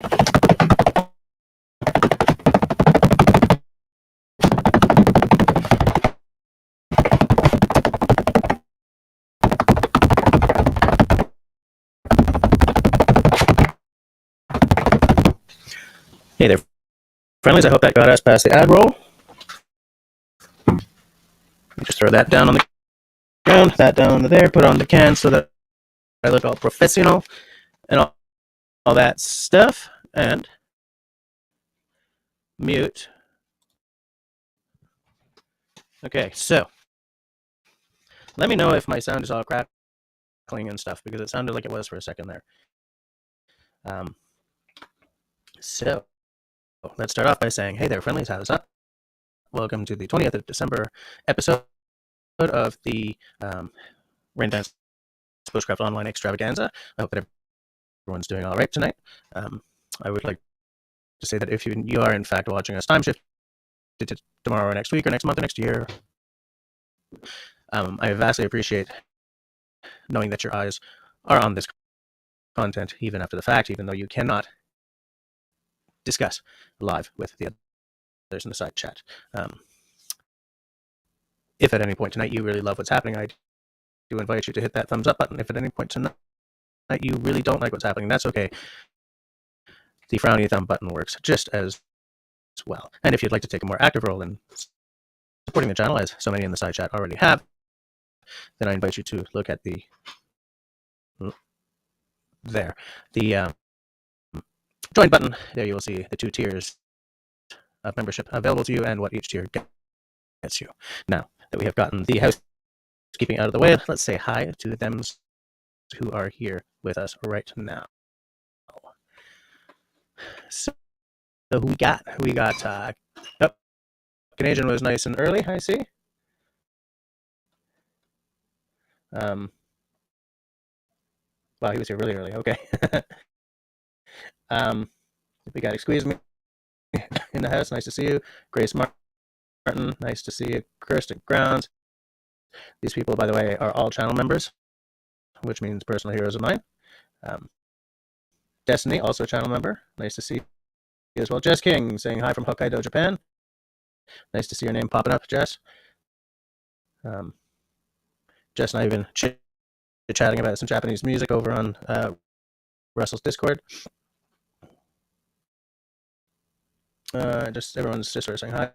Hey there, friendlies. I hope that got us past the ad roll. Just throw that down on the ground, that down there, put on the can so that I look all professional and all that stuff. And mute. Okay, so let me know if my sound is all crackling and stuff, because it sounded like it was for a second there. So let's start off by saying, hey there, friendlies, how's up? Welcome to the 20th of December episode of the Rain Dance Bushcraft Online Extravaganza. I hope that everyone's doing all right tonight. I would like to say that if you are in fact watching us time shift to tomorrow or next week or next month or next year, I vastly appreciate knowing that your eyes are on this content even after the fact, even though you cannot discuss live with the others in the side chat. If at any point tonight you really love what's happening, I do invite you to hit that thumbs up button. If at any point tonight you really don't like what's happening, that's okay. The frowny thumb button works just as well. And if you'd like to take a more active role in supporting the channel, as so many in the side chat already have, then I invite you to look at the join button. There you will see the 2 tiers of membership available to you and what each tier gets you. Now that we have gotten the housekeeping out of the way, let's say hi to them who are here with us right now. So who we got? Canadian was nice and early, I see. Wow, he was here really early. Okay. We got Squeeze Me in the house. Nice to see you. Grace Martin. Nice to see you. Kirsten Grounds. These people, by the way, are all channel members, which means personal heroes of mine. Destiny, also a channel member. Nice to see you as well. Jess King saying hi from Hokkaido, Japan. Nice to see your name popping up, Jess. Jess and I have been chatting about some Japanese music over on Russell's Discord. Everyone's just sort of saying hi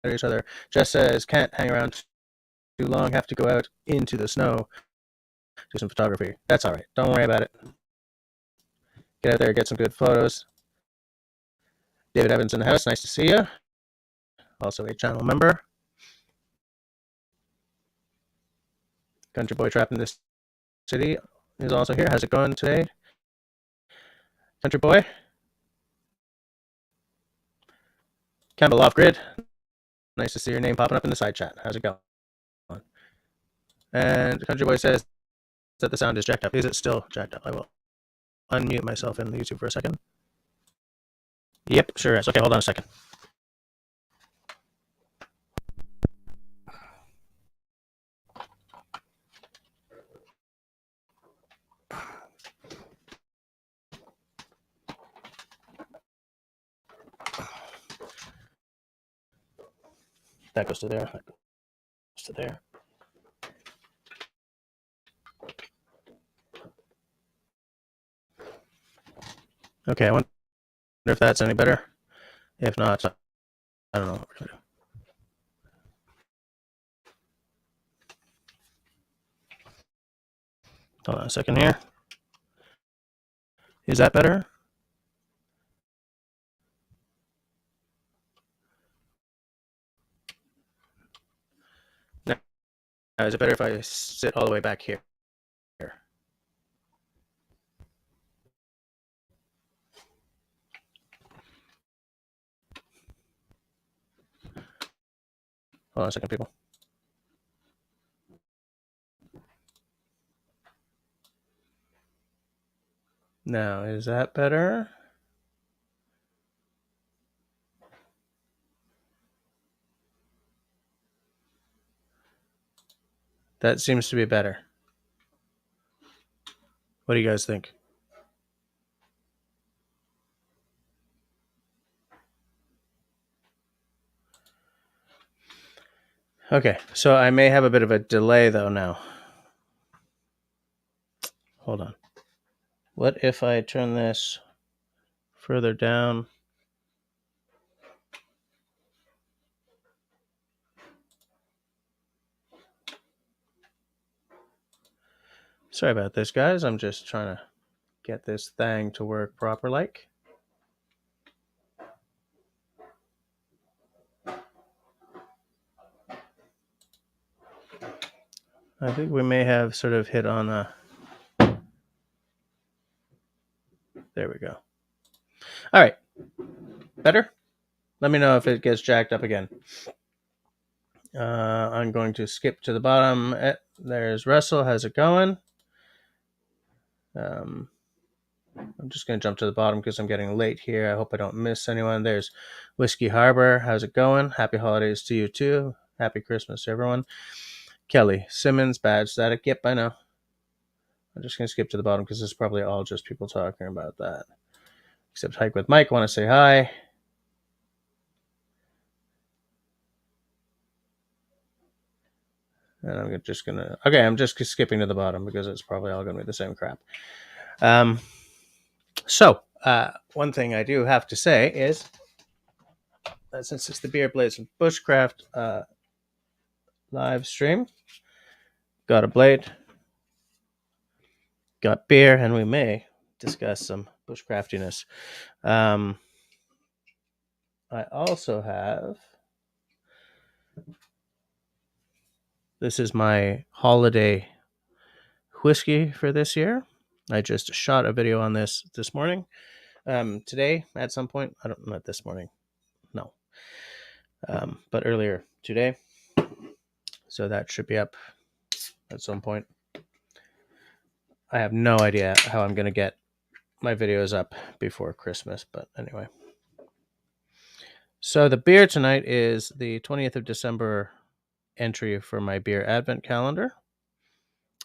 to each other. Jess says, can't hang around too long, have to go out into the snow, do some photography. That's all right. Don't worry about it. Get out there, get some good photos. David Evans in the house. Nice to see you. Also a channel member. Country Boy Trapped in This City is also here. How's it going today, Country Boy? Campbell Off Grid. Nice to see your name popping up in the side chat. How's it going? And Country Boy says that the sound is jacked up. Is it still jacked up? I will unmute myself in the YouTube for a second. Yep, sure is. Okay, hold on a second. That goes to there. That goes to there. Okay, I wonder if that's any better. If not, I don't know what we're going to do. Hold on a second here. Is that better? Now, is it better if I sit all the way back here? Hold on a second, people. Now, is that better? That seems to be better. What do you guys think? Okay, so I may have a bit of a delay though now. Hold on. What if I turn this further down? Sorry about this, guys. I'm just trying to get this thing to work proper like. I think we may have sort of hit on a... There we go. All right. Better? Let me know if it gets jacked up again. I'm going to skip to the bottom. There's Russell. How's it going? I'm just going to jump to the bottom because I'm getting late here. I hope I don't miss anyone. There's Whiskey Harbor. How's it going? Happy holidays to you too. Happy Christmas, everyone. Kelly Simmons, badge static. Yep, I know. I'm just going to skip to the bottom because this is probably all just people talking about that. Except Hike with Mike. Want to say hi. And I'm just going to... Okay, I'm just skipping to the bottom because it's probably all going to be the same crap. So, one thing I do have to say is that since it's the Beer Blades and Bushcraft live stream, got a blade, got beer, and we may discuss some bushcraftiness. I also have... This is my holiday whiskey for this year. I just shot a video on this morning. Today, at some point, I don't know, not this morning, no, but earlier today. So that should be up at some point. I have no idea how I'm going to get my videos up before Christmas, but anyway. So the beer tonight is the 20th of December entry for my beer advent calendar.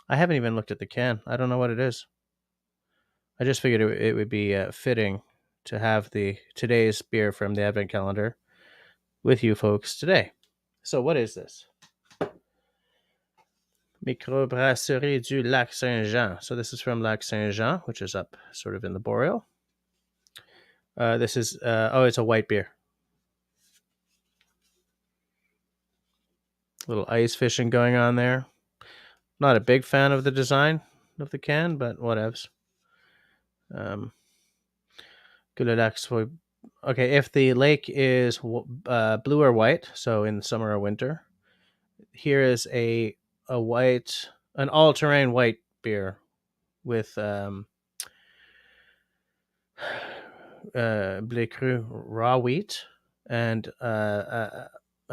I haven't even looked at the can. I don't know what it is. I just figured it would be fitting to have today's beer from the advent calendar with you folks today. So what is this? Microbrasserie du Lac Saint-Jean. So this is from Lac Saint-Jean, which is up sort of in the Boreal. This is, it's a white beer. Little ice fishing going on there. Not a big fan of the design of the can, but whatevs. Okay, if the lake is blue or white, so in summer or winter, here is an all-terrain white beer with blé cru raw wheat and a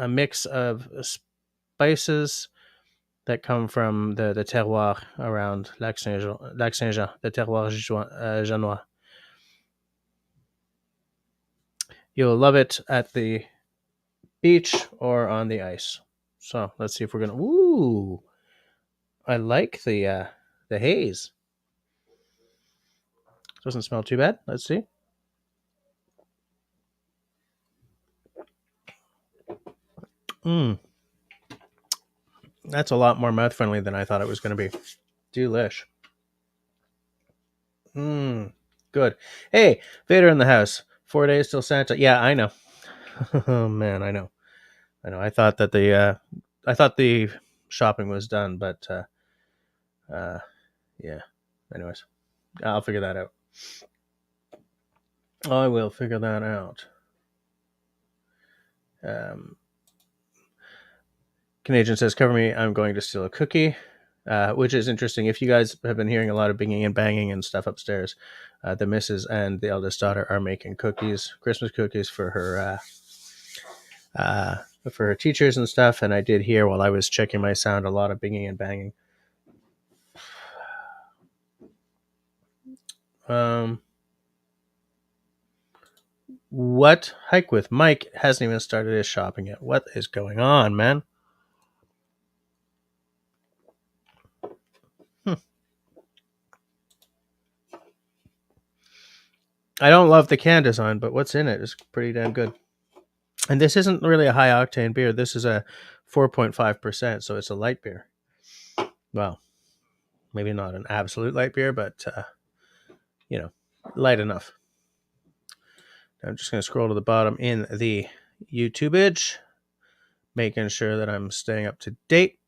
mix of spices that come from the terroir around Lac Saint-Jean, the terroir Genois. You'll love it at the beach or on the ice. So let's see if we're gonna... Ooh, I like the haze. Doesn't smell too bad. Let's see. That's a lot more mouth friendly than I thought it was going to be. Delish. Good. Hey, Vader in the house. 4 days till Santa. Yeah, I know. Oh man, I know. I thought that the shopping was done, but yeah. Anyways, I'll figure that out. I will figure that out. Canadian says, "Cover me. I'm going to steal a cookie," which is interesting. If you guys have been hearing a lot of binging and banging and stuff upstairs, the missus and the eldest daughter are making cookies, Christmas cookies for her teachers and stuff. And I did hear while I was checking my sound a lot of binging and banging. What? Hike with Mike hasn't even started his shopping yet. What is going on, man? I don't love the can design, but what's in it is pretty damn good. And this isn't really a high octane beer. This is a 4.5%. So it's a light beer. Well, maybe not an absolute light beer, but light enough. I'm just going to scroll to the bottom in the YouTubeage, making sure that I'm staying up to date.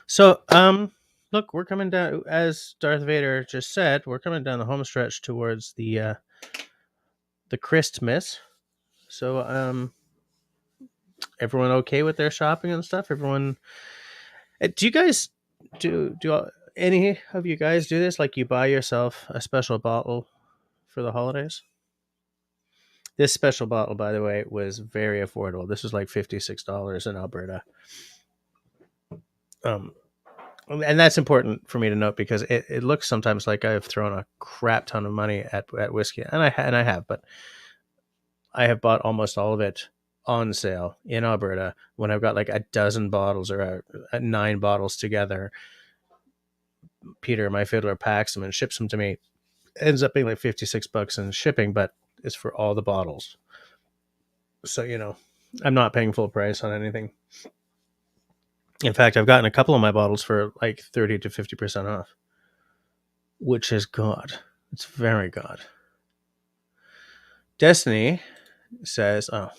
So, look, we're coming down, as Darth Vader just said, we're coming down the home stretch towards the Christmas. So, everyone okay with their shopping and stuff? Everyone, do you guys do any of you guys do this? Like, you buy yourself a special bottle for the holidays? This special bottle, by the way, was very affordable. This was like $56 in Alberta. And that's important for me to note because it looks sometimes like I've thrown a crap ton of money at whiskey, and I have, but I have bought almost all of it on sale in Alberta when I've got like a dozen bottles or 9 bottles together. Peter, my fiddler, packs them and ships them to me. It ends up being like $56 in shipping, but it's for all the bottles. So, I'm not paying full price on anything. In fact, I've gotten a couple of my bottles for like 30 to 50% off, which is good. It's very good. Destiny says, oh,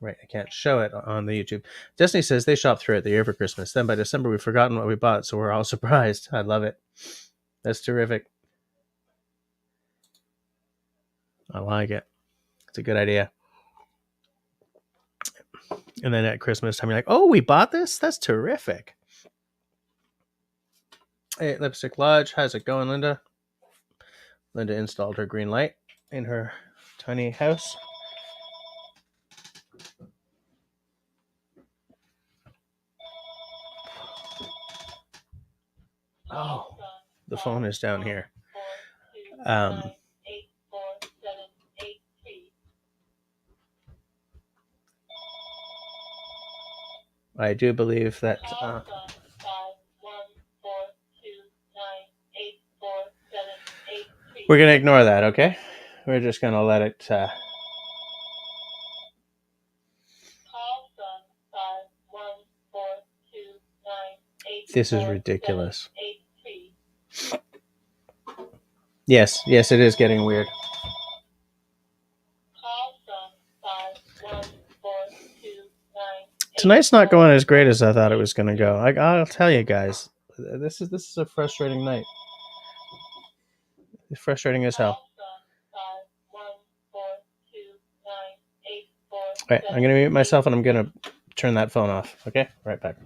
right, I can't show it on the YouTube. Destiny says they shop throughout the year for Christmas. Then by December, we've forgotten what we bought, so we're all surprised. I love it. That's terrific. I like it. It's a good idea. And then at Christmas time, you're like, oh, we bought this? That's terrific. Hey, Lipstick Lodge, how's it going, Linda? Linda installed her green light in her tiny house. Oh, the phone is down here. I do believe that we're going to ignore that, okay? We're just going to let it... This is ridiculous. Yes, it is getting weird. Tonight's not going as great as I thought it was going to go. I'll tell you guys, this is a frustrating night. It's frustrating as hell. All right, I'm going to mute myself and I'm going to turn that phone off. Okay, right back.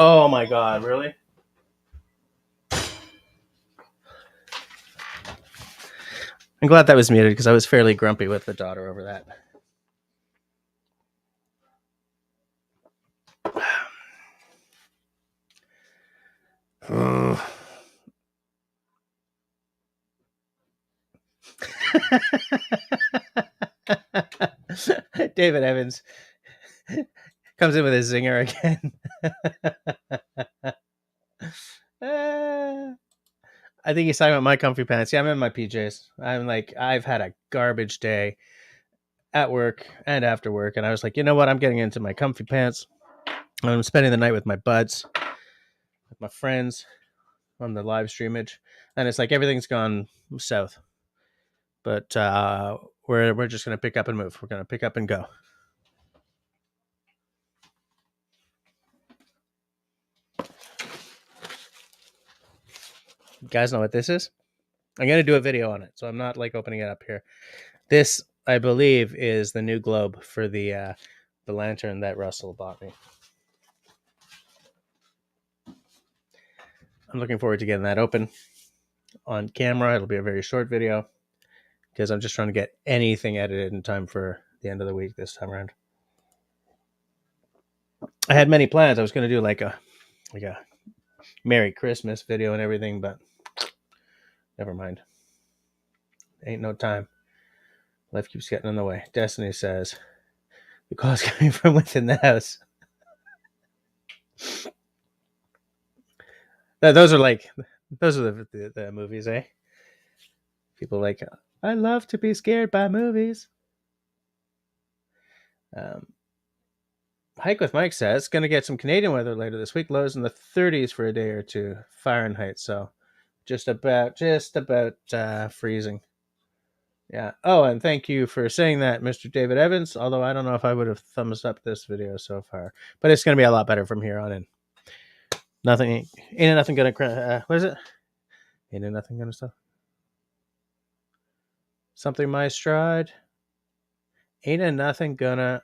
Oh my god, really? I'm glad that was muted because I was fairly grumpy with the daughter over that. David Evans comes in with a zinger again. I think he's talking about my comfy pants. Yeah, I'm in my PJs. I've had a garbage day at work and after work, and I was like, you know what? I'm getting into my comfy pants. I'm spending the night with my buds, with my friends on the live streamage, and it's like everything's gone south. But we're just gonna pick up and move. We're gonna pick up and go. You guys know what this is? I'm gonna do a video on it, so I'm not like opening it up here. This, I believe, is the new globe for the lantern that Russell bought me. I'm looking forward to getting that open on camera. It'll be a very short video because I'm just trying to get anything edited in time for the end of the week this time around. I had many plans. I was going to do like a Merry Christmas video and everything, but never mind. Ain't no time. Life keeps getting in the way. Destiny says the call's coming from within the house. Those are the movies, eh? People like, I love to be scared by movies. Hike with Mike says going to get some Canadian weather later this week. Lows in the 30s for a day or two Fahrenheit. So just about freezing. Yeah. Oh, and thank you for saying that, Mr. David Evans. Although I don't know if I would have thumbs up this video so far, but it's going to be a lot better from here on in. Nothing ain't nothing gonna. What is it? Ain't nothing gonna stop. Something my stride. Ain't nothing gonna.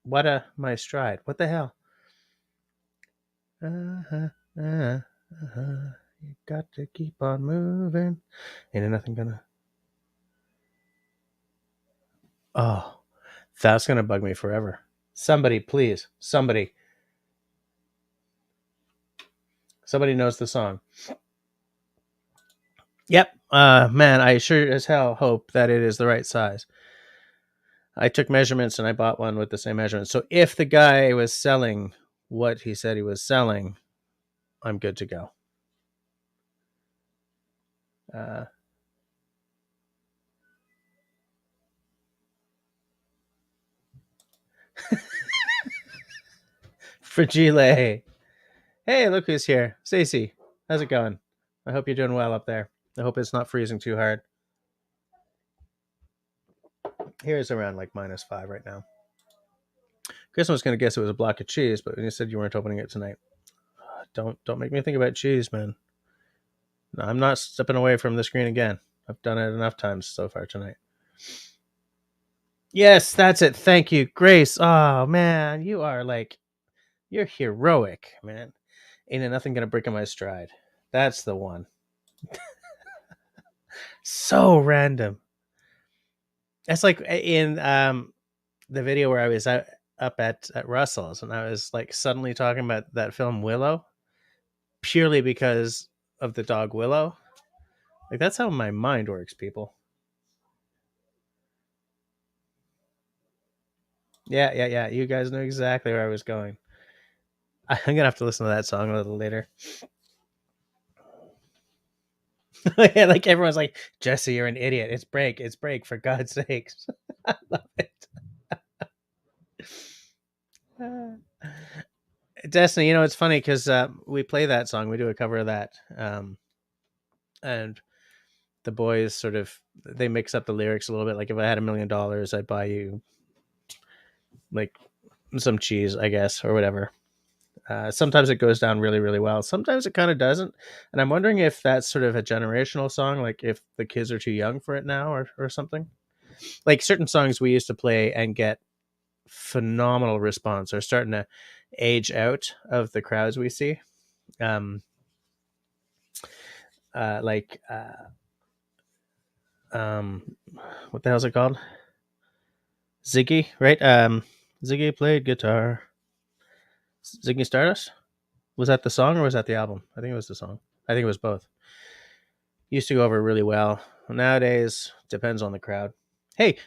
What a my stride. What the hell? You got to keep on moving. Ain't nothing gonna. Oh, that's gonna bug me forever. Somebody, please. Somebody knows the song. Yep. Man, I sure as hell hope that it is the right size. I took measurements and I bought one with the same measurements. So if the guy was selling what he said he was selling, I'm good to go. Fragile. Hey, look who's here. Stacey, how's it going? I hope you're doing well up there. I hope it's not freezing too hard. Here's around like -5 right now. Chris was going to guess it was a block of cheese, but when you said you weren't opening it tonight, don't make me think about cheese, man. No, I'm not stepping away from the screen again. I've done it enough times so far tonight. Yes, that's it. Thank you, Grace. Oh man, you're heroic, man. Ain't nothing gonna break in my stride. That's the one. So random. That's like in the video where I was up at Russell's and I was like suddenly talking about that film Willow purely because of the dog Willow. Like that's how my mind works, people. Yeah. You guys know exactly where I was going. I'm gonna have to listen to that song a little later. Yeah, like everyone's like, Jesse, you're an idiot. It's break, for God's sakes. I love it. Destiny, it's funny because we play that song, we do a cover of that, and the boys sort of they mix up the lyrics a little bit. Like if I had $1 million, I'd buy you like some cheese, I guess, or whatever. Sometimes it goes down really, really well. Sometimes it kind of doesn't. And I'm wondering if that's sort of a generational song, like if the kids are too young for it now or something. Like certain songs we used to play and get phenomenal response are starting to age out of the crowds we see. Um, like, what the hell's it called? Ziggy, right? Ziggy played guitar. Ziggy Stardust? Was that the song or was that the album? I think it was the song. I think it was both. Used to go over really well. Nowadays, depends on the crowd. Hey,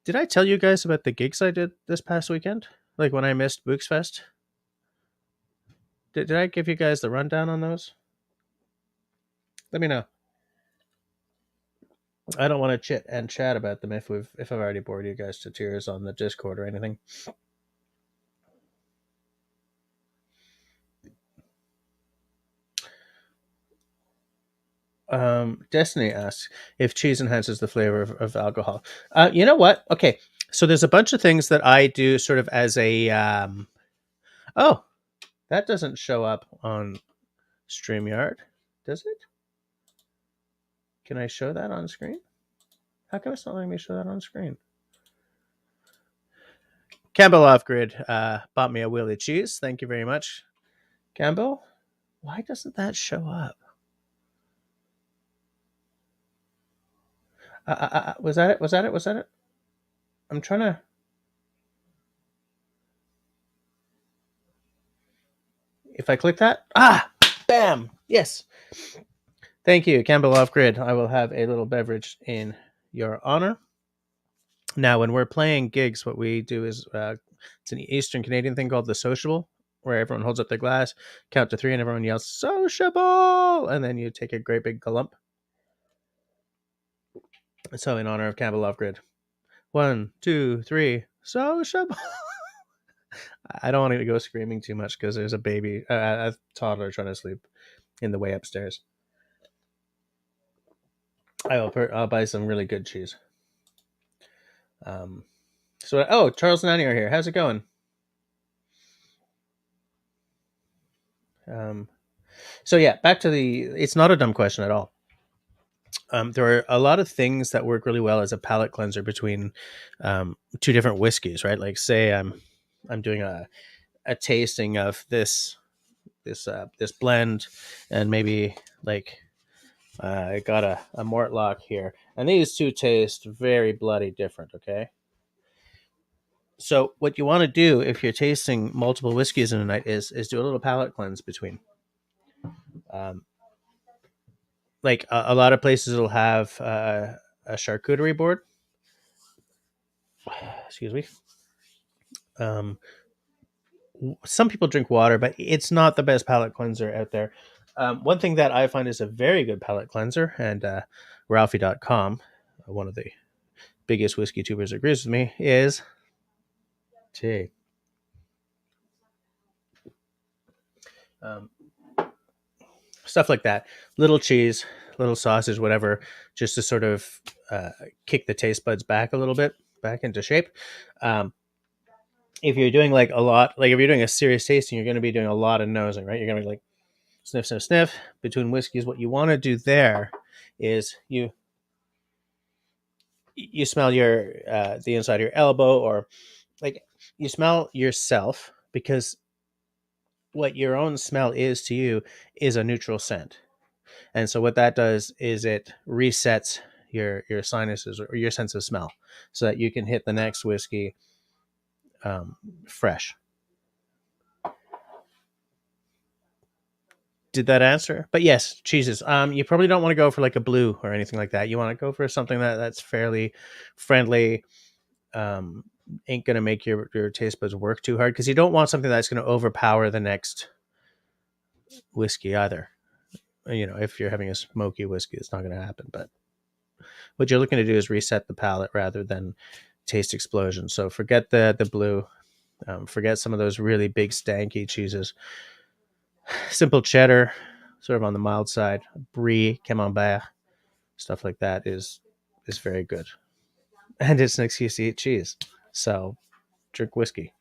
did I tell you guys about the gigs I did this past weekend? Like when I missed Bushcraft? Did I give you guys the rundown on those? Let me know. I don't want to chit and chat about them if I've already bored you guys to tears on the Discord or anything. Destiny asks if cheese enhances the flavor of alcohol. You know what? Okay, so there's a bunch of things that I do sort of as a. Oh, that doesn't show up on StreamYard, does it? Can I show that on screen? How come it's not letting me show that on screen? Campbell Off Grid bought me a wheelie cheese. Thank you very much, Campbell. Why doesn't that show up? Was that it? Was that it? Was that it? I'm trying to. If I click that, bam, yes. Thank you, Campbell Off Grid. I will have a little beverage in your honor. Now, when we're playing gigs, what we do is it's an Eastern Canadian thing called the sociable, where everyone holds up their glass, count to three, and everyone yells "sociable," and then you take a great big glump. So, in honor of Campbell Off Grid, 1, 2, 3, sociable. I don't want to go screaming too much because there's a baby, a toddler trying to sleep in the way upstairs. I'll buy some really good cheese. Charles and Annie are here. How's it going? So yeah, back to it's not a dumb question at all. There are a lot of things that work really well as a palate cleanser between two different whiskeys, right? Like say I'm doing a tasting of this blend, and maybe like I got a Mortlock here, and these two taste very bloody different. Okay, so what you want to do if you're tasting multiple whiskeys in a night is do a little palate cleanse between. Um, like a lot of places will have a charcuterie board. Excuse me. Um, some people drink water, but it's not the best palate cleanser out there. One thing that I find is a very good palate cleanser, and Ralphie.com, one of the biggest whiskey tubers, agrees with me, is tea. Um, Stuff like that. Little cheese, little sausage, whatever, just to sort of kick the taste buds back a little bit, back into shape. Um, if you're doing like a lot, like if you're doing a serious tasting, you're going to be doing a lot of nosing, right? You're going to be like sniff, sniff, sniff between whiskeys. What you want to do there is you smell your the inside of your elbow, or like you smell yourself, because what your own smell is to you is a neutral scent. And so what that does is it resets your sinuses or your sense of smell, so that you can hit the next whiskey fresh. Did that answer? But yes, cheeses. You probably don't want to go for like a blue or anything like that. You want to go for something that's fairly friendly. Ain't gonna make your taste buds work too hard, because you don't want something that's gonna overpower the next whiskey either. You know, if you're having a smoky whiskey, it's not gonna happen. But what you're looking to do is reset the palate rather than taste explosion. So forget the blue. Forget some of those really big stanky cheeses. Simple cheddar, sort of on the mild side. Brie, Camembert, stuff like that is very good, and it's an excuse to eat cheese. So drink whiskey.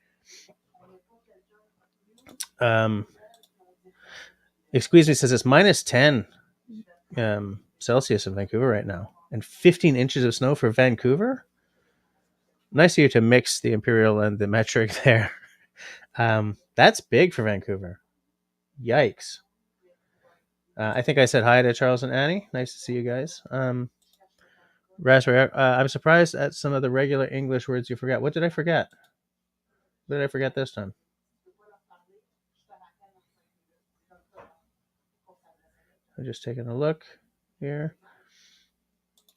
Um, Excuse me says it's -10 Celsius in Vancouver right now, and 15 inches of snow for Vancouver. Nice of you to mix the imperial and the metric there. That's big for Vancouver. Yikes. I think I said hi to Charles and Annie. Nice to see you guys. Raspberry. I'm surprised at some of the regular English words you forgot. What did I forget? What did I forget this time? I'm just taking a look here.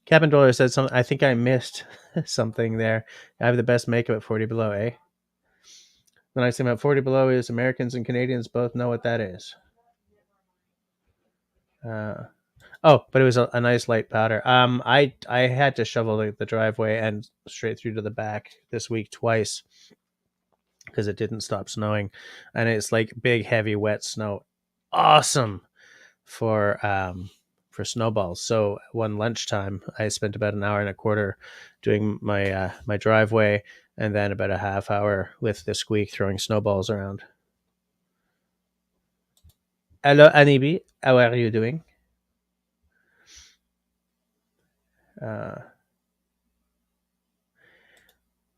Captain Dollar said something. I think I missed something there. I have the best makeup at 40 below, eh? The nice thing about 40 below is Americans and Canadians both know what that is. But it was a nice light powder. I had to shovel the driveway and straight through to the back this week twice because it didn't stop snowing, and it's like big, heavy, wet snow. Awesome for snowballs. So one lunchtime, I spent about an hour and a quarter doing my driveway, and then about a half hour with the squeak throwing snowballs around. Hello, Anibi. How are you doing?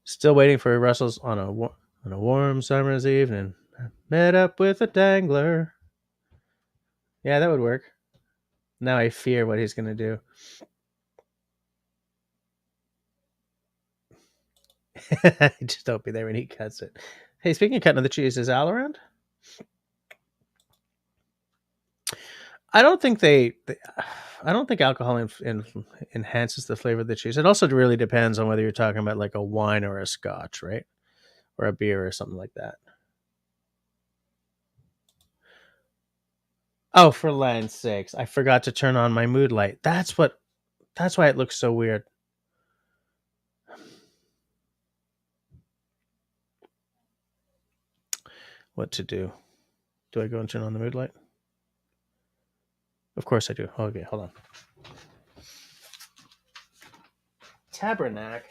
Still waiting for Russell's on a warm summer's evening. Met up with a dangler. Yeah, that would work. Now I fear what he's going to do. Just don't be there when he cuts it. Hey, speaking of cutting the cheese, is Al around? I don't think I don't think alcohol enhances the flavor of the cheese. It also really depends on whether you're talking about like a wine or a scotch, right? Or a beer or something like that. Oh, for land's sakes, I forgot to turn on my mood light. That's why it looks so weird. What to do? Do I go and turn on the mood light? Of course I do. Okay, hold on. Tabernacle.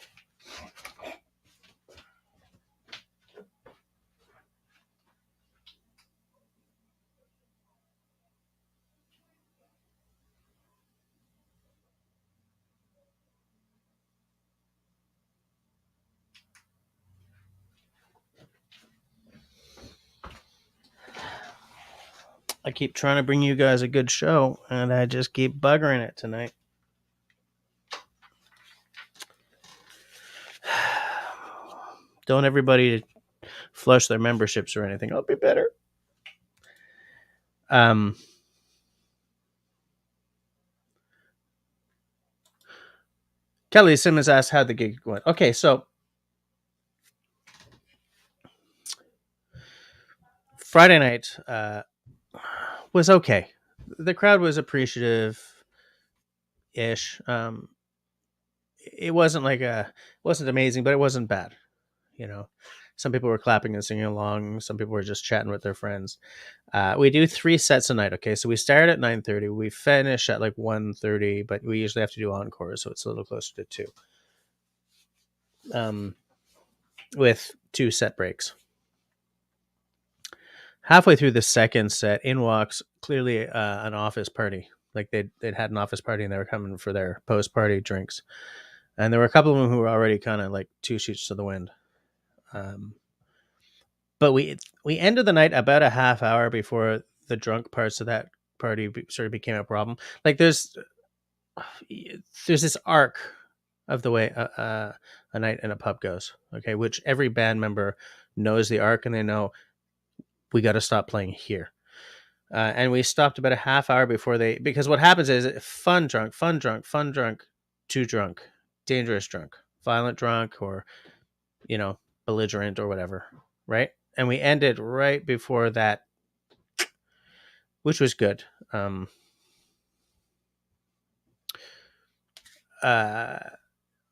I keep trying to bring you guys a good show, and I just keep buggering it tonight. Don't everybody flush their memberships or anything. I'll be better. Kelly Simmons asked how the gig went. Okay, so Friday night was okay. The crowd was appreciative ish. It wasn't amazing, but it wasn't bad. You know, some people were clapping and singing along. Some people were just chatting with their friends. We do 3 sets a night. Okay, so we start at 9:30. We finish at like 1:30, but we usually have to do encore, so it's a little closer to 2. With 2 set breaks. Halfway through the second set, in walks clearly an office party. Like they'd had an office party and they were coming for their post party drinks, and there were a couple of them who were already kind of like 2 sheets to the wind. But we ended the night about a half hour before the drunk parts of that party sort of became a problem. Like there's this arc of the way a night in a pub goes. Okay, which every band member knows the arc, and they know we got to stop playing here. And we stopped about a half hour before because what happens is fun drunk, too drunk, dangerous drunk, violent drunk, or, belligerent or whatever. Right. And we ended right before that, which was good.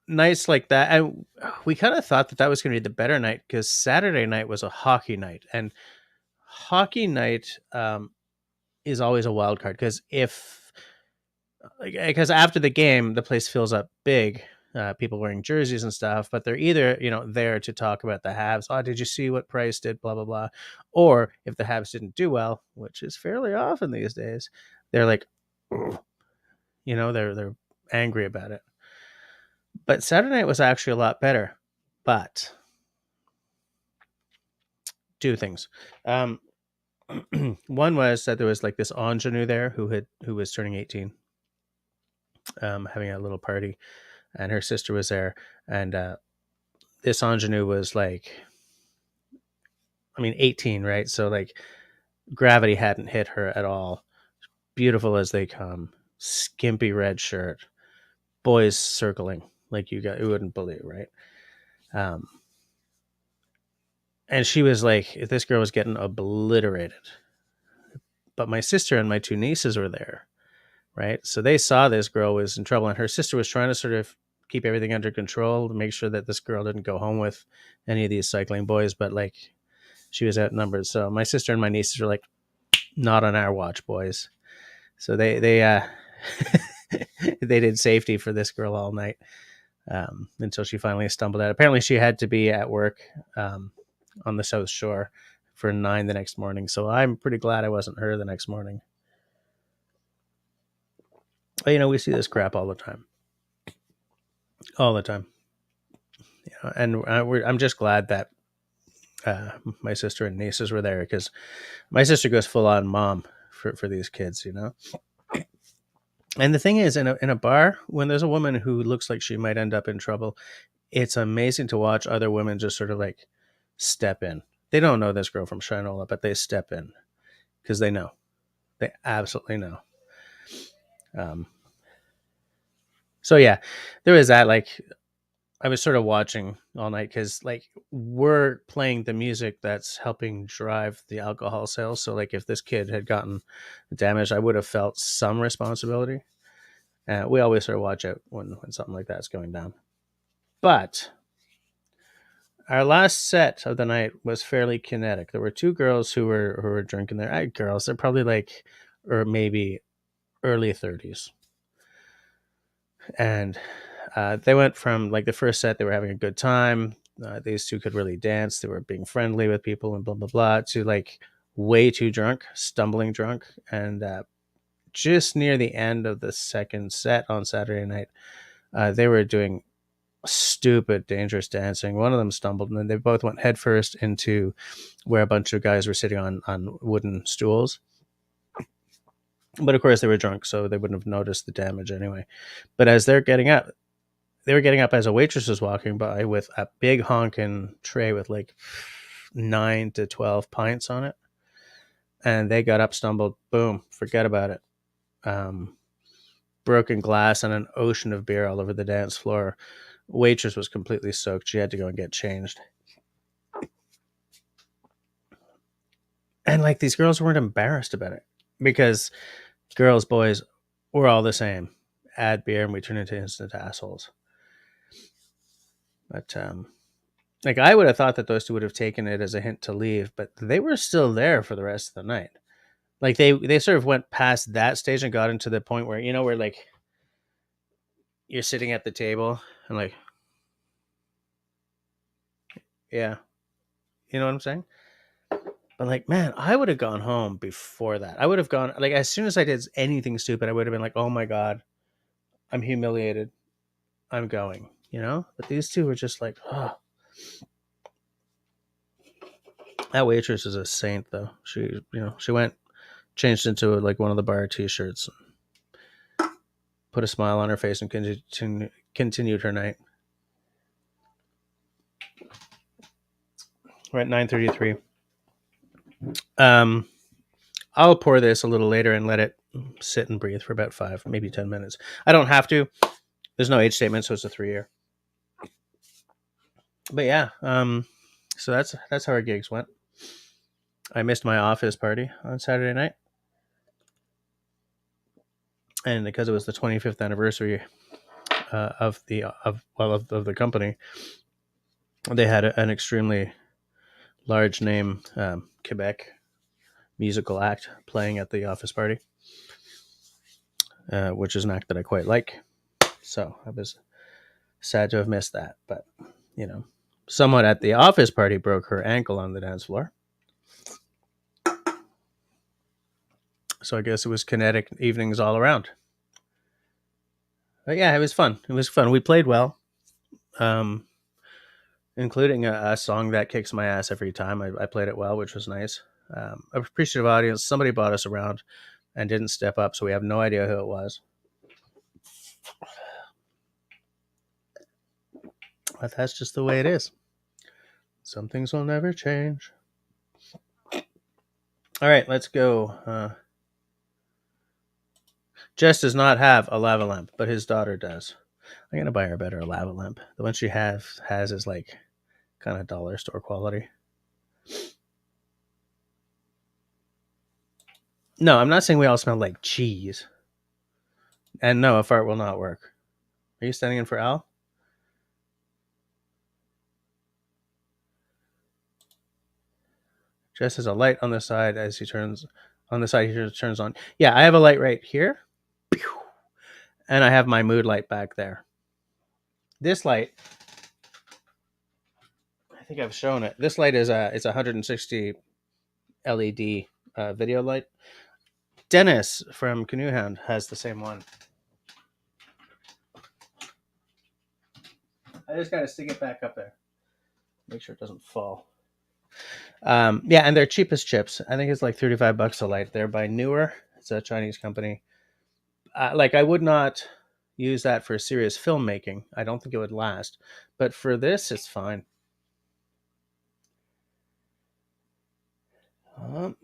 Nights like that. And we kind of thought that was going to be the better night because Saturday night was a hockey night, and hockey night, is always a wild card because after the game the place fills up big, people wearing jerseys and stuff, but they're either there to talk about the Habs. Oh, did you see what Price did, blah blah blah, or if the Habs didn't do well, which is fairly often these days, they're like, they're angry about it. But Saturday night was actually a lot better. But 2 things. One was that there was like this ingenue there who was turning 18, having a little party, and her sister was there, and this ingenue was like, 18, right? So like gravity hadn't hit her at all. Beautiful as they come, skimpy red shirt, boys circling like you wouldn't believe, right? And she was like, this girl was getting obliterated. But my sister and my 2 nieces were there, right? So they saw this girl was in trouble, and her sister was trying to sort of keep everything under control to make sure that this girl didn't go home with any of these cycling boys, but like she was outnumbered. So my sister and my nieces were like, not on our watch, boys. So they they did safety for this girl all night, until she finally stumbled out. Apparently she had to be at work on the South Shore for 9 the next morning. So I'm pretty glad I wasn't her the next morning. But, we see this crap all the time. All the time. And I'm just glad that my sister and nieces were there, because my sister goes full on mom for these kids, you know. And the thing is, in a bar, when there's a woman who looks like she might end up in trouble, it's amazing to watch other women just sort of like step in. They don't know this girl from Shinola, but they step in because they know. They absolutely know. Um, so yeah, there is that. Like, I was sort of watching all night because like we're playing the music that's helping drive the alcohol sales. So like if this kid had gotten damaged, I would have felt some responsibility. We always sort of watch out when something like that's going down. But our last set of the night was fairly kinetic. There were two girls who were drinking there. Girls, they're probably like, or maybe early 30s, and they went from like the first set, they were having a good time. These two could really dance. They were being friendly with people and blah blah blah. To like way too drunk, stumbling drunk, and just near the end of the second set on Saturday night, they were doing stupid, dangerous dancing. One of them stumbled, and then they both went headfirst into where a bunch of guys were sitting on wooden stools. But of course, they were drunk, so they wouldn't have noticed the damage anyway. But as they're getting up, they were getting up as a waitress was walking by with a big honking tray with like 9 to 12 pints on it. And they got up, stumbled, boom, forget about it. Broken glass and an ocean of beer all over the dance floor. Waitress was completely soaked. She had to go and get changed. And like these girls weren't embarrassed about it because girls, boys, we're all the same. Add beer and we turn into instant assholes. But like I would have thought that those two would have taken it as a hint to leave, but they were still there for the rest of the night. Like they sort of went past that stage and got into the point where, you know, where like you're sitting at the table and like, yeah, you know what I'm saying? But like, man, I would have gone home before that. I would have gone like as soon as I did anything stupid, I would have been like, oh my God, I'm humiliated. I'm going, you know? But these two were just like, oh. That waitress is a saint though. She, you know, she went, changed into like one of the bar t-shirts, put a smile on her face and continued her night. We're at 9:33. I'll pour this a little later and let it sit and breathe for about 5, maybe 10 minutes. I don't have to. There's no age statement, so it's a 3-year. But yeah, so that's how our gigs went. I missed my office party on Saturday night, and because it was the 25th anniversary of the company, they had an extremely large name Quebec musical act playing at the office party, which is an act that I quite like. So I was sad to have missed that, but you know, someone at the office party broke her ankle on the dance floor. So I guess it was kinetic evenings all around. But yeah, it was fun. It was fun. We played well, including a song that kicks my ass every time. I played it well, which was nice. Appreciative audience. Somebody bought us around and didn't step up, so we have no idea who it was. But that's just the way it is. Some things will never change. All right, let's go. Jess does not have a lava lamp, but his daughter does. I'm gonna buy her a better lava lamp. The one she has is like kind of dollar store quality. No, I'm not saying we all smell like cheese. And no, a fart will not work. Are you standing in for Al? Jess has a light on the side as he turns on the side he turns on. Yeah, I have a light right here. And I have my mood light back there. This light, I think I've shown it. This light is it's a 160 LED video light. Dennis from Canoe Hound has the same one. I just gotta stick it back up there. Make sure it doesn't fall. Yeah, and their cheapest chips, I think it's like $35 a light. They're by Newer. It's a Chinese company. Like I would not use that for serious filmmaking. I don't think it would last. But for this, it's fine. Um,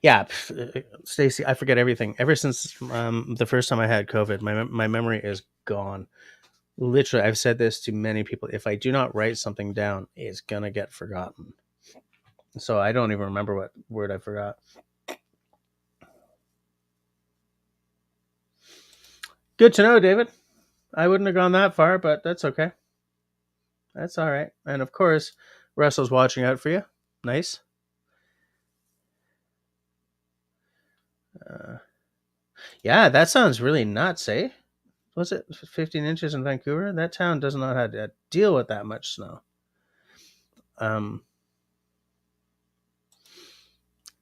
yeah, Stacy, I forget everything. Ever since the first time I had COVID, my memory is gone. Literally, I've said this to many people. If I do not write something down, it's gonna get forgotten. So I don't even remember what word I forgot. Good to know, David. I wouldn't have gone that far, but that's okay. That's all right. And of course, Russell's watching out for you. Nice. Uh, yeah, that sounds really nuts, eh? Was it 15 inches in Vancouver? That town does not have to deal with that much snow. Um,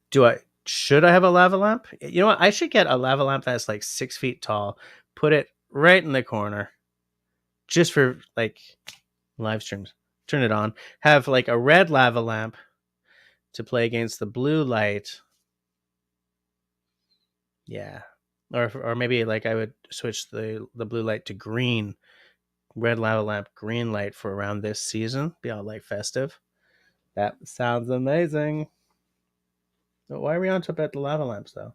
do I should I have a lava lamp? You know what? I should get a lava lamp that's like 6 feet tall. Put it right in the corner, just for like live streams. Turn it on. Have like a red lava lamp to play against the blue light. Yeah, or maybe like I would switch the blue light to green. Red lava lamp, green light for around this season. Be all like festive. That sounds amazing. But why are we on to about the lava lamps though?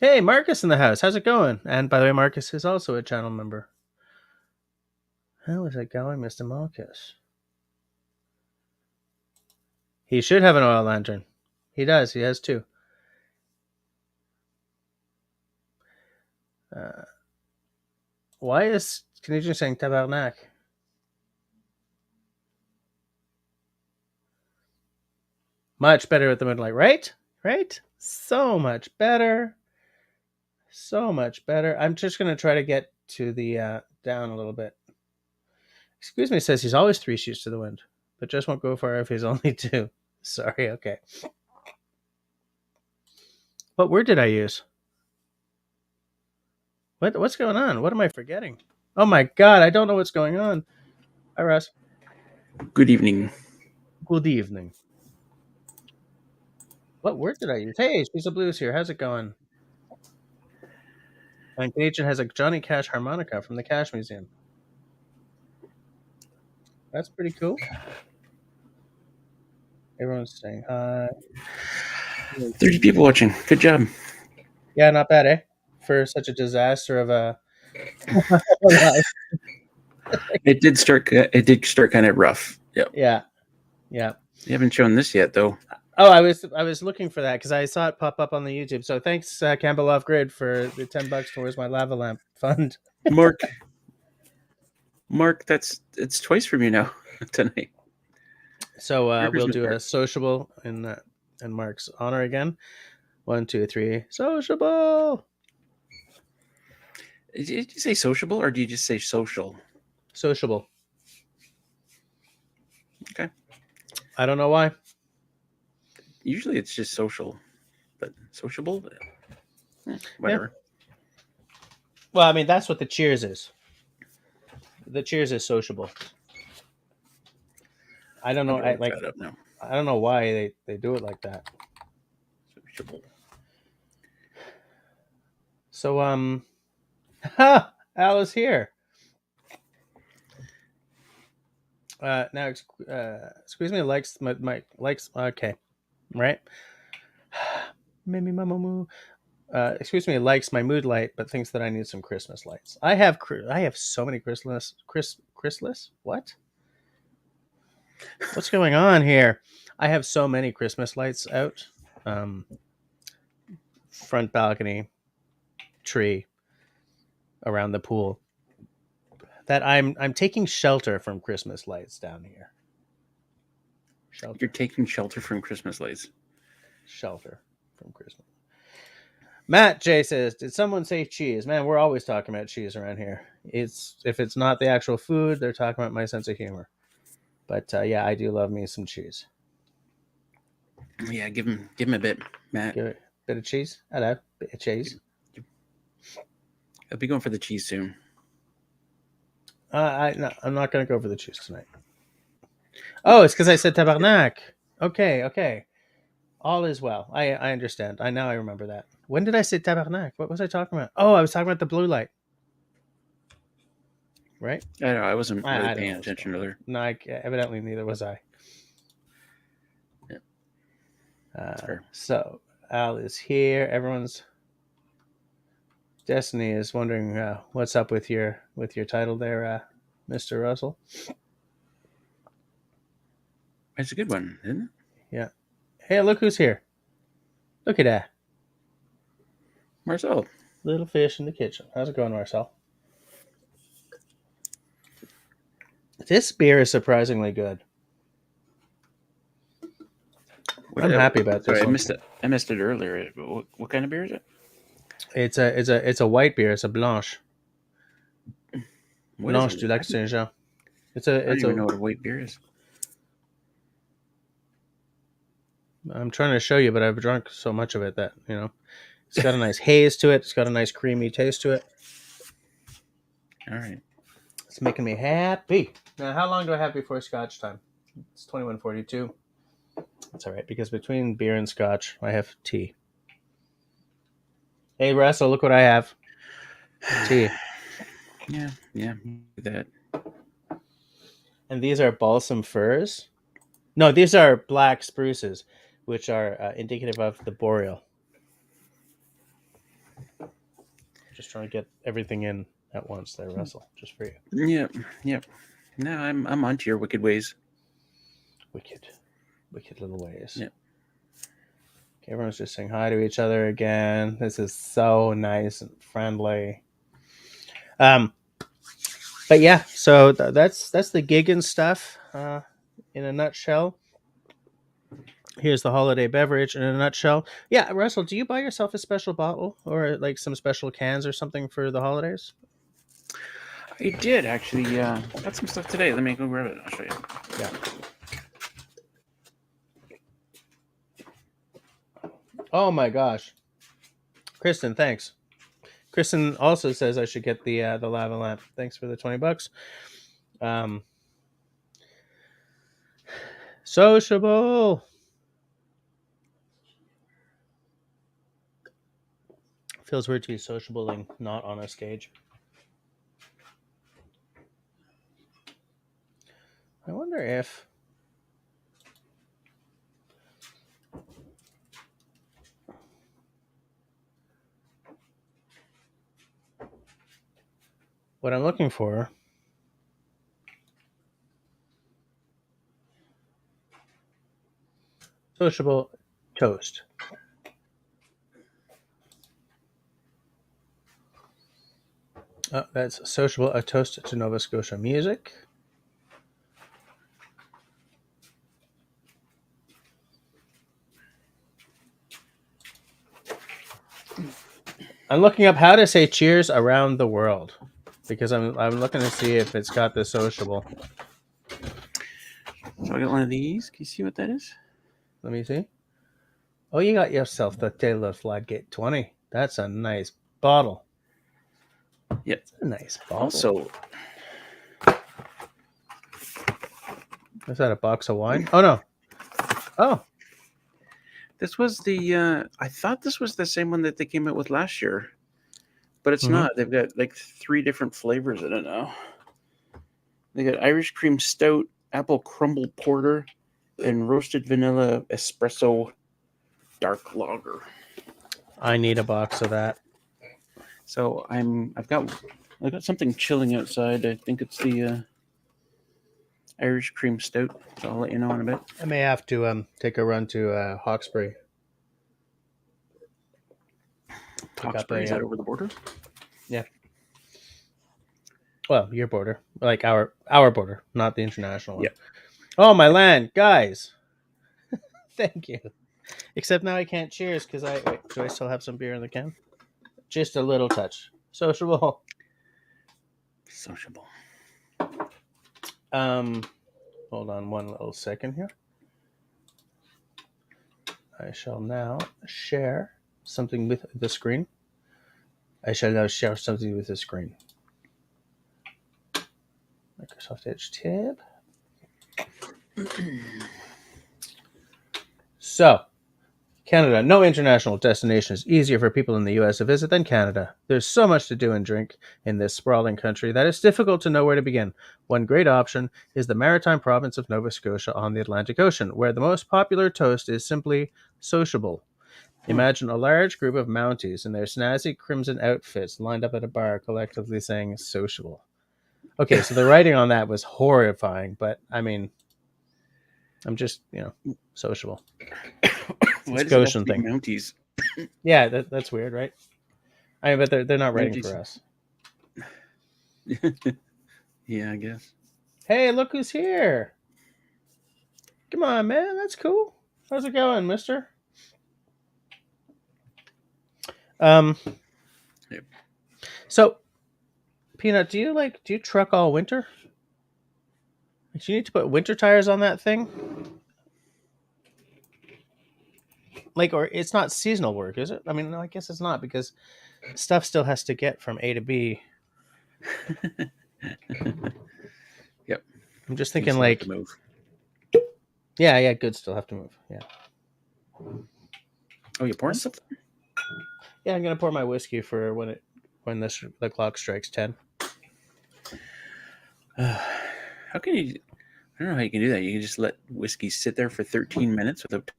Hey, Marcus in the house. How's it going? And by the way, Marcus is also a channel member. How is it going, Mr. Marcus? He should have an oil lantern. He does. He has two. Uh, why is Canadian saying tabarnak? Much better with the moonlight, right? Right? So much better. So much better. I'm just going to try to get to the down a little bit. Excuse me says he's always 3 sheets to the wind, but just won't go far if he's only 2. Sorry, okay. What word did I use? What's going on? What am I forgetting? Oh my god, I don't know what's going on. Hi, Russ. Good evening. Good evening. What word did I use? Hey, She's a Blues here. How's it going? And Canadian has a Johnny Cash harmonica from the Cash Museum. That's pretty cool. Everyone's saying hi. 30 people watching. Good job. Yeah, not bad, eh? For such a disaster of a It did start. It did start kind of rough. Yep. Yeah. Yeah. You haven't shown this yet, though. Oh, I was looking for that because I saw it pop up on the YouTube. So thanks, Campbell Off Grid, for the $10 towards my lava lamp fund. Mark, it's twice from you now tonight. So we'll do Mark. a sociable in Mark's honor again. 1, 2, 3, sociable. Did you say sociable or do you just say social? Sociable. Okay. I don't know why. Usually it's just social, but sociable. Whatever. Yeah. Well, I mean that's what the cheers is. The cheers is sociable. I don't know. I don't know why they do it like that. Sociable. So Al is here. Now, excuse me, likes my likes. Okay, right. Maybe Mama Moo. Excuse me, likes my mood light, but thinks that I need some Christmas lights. I have so many Christmas. What? What's going on here? I have so many Christmas lights out. Front balcony, tree, around the pool. That I'm taking shelter from Christmas lights down here. Shelter. You're taking shelter from Christmas lights. Shelter from Christmas. Matt J says, "Did someone say cheese?" Man, we're always talking about cheese around here. If it's not the actual food, they're talking about my sense of humor. But yeah, I do love me some cheese. Yeah, give him a bit, Matt. Give it a bit of cheese. Hello, bit of cheese. I'll be going for the cheese soon. I'm not going to go for the juice tonight. Oh, it's because I said tabarnak. Okay. All is well. I understand. I remember that. When did I say tabarnak? What was I talking about? Oh, I was talking about the blue light. Right? I don't know. I wasn't really I don't paying know what's attention going on. earlier. No, evidently neither was I. Yeah, fair. So Al is here. Everyone's Destiny is wondering what's up with your title there, Mr. Russell. It's a good one, isn't it? Yeah. Hey, look who's here. Look at that. Marcel. Little fish in the kitchen. How's it going, Marcel? This beer is surprisingly good. I'm happy about this Sorry, I one. missed it. I missed it earlier. What kind of beer is it? It's a white beer. It's a blanche. What is Blanche it? du Lac Saint Jean. I don't even know what a white beer is. I'm trying to show you, but I've drunk so much of it that it's got a nice haze to it. It's got a nice creamy taste to it. All right. It's making me happy. Now, how long do I have before Scotch time? It's 21:42. That's all right, because between beer and Scotch, I have tea. Hey, Russell, look what I have. Tea. Yeah, that. And these are balsam firs. No, these are black spruces, which are indicative of the boreal. Just trying to get everything in at once there, Russell, just for you. Yep. No, I'm onto your wicked ways. Wicked little ways. Yep. Okay, everyone's just saying hi to each other again. This is so nice and friendly. But yeah, so that's the gig and stuff in a nutshell. Here's the holiday beverage in a nutshell. Yeah, Russell, do you buy yourself a special bottle or like some special cans or something for the holidays? I did actually. Got some stuff today. Let me go grab it. I'll show you. Yeah. Oh my gosh, Kristen, thanks. Kristen also says I should get the lava lamp. Thanks for the $20. Sociable. Feels weird to be sociabling not on a stage. I wonder if what I'm looking for sociable toast. Oh, that's sociable, a toast to Nova Scotia music. I'm looking up how to say cheers around the world because I'm looking to see if it's got the sociable. So I got one of these. Can you see what that is? Let me see. Oh, you got yourself the Taylor Fladgate 20. That's a nice bottle. Yeah. That's a nice bottle. Also, is that a box of wine? Oh, no. Oh. this was the. I thought this was the same one that they came out with last year, but it's not. They've got like 3 different flavors in it now. They got Irish cream stout, apple crumble porter, and roasted vanilla espresso dark lager. I need a box of that. So I've got something chilling outside. I think it's the Irish cream stout. So I'll let you know in a bit. I may have to take a run to Hawkesbury. Hawkesbury, is that over the border? Yeah. Well, your border, like our border, not the international one. Yeah. Oh, my land, guys! Thank you. Except now I can't cheers because do I still have some beer in the can? Just a little touch. Sociable. Hold on one little second here. I shall now share something with the screen. soft edge tip. So, Canada. No international destination is easier for people in the U.S. to visit than Canada. There's so much to do and drink in this sprawling country that it's difficult to know where to begin. One great option is the maritime province of Nova Scotia on the Atlantic Ocean, where the most popular toast is simply sociable. Imagine a large group of Mounties in their snazzy crimson outfits lined up at a bar, collectively saying sociable. Okay, so the writing on that was horrifying, but I mean, I'm just, sociable. Why It's a does it have to Goshen be thing. Mounties? Yeah, that's weird, right? I mean, but they're not writing Mounties. for us. Yeah, I guess. Hey, look who's here! Come on, man, that's cool. How's it going, Mister? Um, Yep. So, Peanut, do you truck all winter? Do you need to put winter tires on that thing? Like, or it's not seasonal work, is it? I mean, no, I guess it's not because stuff still has to get from A to B. Yep. I'm just You thinking, still have like, to move. yeah, goods still have to move. Yeah, Oh, you pouring something? yeah. I'm gonna pour my whiskey for when the clock strikes 10. How can you? I don't know how you can do that. You can just let whiskey sit there for 13 minutes without.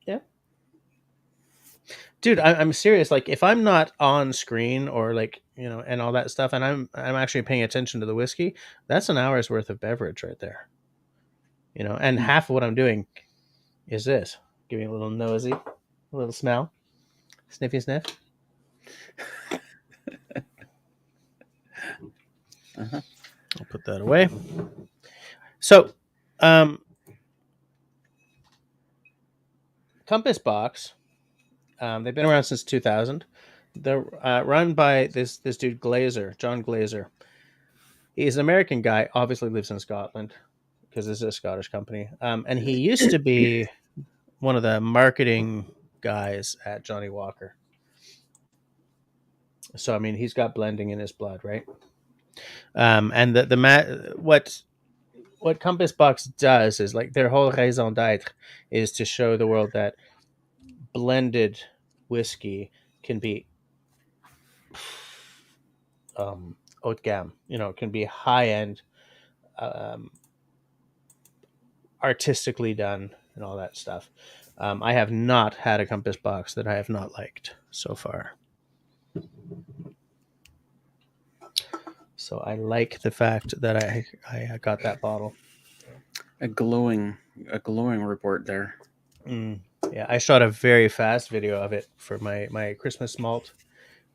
Yeah. Dude, I'm serious. Like, if I'm not on screen or like and all that stuff, and I'm actually paying attention to the whiskey, that's an hour's worth of beverage right there. And Hmm. half of what I'm doing is this: giving a little nosy, a little smell, sniffy sniff. Uh-huh. I'll put that away. So, Compass Box. They've been around since 2000. They're run by this dude Glazer, John Glazer. He's an American guy. Obviously, lives in Scotland because this is a Scottish company. And he used to be one of the marketing guys at Johnny Walker. So I mean, he's got blending in his blood, right? And what Compass Box does is like their whole raison d'être is to show the world that blended whiskey can be haute gamme. Can be high end, um, artistically done, and all that stuff. I have not had a Compass Box that I have not liked so far. So I like the fact that I got that bottle. A glowing report there. Yeah, I shot a very fast video of it for my Christmas malt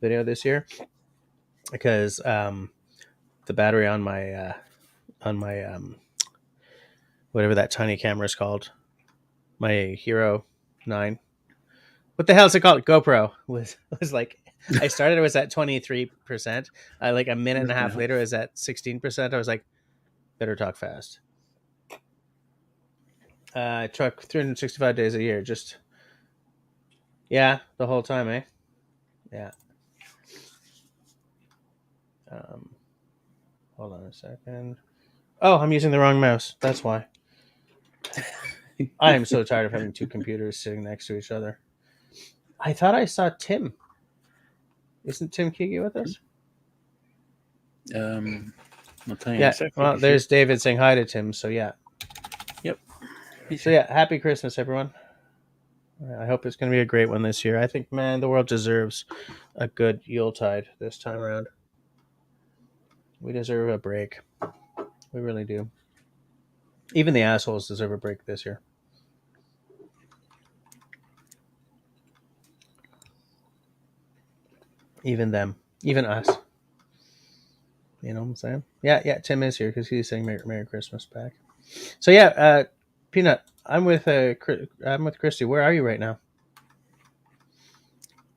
video this year because the battery on my whatever that tiny camera is called, my Hero 9. What the hell is it called? GoPro was like, I started, it was at 23%. Like a minute and a half later, it was at 16%. I was like, better talk fast. I truck 365 days a year. Just, the whole time, eh? Yeah. Hold on a second. Oh, I'm using the wrong mouse. That's why. I am so tired of having two computers sitting next to each other. I thought I saw Tim. Isn't Tim Kiki with us? I'll tell you in Yeah. a second. Well, there's David saying hi to Tim. So yeah. Yep. So yeah, happy Christmas, everyone. I hope it's going to be a great one this year. I think, man, the world deserves a good Yuletide this time around. We deserve a break. We really do. Even the assholes deserve a break this year. Even them. Even us. You know what I'm saying? Yeah. Tim is here because he's saying Merry Christmas back. So yeah, Peanut, I'm with Christy. Where are you right now?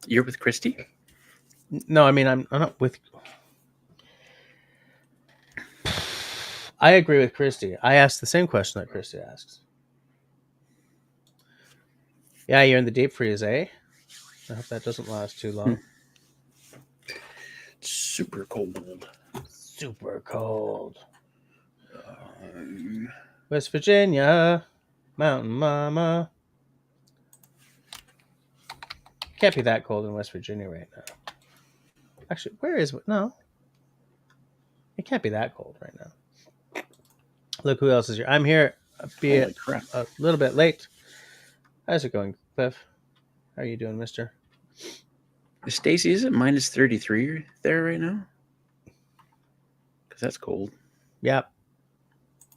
You're with Christy? No, I mean I'm not with. I agree with Christy. I asked the same question that Christy asks. Yeah, you're in the deep freeze, eh? I hope that doesn't last too long. Super cold. Super cold. West Virginia, Mountain Mama. Can't be that cold in West Virginia right now. Actually, where is it? No. It can't be that cold right now. Look who else is here. I'm here, be Holy it crap. a little bit late. How's it going, Cliff? How are you doing, mister? Stacy, is it minus 33 there right now? Because that's cold. Yeah.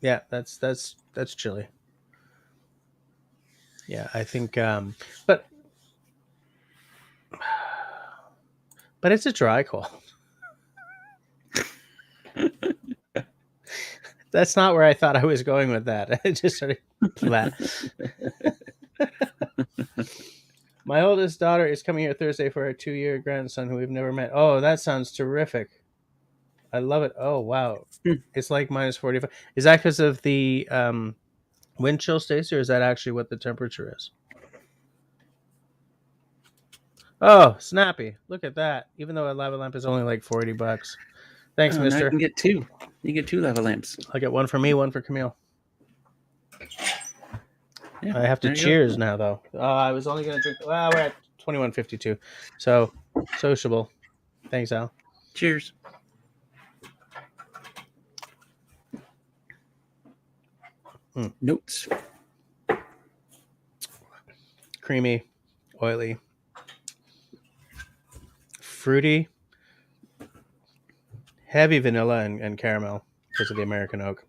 Yeah, that's chilly. Yeah, I think but it's a dry cold. That's not where I thought I was going with that. I just sort of flat. My oldest daughter is coming here Thursday for her 2-year grandson who we've never met. Oh, that sounds terrific. I love it. Oh, wow. It's like minus 45. Is that because of the wind chill, Stacey, or is that actually what the temperature is? Oh, snappy. Look at that. Even though a lava lamp is only like $40. Thanks, Now you mister. can get two. You get 2 lava lamps. I'll get one for me, one for Camille. Yeah, I have to cheers now, though. I was only going to drink. Well, we're at 21:52. So, sociable. Thanks, Al. Cheers. Notes. Creamy, oily, fruity, heavy vanilla and caramel because of the American oak.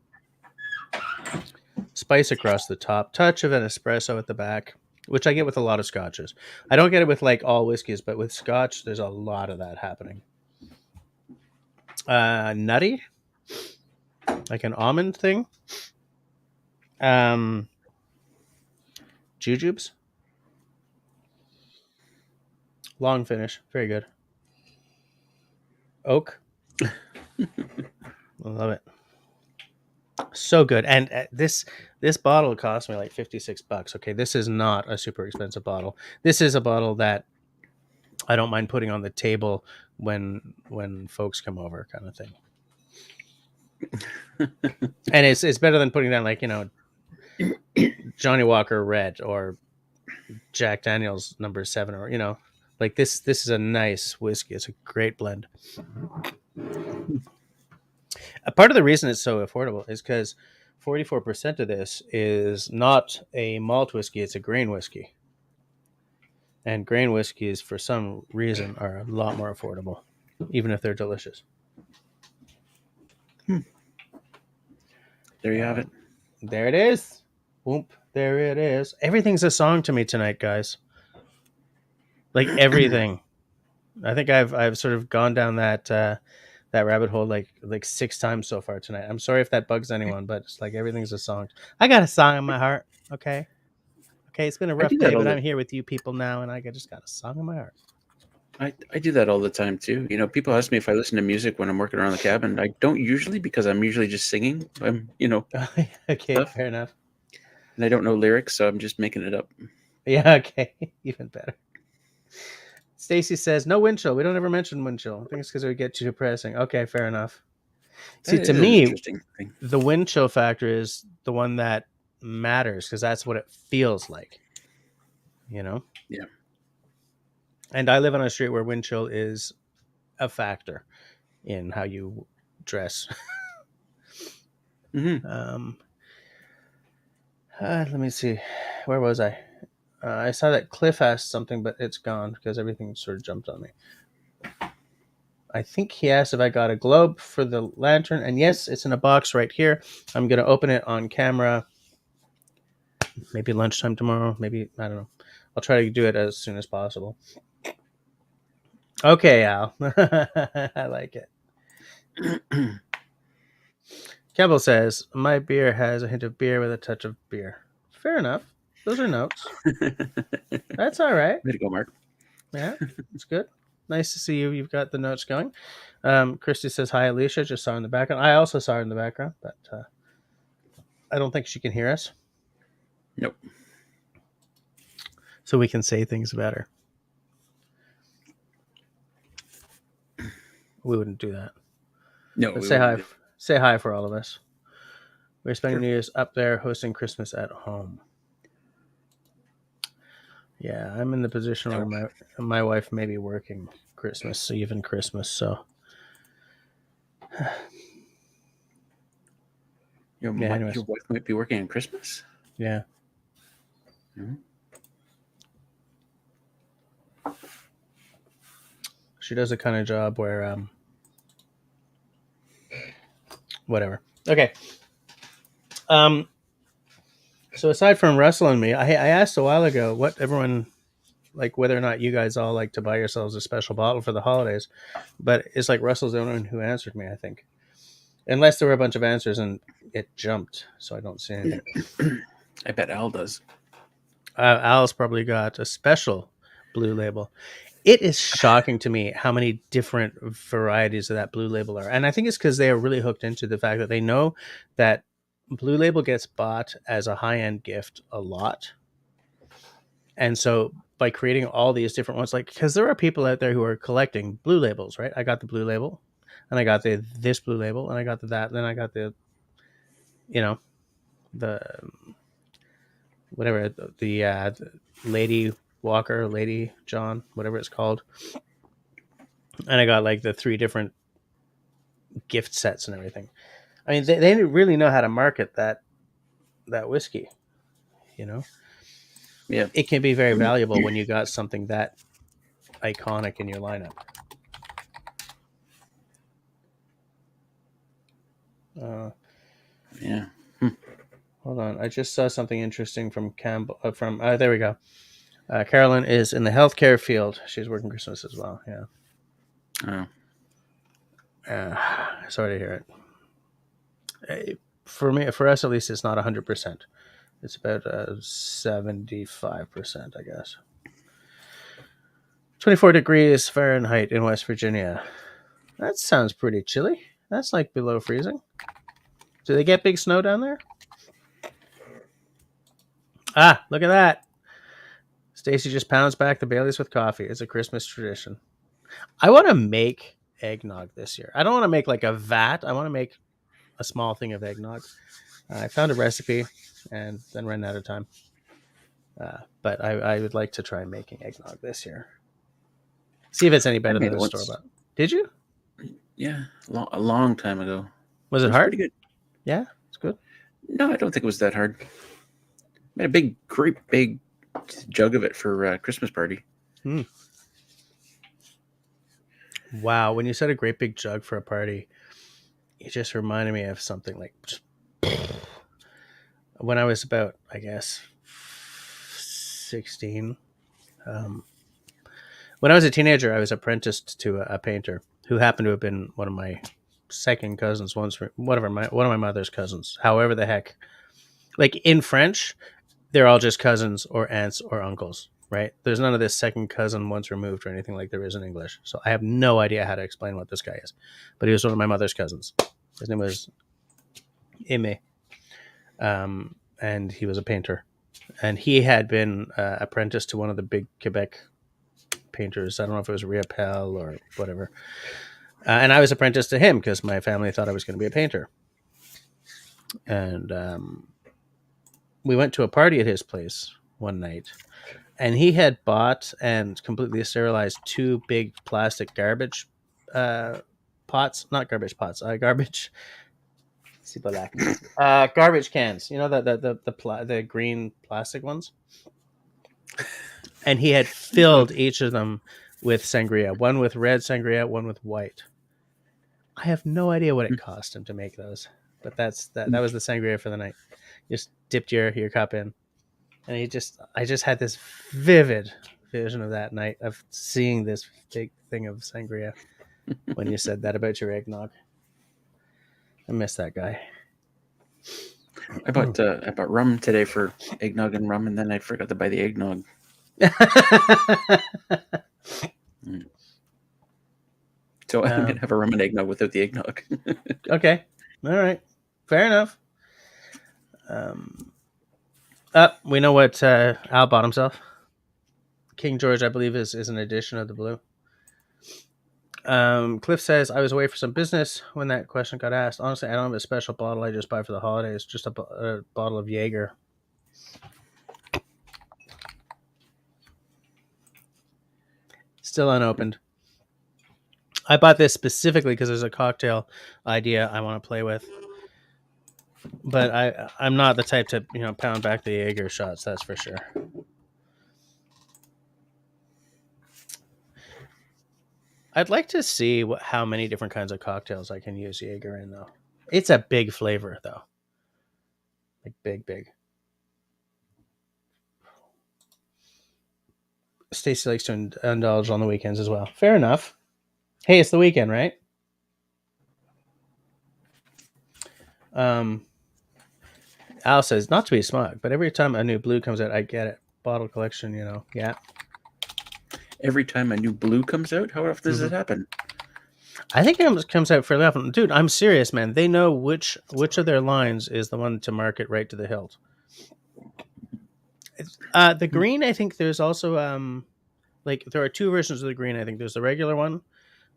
Spice across the top, touch of an espresso at the back, which I get with a lot of scotches. I don't get it with like all whiskeys, but with scotch, there's a lot of that happening. Nutty, like an almond thing. Jujubes. Long finish, very good. Oak. I love it. So good. And this bottle cost me like $56. Okay, this is not a super expensive bottle. This is a bottle that I don't mind putting on the table when folks come over, kind of thing. And it's better than putting down like, Johnny Walker Red or Jack Daniel's number 7, or like this is a nice whiskey. It's a great blend. A part of the reason it's so affordable is because 44% of this is not a malt whiskey, it's a grain whiskey. And grain whiskeys, for some reason, are a lot more affordable, even if they're delicious. There you have it. There it is. Whoop, there it is. Everything's a song to me tonight, guys. Like everything. I think I've sort of gone down that rabbit hole like 6 times so far tonight. I'm sorry if that bugs anyone, but it's like everything's a song. I got a song in my heart. Okay, it's been a rough day, but I'm here with you people now, and I just got a song in my heart. I do that all the time too. People ask me if I listen to music when I'm working around the cabin. I don't usually, because I'm usually just singing. Okay, stuff. fair enough. And I don't know lyrics, so I'm just making it up. Yeah, okay, even better. Stacy says no wind chill. We don't ever mention wind chill. I think it's because it would get too depressing. Okay, fair enough. See, to me, the wind chill factor is the one that matters because that's what it feels like. Yeah. And I live on a street where wind chill is a factor in how you dress. Mm-hmm. Let me see. Where was I? I saw that Cliff asked something, but it's gone because everything sort of jumped on me. I think he asked if I got a globe for the lantern. And yes, it's in a box right here. I'm going to open it on camera. Maybe lunchtime tomorrow. Maybe, I don't know. I'll try to do it as soon as possible. Okay, Al. I like it. Campbell says, my beer has a hint of beer with a touch of beer. Fair enough. Those are notes. That's all right. Way to go, Mark. Yeah, it's good. Nice to see you. You've got the notes going. Christy says, hi, Alicia. Just saw her in the background. I also saw her in the background, but I don't think she can hear us. Nope. So we can say things about her. We wouldn't do that. No. But say hi. Say hi for all of us. We're spending Sure. New Year's up there, hosting Christmas at home. Yeah, I'm in the position where Oh, my wife may be working Christmas Eve and Christmas, so yeah. your Anyways, wife might be working on Christmas. yeah. Mhm. She does a kind of job where whatever. Okay. Um. So aside from Russell and me, I asked a while ago what everyone like, whether or not you guys all like to buy yourselves a special bottle for the holidays, but it's like Russell's the only one who answered me. I think, unless there were a bunch of answers and it jumped, so I don't see anything. I bet Al does. Al's probably got a special Blue Label. It is shocking to me how many different varieties of that Blue Label are, and I think it's because they are really hooked into the fact that they know that Blue Label gets bought as a high-end gift a lot, and so by creating all these different ones, like, because there are people out there who are collecting Blue Labels, right? I got the Blue Label, and I got this Blue Label, and I got that, and then I got the, you know, the whatever the Lady Walker, Lady John, whatever it's called, and I got like the 3 different gift sets and everything. I mean, they really know how to market that whiskey. You know, Yeah. it can be very valuable when you got something that iconic in your lineup. Uh, Yeah. Hold on, I just saw something interesting from Campbell. There we go. Carolyn is in the healthcare field. She's working Christmas as well. Yeah. Oh. Sorry to hear it. For us at least, it's not 100%. It's about 75%, I guess. 24 degrees Fahrenheit in West Virginia. That sounds pretty chilly. That's like below freezing. Do they get big snow down there? Ah, look at that. Stacy just pounds back the Baileys with coffee. It's a Christmas tradition. I want to make eggnog this year. I don't want to make like a vat. I want to make a small thing of eggnog. I found a recipe and then ran out of time. But I would like to try making eggnog this year. See if it's any I better made than it the store once. bought. Did you? Yeah, a long time ago. Was It it was hard? pretty good. Yeah, it's good. No, I don't think it was that hard. Made a great big jug of it for Christmas party. Hmm. Wow, when you said a great big jug for a party, it just reminded me of something like just when I was about, I guess, 16. Um, when I was a teenager, I was apprenticed to a painter who happened to have been one of my second cousins, one of my mother's cousins. However, the heck, like in French, they're all just cousins or aunts or uncles, right? There's none of this second cousin once removed or anything like there is in English. So I have no idea how to explain what this guy is, but he was one of my mother's cousins. His name was Aimé, and he was a painter. And he had been apprenticed to one of the big Quebec painters. I don't know if it was Riopelle or whatever. And I was apprenticed to him because my family thought I was going to be a painter. And we went to a party at his place one night, and he had bought and completely sterilized 2 big plastic garbage pots, not garbage pots, garbage cans. You know, the green plastic ones. And he had filled each of them with sangria, one with red sangria, one with white. I have no idea what it cost him to make those, but that was the sangria for the night. You just dipped your cup in, and I just had this vivid vision of that night of seeing this big thing of sangria when you said that about your eggnog. I miss that guy. I bought rum today for eggnog and rum, and then I forgot to buy the eggnog. Mm. So I'm gonna have a rum and eggnog without the eggnog. Okay, all right, fair enough. We know what Al bought himself. King George, I believe, is an edition of the blue. Cliff says, I was away for some business when that question got asked. Honestly, I don't have a special bottle I just buy for the holidays. Just a bottle of Jaeger. Still unopened. I bought this specifically because there's a cocktail idea I want to play with. But I'm not the type to pound back the Jaeger shots. That's for sure. I'd like to see how many different kinds of cocktails I can use Jaeger in, though. It's a big flavor, though. Like big. Stacey likes to indulge on the weekends as well. Fair enough. Hey, it's the weekend, right? Al says, not to be smug, but every time a new blue comes out, I get it. Bottle collection, yeah. Every time a new blue comes out, how often does it happen? I think it comes out fairly often. Dude, I'm serious, man. They know which of their lines is the one to market right to the hilt. The green, I think there's also there are two versions of the green. I think there's the regular one,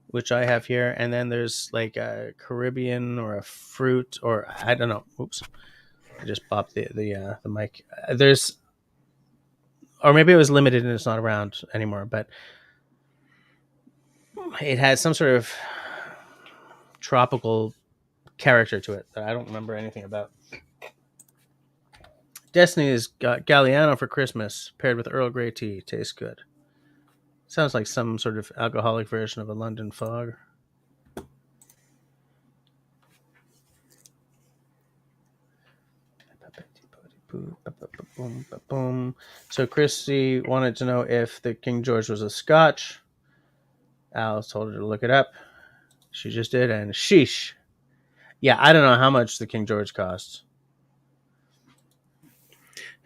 which I have here, and then there's like a Caribbean or a fruit, or I don't know. Oops, I just popped the mic. There's, or maybe it was limited and it's not around anymore, but it has some sort of tropical character to it that I don't remember anything about. Destiny has got Galliano for Christmas paired with Earl Grey tea. Tastes good. Sounds like some sort of alcoholic version of a London fog. So Chrissy wanted to know if the King George was a Scotch. Al told her to look it up. She just did, and sheesh. Yeah, I don't know how much the King George costs.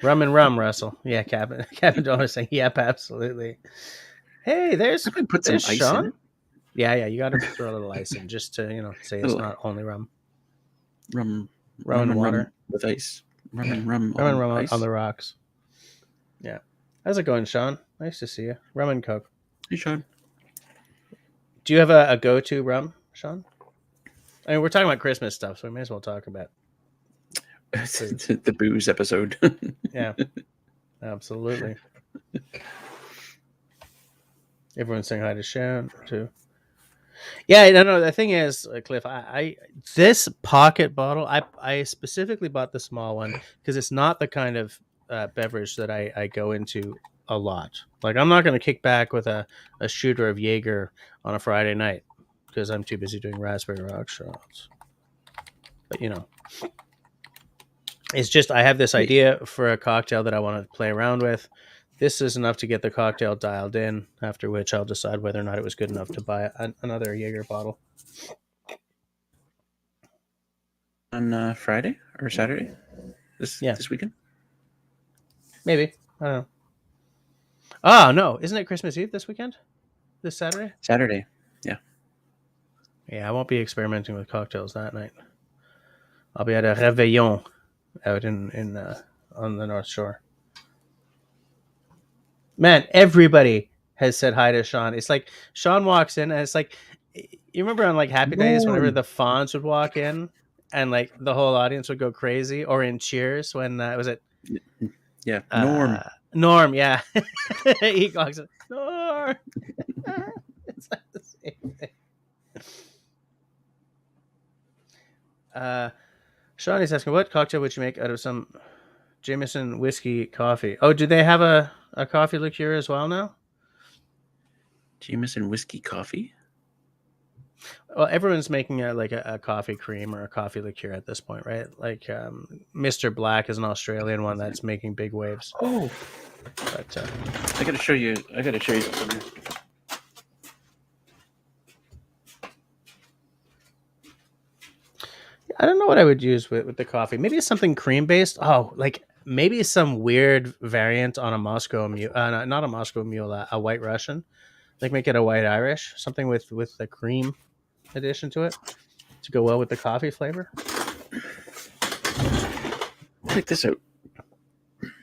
Rum and rum, Russell. Yeah, Captain Dollar saying, yep, absolutely. Hey, there's I could put some ice Sean. in it. Yeah, you got to throw a little ice in just to say it's not only rum. Rum and water rum with ice. Rum and rum on the rocks. Yeah. How's it going, Sean? Nice to see you. Rum and Coke. Hey, Sean. Do you have a go-to rum, Sean? I mean, we're talking about Christmas stuff, so we may as well talk about the booze episode. Yeah, absolutely. Everyone's saying hi to Sean too. Yeah, no. The thing is, Cliff, I this pocket bottle, I specifically bought the small one because it's not the kind of beverage that I go into a lot. Like, I'm not going to kick back with a shooter of Jaeger on a Friday night because I'm too busy doing raspberry rock shots. But it's just I have this idea for a cocktail that I want to play around with. This is enough to get the cocktail dialed in, after which I'll decide whether or not it was good enough to buy another Jaeger bottle. On Friday or Saturday? This weekend? Maybe. I don't know. Oh, no. Isn't it Christmas Eve this weekend? This Saturday? Saturday, yeah. Yeah, I won't be experimenting with cocktails that night. I'll be at a Réveillon out in on the North Shore. Man, everybody has said hi to Sean. It's like Sean walks in and it's like, you remember on like Happy Days whenever the Fonz would walk in and like the whole audience would go crazy, or in Cheers when was it? Yeah, Norm, yeah. He walks in, Norm. It's like the same thing. Sean is asking, what cocktail would you make out of some Jameson whiskey coffee? Oh, do they have a coffee liqueur as well now? Jameson whiskey coffee? Well, everyone's making a coffee cream or a coffee liqueur at this point, right? Like Mr. Black is an Australian one that's making big waves. Oh, but I gotta show you something. I don't know what I would use with the coffee. Maybe something cream based. Oh, like maybe some weird variant on a Moscow Mule, not a Moscow Mule, a White Russian. Like make it a White Irish, something with the cream addition to it to go well with the coffee flavor. Check this out.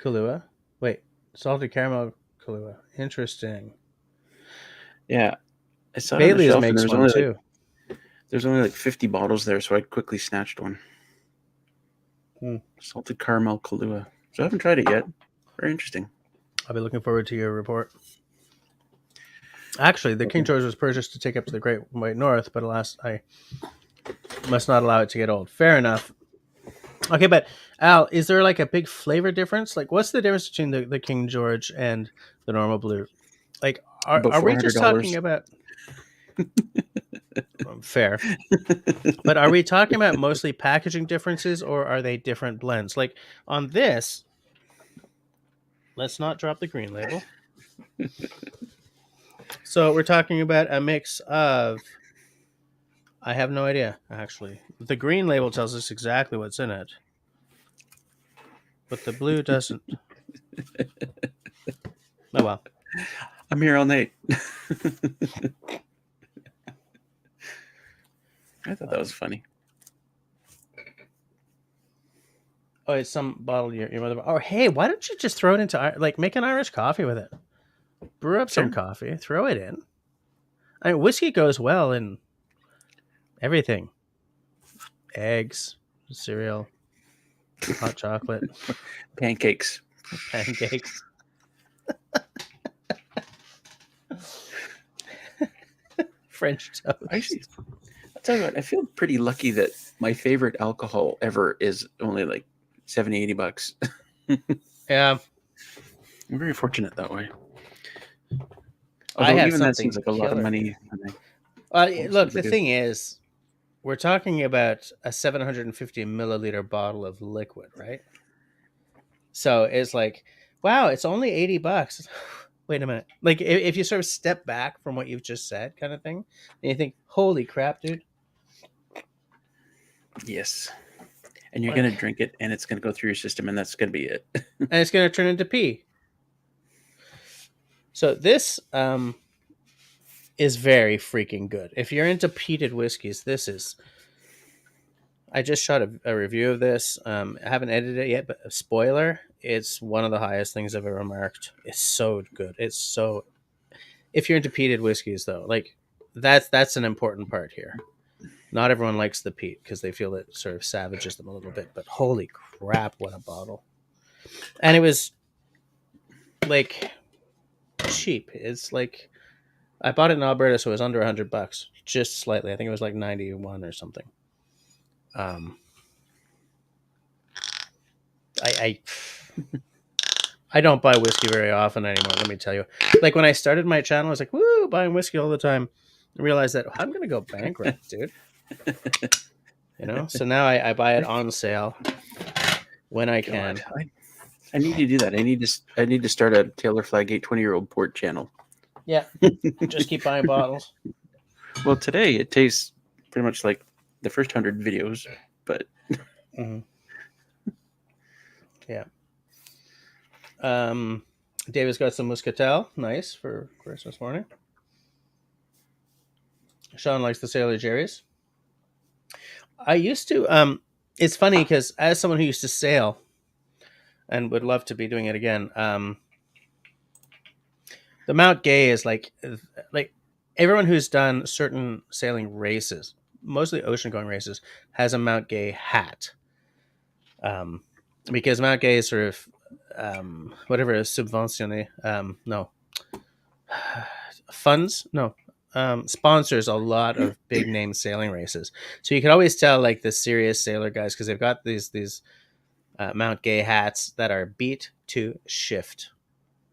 Kahlua. Wait, salted caramel Kahlua. Interesting. Yeah. I saw it on the Bailey's shelf, and makes one too. there's only like 50 bottles there, so I quickly snatched one. Salted caramel Kahlua. So I haven't tried it yet. Very interesting. I'll be looking forward to your report. Actually, the King George was purchased to take up to the Great White North, but alas, I must not allow it to get old. Fair enough. Okay, but Al, is there like a big flavor difference? Like, what's the difference between the King George and the normal blue? Like, About are we just talking $400. about fair? But are we talking about mostly packaging differences, or are they different blends? Like on this, let's not drop the green label. So we're talking about a mix of. I have no idea, actually. The green label tells us exactly what's in it, but the blue doesn't. Oh well. I'm here all night. I thought that was funny. Oh, it's some bottle your mother. Oh, hey, why don't you just throw it into like make an Irish coffee with it? Brew up some coffee, throw it in. I mean, whiskey goes well in everything: eggs, cereal, hot chocolate, Pancakes. pancakes. French toast. Actually, I'll tell you what, I feel pretty lucky that my favorite alcohol ever is only like 70, $80. Yeah. I'm very fortunate that way. I Although have even that something seems like a lot of money. Look, the thing is, we're talking about a 750 milliliter bottle of liquid, right? So it's like, wow, it's only $80. Wait a minute. Like, if you sort of step back from what you've just said, kind of thing, and you think, holy crap, dude. Yes. And you're going to drink it, and it's going to go through your system, and that's going to be it. And it's going to turn into pee. So this is very freaking good. If you're into peated whiskeys, this is. I just shot a review of this. I haven't edited it yet, but a spoiler, it's one of the highest things I've ever marked. It's so good. It's so. If you're into peated whiskeys, though, like that's an important part here. Not everyone likes the peat because they feel it sort of savages them a little bit. But holy crap, what a bottle! And it was like cheap. It's like I bought it in Alberta, so it was under $100, just slightly. I think it was like 91 or something. I I don't buy whiskey very often anymore. Let me tell you. Like when I started my channel, I was like, "Woo, buying whiskey all the time." I realized that I'm gonna go bankrupt, dude. You know. So now I buy it on sale when I can. I need to do that. I need to start a Taylor Flaggate 20-year-old port channel. Yeah, just keep buying bottles. Well, today it tastes pretty much like the first 100 videos, but yeah. David's got some Muscatel, nice for Christmas morning. Sean likes the Sailor Jerry's. I used to. It's funny because as someone who used to sail, and would love to be doing it again. The Mount Gay is like everyone who's done certain sailing races, mostly ocean going races, has a Mount Gay hat. Because Mount Gay is sort of whatever is subventionné. No. Funds? No. Sponsors a lot of big name sailing races. So you can always tell like the serious sailor guys because they've got these Mount Gay hats that are beat to shift.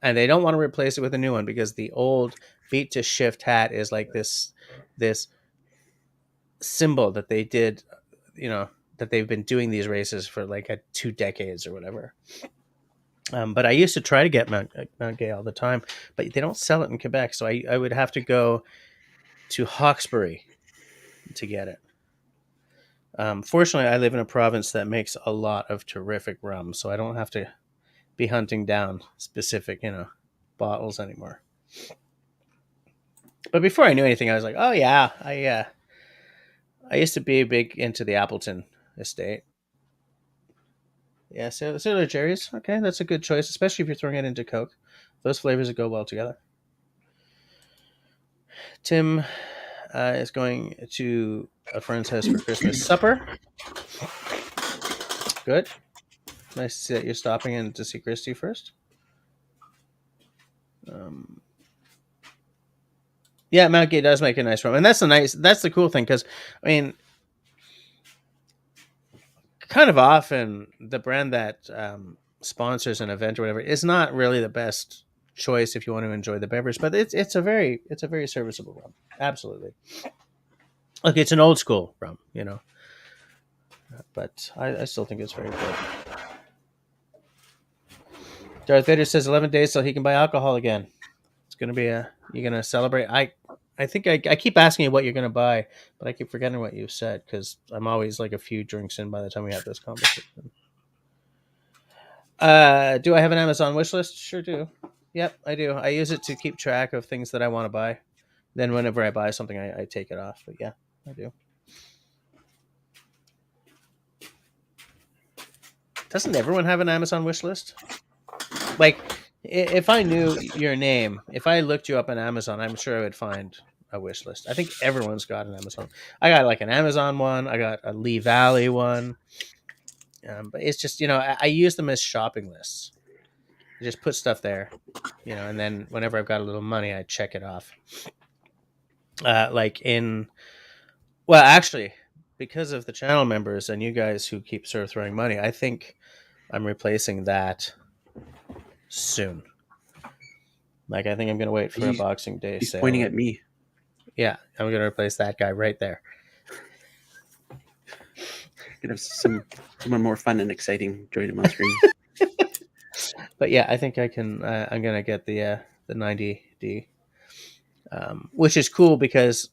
And they don't want to replace it with a new one because the old beat to shift hat is like this symbol that they did, that they've been doing these races for like 2 decades or whatever. But I used to try to get Mount Gay all the time, but they don't sell it in Quebec, so I would have to go to Hawkesbury to get it. Fortunately, I live in a province that makes a lot of terrific rum, so I don't have to be hunting down specific, bottles anymore. But before I knew anything, I was like, oh yeah, I used to be big into the Appleton estate. Yeah, Sailor Jerry's. Okay, that's a good choice, especially if you're throwing it into Coke. Those flavors would go well together. Tim is going to a friend's house for Christmas supper. Good. Nice to see that you're stopping in to see Christy first. Yeah, Mount Gay does make a nice room, and that's the cool thing, because I mean, kind of often the brand that sponsors an event or whatever is not really the best choice if you want to enjoy the beverage, but it's a very serviceable rum. Absolutely. Look, it's an old school rum, but I still think it's very good. Darth Vader says 11 days till he can buy alcohol again. It's gonna be you're gonna celebrate. I think I keep asking you what you're gonna buy, but I keep forgetting what you said, because I'm always like a few drinks in by the time we have this conversation. Do I have an Amazon wish list? Sure do. Yep, I do. I use it to keep track of things that I want to buy. Then whenever I buy something, I take it off. But yeah, I do. Doesn't everyone have an Amazon wish list? Like, if I knew your name, if I looked you up on Amazon, I'm sure I would find a wish list. I think everyone's got an Amazon. I got like an Amazon one. I got a Lee Valley one. But it's just, I use them as shopping lists. I just put stuff there, and then whenever I've got a little money, I check it off. Well, actually, because of the channel members and you guys who keep sort of throwing money, I think I'm replacing that soon. Like, I think I'm going to wait for a Boxing Day He's sale. pointing at me. Yeah, I'm going to replace that guy right there. Gonna have someone more fun and exciting join him on stream. But yeah, I think I can. I'm going to get the 90D, which is cool because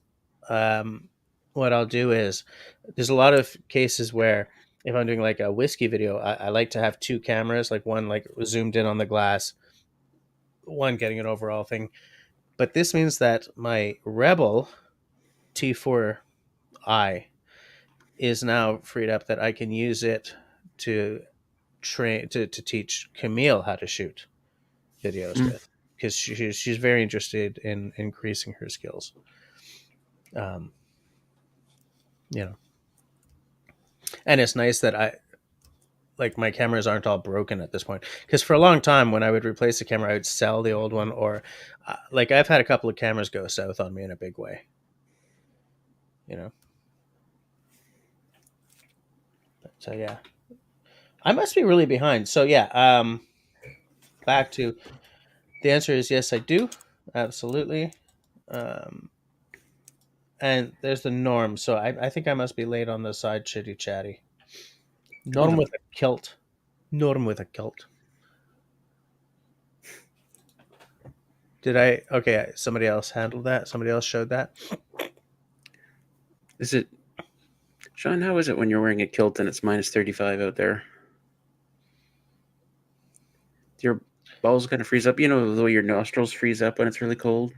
what I'll do is, there's a lot of cases where if I'm doing like a whiskey video, I like to have two cameras, like one like zoomed in on the glass, one getting an overall thing. But this means that my Rebel T4i is now freed up, that I can use it to train to teach Camille how to shoot videos with, because she's very interested in increasing her skills. And it's nice that my cameras aren't all broken at this point, because for a long time when I would replace a camera, I would sell the old one, or I've had a couple of cameras go south on me in a big way. So yeah, I must be really behind. So yeah, back to the answer is yes, I do, absolutely. And there's the Norm. So I think I must be late on the side chitty chatty. Norm with a kilt. Norm with a kilt. Did I? Okay, somebody else handled that. Somebody else showed that. Is it, Sean? How is it when you're wearing a kilt and it's minus 35 out there? Your balls kind of freeze up. You know the way your nostrils freeze up when it's really cold.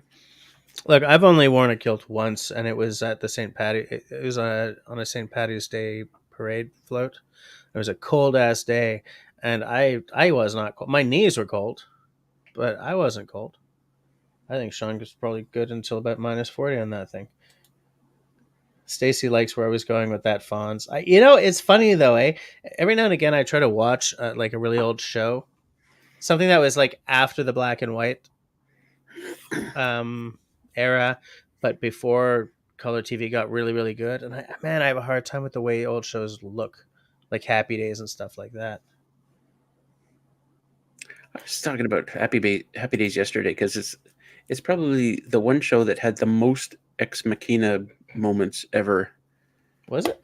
Look, I've only worn a kilt once, and it was at the St. Patty. It was on a St. Patty's Day parade float. It was a cold ass day, and I was not cold. My knees were cold, but I wasn't cold. I think Sean was probably good until about minus 40 on that thing. Stacy likes where I was going with that Fonz. It's funny though, eh? Every now and again, I try to watch like a really old show, something that was like after the black and white era, but before color TV got really, really good. And I have a hard time with the way old shows look, like Happy Days and stuff like that. I was talking about Happy Days yesterday, because it's probably the one show that had the most ex machina moments ever. Was it?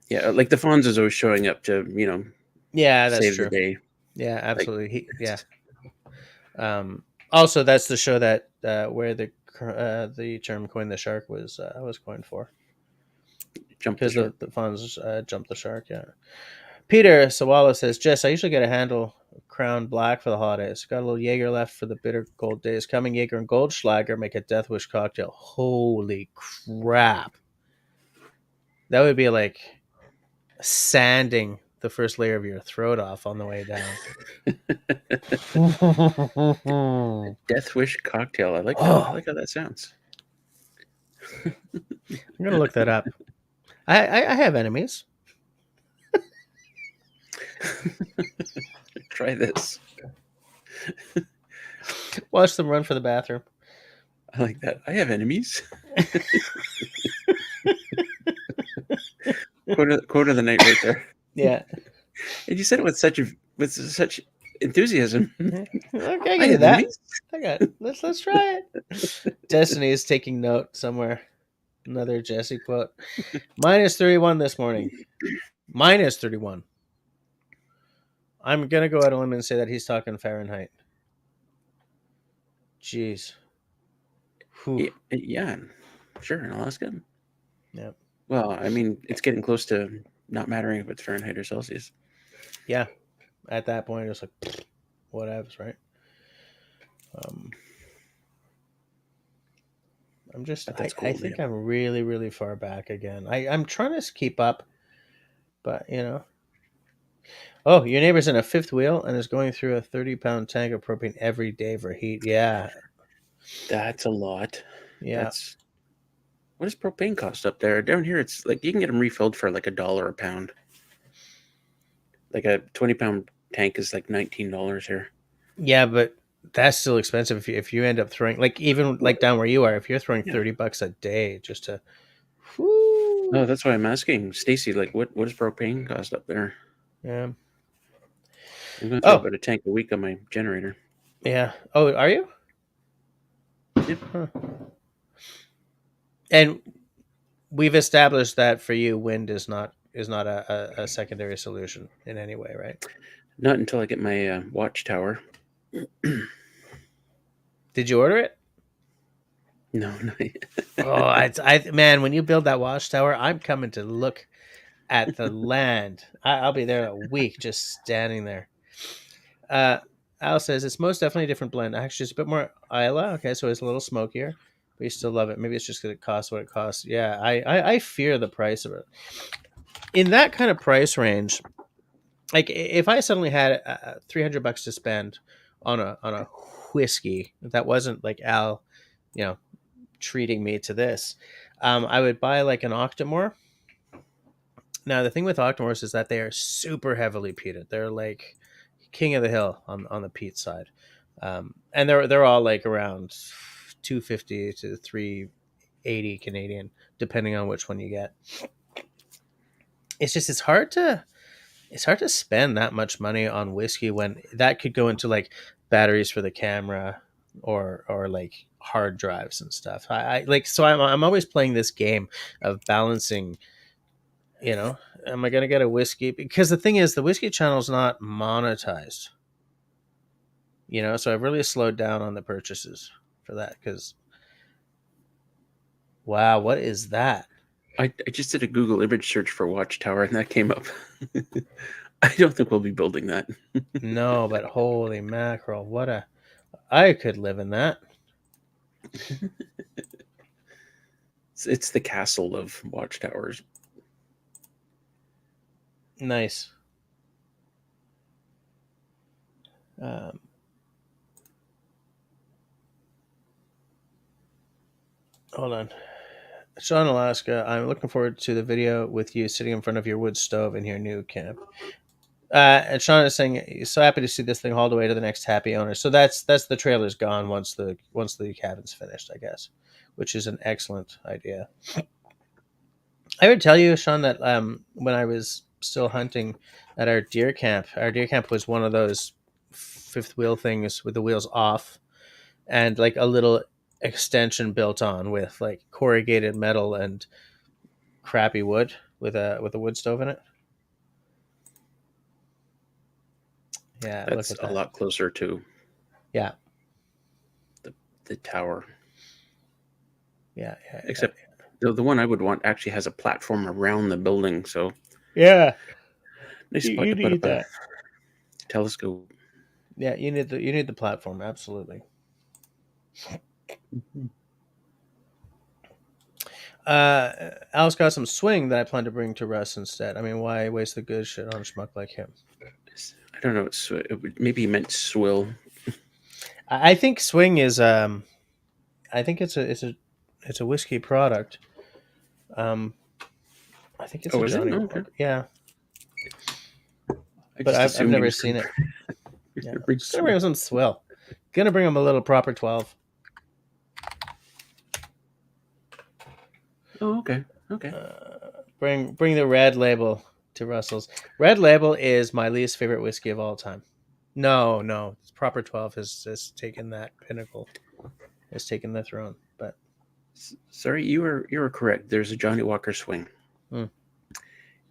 Yeah, like the Fonz is always showing up to Yeah, that's save true. the day. Yeah, absolutely. Also, that's the show that where the term "coin the shark" was coined for. Because the Fonz jumped the shark. Yeah. Peter Sawala says, Jess, I usually get a handle Crown Black for the holidays. Got a little Jaeger left for the bitter cold days. Coming Jaeger and Goldschlager make a Death Wish cocktail. Holy crap. That would be like sanding the first layer of your throat off on the way down. Death wish cocktail. I like that. I Oh, like how that sounds. I'm gonna look that up. I have enemies. Try this. Watch them run for the bathroom. I like that. I have enemies. Quote of the night right there. Yeah. And you said it with such enthusiasm. Okay, I I give you have that. enemies. I got it. Let's try it. Destiny is taking note somewhere. Another Jesse quote. -31 this morning. -31. I'm gonna go out on a limb and say that he's talking Fahrenheit. Jeez. Whew. Yeah, sure, in Alaska. Yeah. Well, I mean, it's getting close to not mattering if it's Fahrenheit or Celsius. Yeah. At that point, it's like whatever, right? I'm just. But that's I cold, think man. I'm really, really far back again. I'm trying to keep up, but you know. Oh, your neighbor's in a fifth wheel and is going through a 30-pound tank of propane every day for heat. Yeah. That's a lot. Yeah. That's what does propane cost up there? Down here, it's like you can get them refilled for like $1 a pound. Like a 20-pound tank is like $19 here. Yeah, but that's still expensive if you end up throwing like even like down where you are, if you're throwing Yeah. $30 a day just to whoo. Oh, that's why I'm asking Stacy. Like, what does propane cost up there? Yeah. I'm going through Oh, about a tank a week on my generator. yeah. Oh, are you? Yep. Huh. And we've established that for you, wind is not a secondary solution in any way, right? Not until I get my watchtower. Did you order it? No, not yet. Oh, man, when you build that watchtower, I'm coming to look at the land. I'll be there a week just standing there. Uh, Al says it's most definitely a different blend. Actually, it's a bit more Isla. Okay, so it's a little smokier, but you still love it. Maybe it's just because it costs what it costs. Yeah, I fear the price of it. In that kind of price range, like if I suddenly had $300 to spend on a whiskey that wasn't like Al, you know, treating me to this, I would buy like an Octomore. Now the thing with Octomores is that they are super heavily peated. They're like king of the hill on the peat side, and they're all like around 250 to 380 Canadian, depending on which one you get. It's just it's hard to spend that much money on whiskey when that could go into like batteries for the camera or like hard drives and stuff. I like so I'm always playing this game of balancing. You know, am I gonna get a whiskey? Because the thing is, the whiskey channel is not monetized. You know, so I've really slowed down on the purchases for that. Because wow, what is that? I just did a Google image search for watchtower, and that came up. I don't think we'll be building that. No, but holy mackerel, what a! I could live in that. It's the castle of watchtowers. Nice. Um, hold on. Sean, Alaska, I'm looking forward to the video with you sitting in front of your wood stove in your new camp. And Sean is saying he's so happy to see this thing hauled away to the next happy owner. So that's the trailer's gone once the cabin's finished, I guess, which is an excellent idea. I would tell you, Sean, that when I was still hunting at our deer camp was one of those fifth wheel things with the wheels off and like a little extension built on with like corrugated metal and crappy wood with a wood stove in it. Yeah, look That's at a that. lot closer to Yeah, the tower. yeah, yeah, yeah. Except the one I would want actually has a platform around the building, so Yeah, nice spot you to put need up a that. telescope. Yeah, you need the platform absolutely. Al's got some swing that I plan to bring to Russ instead. I mean, why waste the good shit on a schmuck like him? I don't know. Maybe he meant swill. I think swing is I think it's a whiskey product. Um, I think it's Oh, a is it? Johnny Oh, okay. Walker. Yeah, I but just I've assumed he never was seen going it. Yeah, to bring just gonna bring him swill. some swill. Gonna bring him a little proper 12. Oh, okay. Okay. Bring the red label to Russell's. Red label is my least favorite whiskey of all time. No, proper 12 has taken that pinnacle, has taken the throne. But Sorry, you were correct. There's a Johnny Walker swing hmm.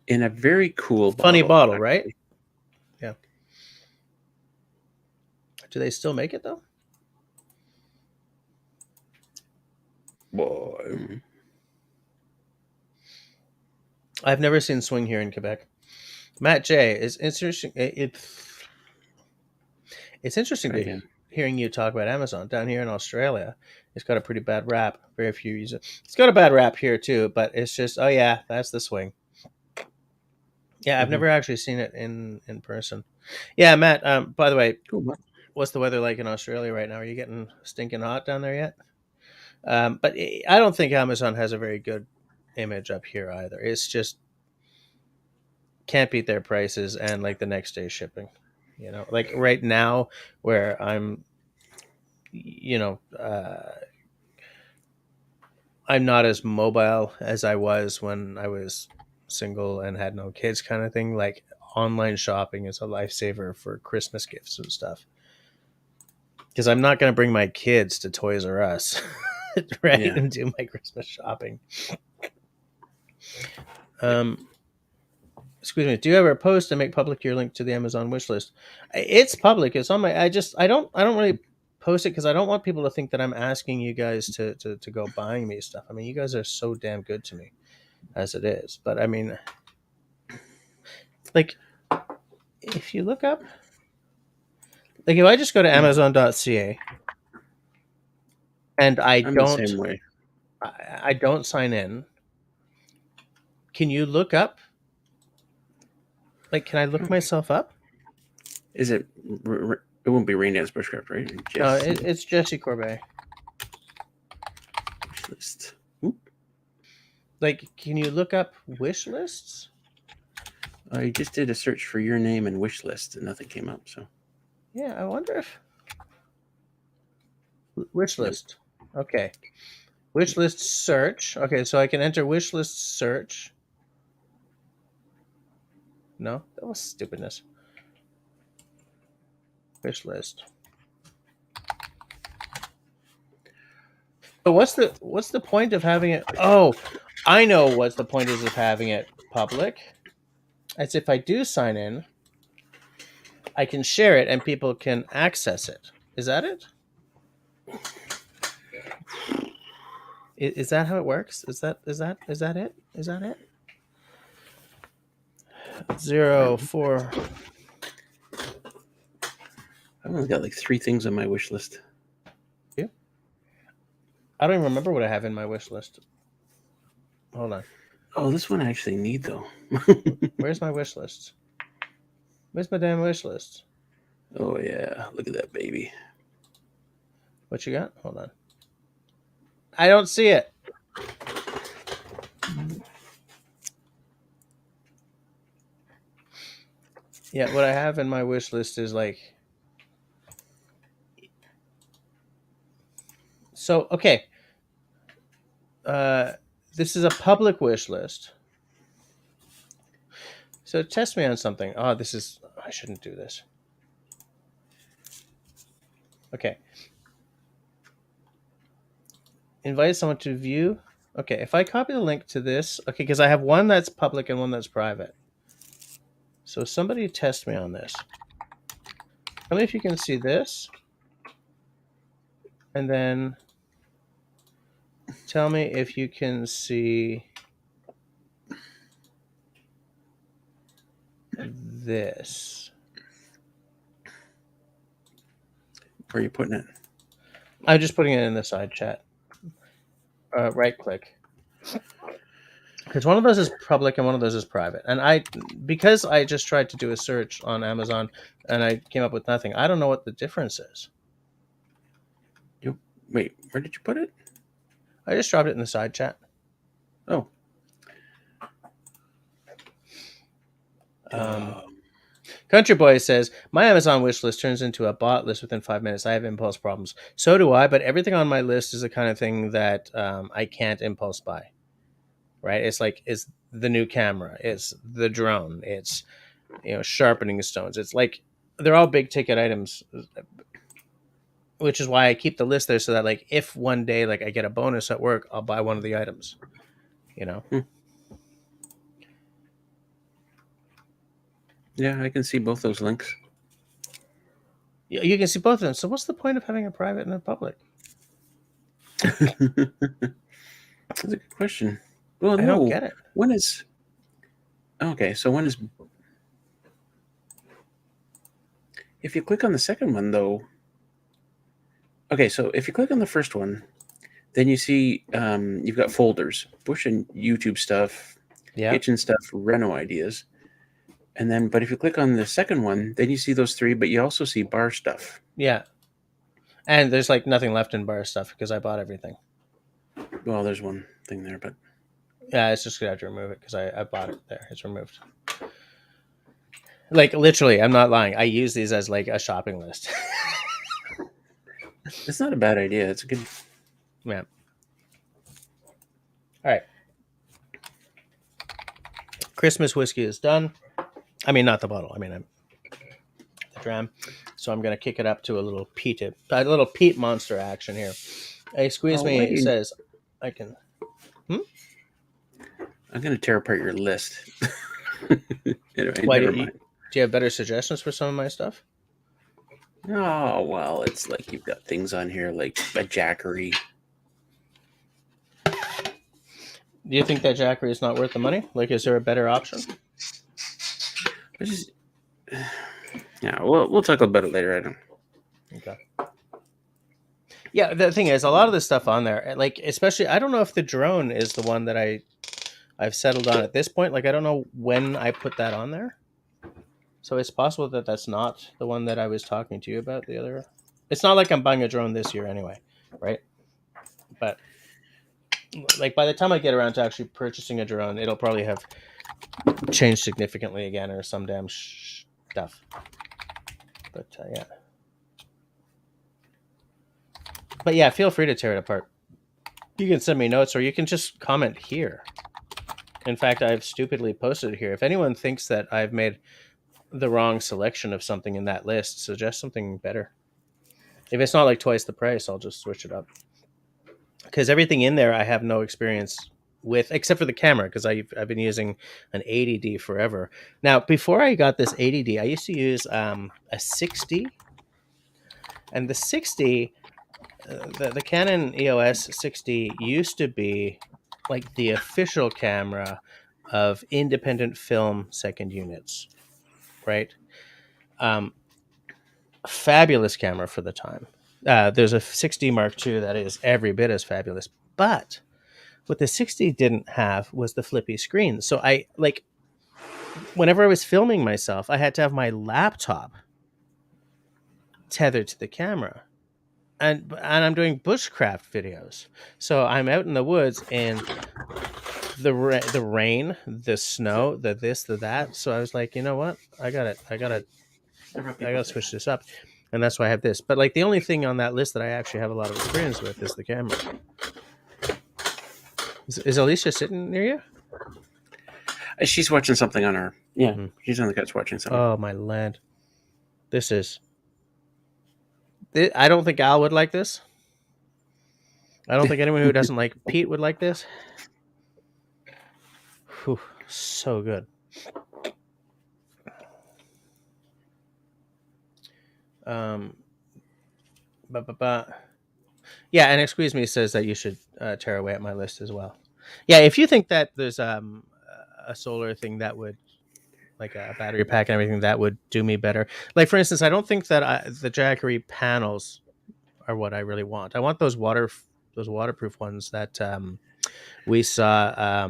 in a very cool Funny bottle, bottle, right? actually. Yeah. Do they still make it though? Boy. I've never seen swing here in Quebec. Matt J is interesting. It's interesting Try to again. hearing you talk about Amazon down here in Australia. It's got a pretty bad rap. Very few use it. It's got a bad rap here too, but it's just oh yeah, that's the swing. Yeah, I've Mm-hmm. never actually seen it in person. Yeah, Matt. By the way, Cool. what's the weather like in Australia right now? Are you getting stinking hot down there yet? But I don't think Amazon has a very good image up here either. It's just can't beat their prices and like the next day shipping. You know, like right now where I'm, you know, I'm not as mobile as I was when I was single and had no kids, kind of thing. Like online shopping is a lifesaver for Christmas gifts and stuff. Because I'm not going to bring my kids to Toys R Us, right, Yeah. and do my Christmas shopping. Um, excuse me. Do you ever post and make public your link to the Amazon wish list? It's public. It's on my. I don't really post it because I don't want people to think that I'm asking you guys to go buying me stuff. I mean, you guys are so damn good to me as it is. But I mean, like, if you look up, like, if I just go to Mm. Amazon.ca and I'm the same way. I don't sign in, can you look up? Like, can I look Okay. myself up? Is it? It won't be Rain Dance Bushcraft, right? No, Jesse it's Jesse Corbet. wish list. Oop. Like, can you look up wish lists? I just did a search for your name and wish list, and nothing came up. So. Yeah, I wonder if wish Yep. list. Okay, wish list search. Okay, so I can enter wish list search. No, that was stupidness. Wish list. But what's the point of having it? Oh, I know what the point is of having it public. It's if I do sign in, I can share it and people can access it. Is that it? Is that how it works? Is that it? Is that it? I Zero don't know. four. I've only got like 3 things on my wish list. I don't even remember what I have in my wish list. Hold on. Oh, this one I actually need though. Where's my wish list? Where's my damn wish list? Oh yeah, look at that baby. What you got? Hold on. I don't see it. Yeah, what I have in my wish list is like. So, okay. Uh, this is a public wish list. So test me on something. Oh, this is. I shouldn't do this. Okay. Invite someone to view. Okay, if I copy the link to this, okay, because I have one that's public and one that's private. So somebody test me on this. Tell me if you can see this. And then tell me if you can see this. Where are you putting it? I'm just putting it in the side chat. Right click. Because one of those is public and one of those is private. And because I just tried to do a search on Amazon and I came up with nothing, I don't know what the difference is. Wait, where did you put it? I just dropped it in the side chat. Oh. Country Boy says, my Amazon wish list turns into a bot list within 5 minutes. I have impulse problems. So do I, but everything on my list is the kind of thing that I can't impulse buy. Right? It's like, it's the new camera. It's the drone. It's, sharpening stones. It's like, they're all big ticket items, which is why I keep the list there so that, like, if one day, like, I get a bonus at work, I'll buy one of the items, Yeah, I can see both those links. You can see both of them. So what's the point of having a private and a public? That's a good question. Well, I don't get it. When is... Okay, so when is... If you click on the second one, though... Okay, so if you click on the first one, then you see you've got folders. Bush and YouTube stuff, kitchen stuff, reno ideas. And then, but if you click on the second one, then you see those three, but you also see bar stuff. Yeah. And there's like nothing left in bar stuff because I bought everything. Well, there's one thing there, but... Yeah, it's just going to have to remove it because I bought it there. It's removed. Like, literally, I'm not lying. I use these as like a shopping list. It's not a bad idea. It's a good... Yeah. All right. Christmas whiskey is done. I mean, not the bottle. I mean, the dram. So I'm going to kick it up to a little peat monster action here. Hey, Squeeze Me wait. says I can... I'm going to tear apart your list. Anyway, Why never do mind. you have better suggestions for some of my stuff? Oh, well, it's like you've got things on here like a Jackery. Do you think that Jackery is not worth the money? Like, is there a better option? Yeah, we'll talk about it later. I don't... Okay. Yeah, the thing is, a lot of the stuff on there, like, especially, I don't know if the drone is the one that I've settled on at this point. Like, I don't know when I put that on there. So it's possible that that's not the one that I was talking to you about. The other, it's not like I'm buying a drone this year anyway, right? But like by the time I get around to actually purchasing a drone, it'll probably have changed significantly again or some damn stuff. But yeah. But yeah, feel free to tear it apart. You can send me notes or you can just comment here. In fact, I've stupidly posted it here. If anyone thinks that I've made the wrong selection of something in that list, suggest something better. If it's not like twice the price, I'll just switch it up. Because everything in there I have no experience with, except for the camera, because I've been using an 80D forever. Now, before I got this 80D, I used to use a 60. And the 60, the Canon EOS 60 used to be like the official camera of independent film second units, right? Fabulous camera for the time. There's a 60 Mark II that is every bit as fabulous, but what the 60 didn't have was the flippy screen. So I like, whenever I was filming myself, I had to have my laptop tethered to the camera. And I'm doing bushcraft videos. So I'm out in the woods and the rain, the snow, the this, the that. So I was like, you know what? I gotta switch this up. And that's why I have this. But like the only thing on that list that I actually have a lot of experience with is the camera. Is Alicia sitting near you? She's watching something on her. Yeah, she's on the couch watching something. Oh, my land. I don't think Al would like this. I don't think anyone who doesn't like Pete would like this. Whew, so good. Yeah, and Excuse Me says that you should tear away at my list as well. Yeah, if you think that there's a solar thing that would, like a battery pack and everything, that would do me better. Like, for instance, I don't think that the Jackery panels are what I really want. I want those waterproof ones that We saw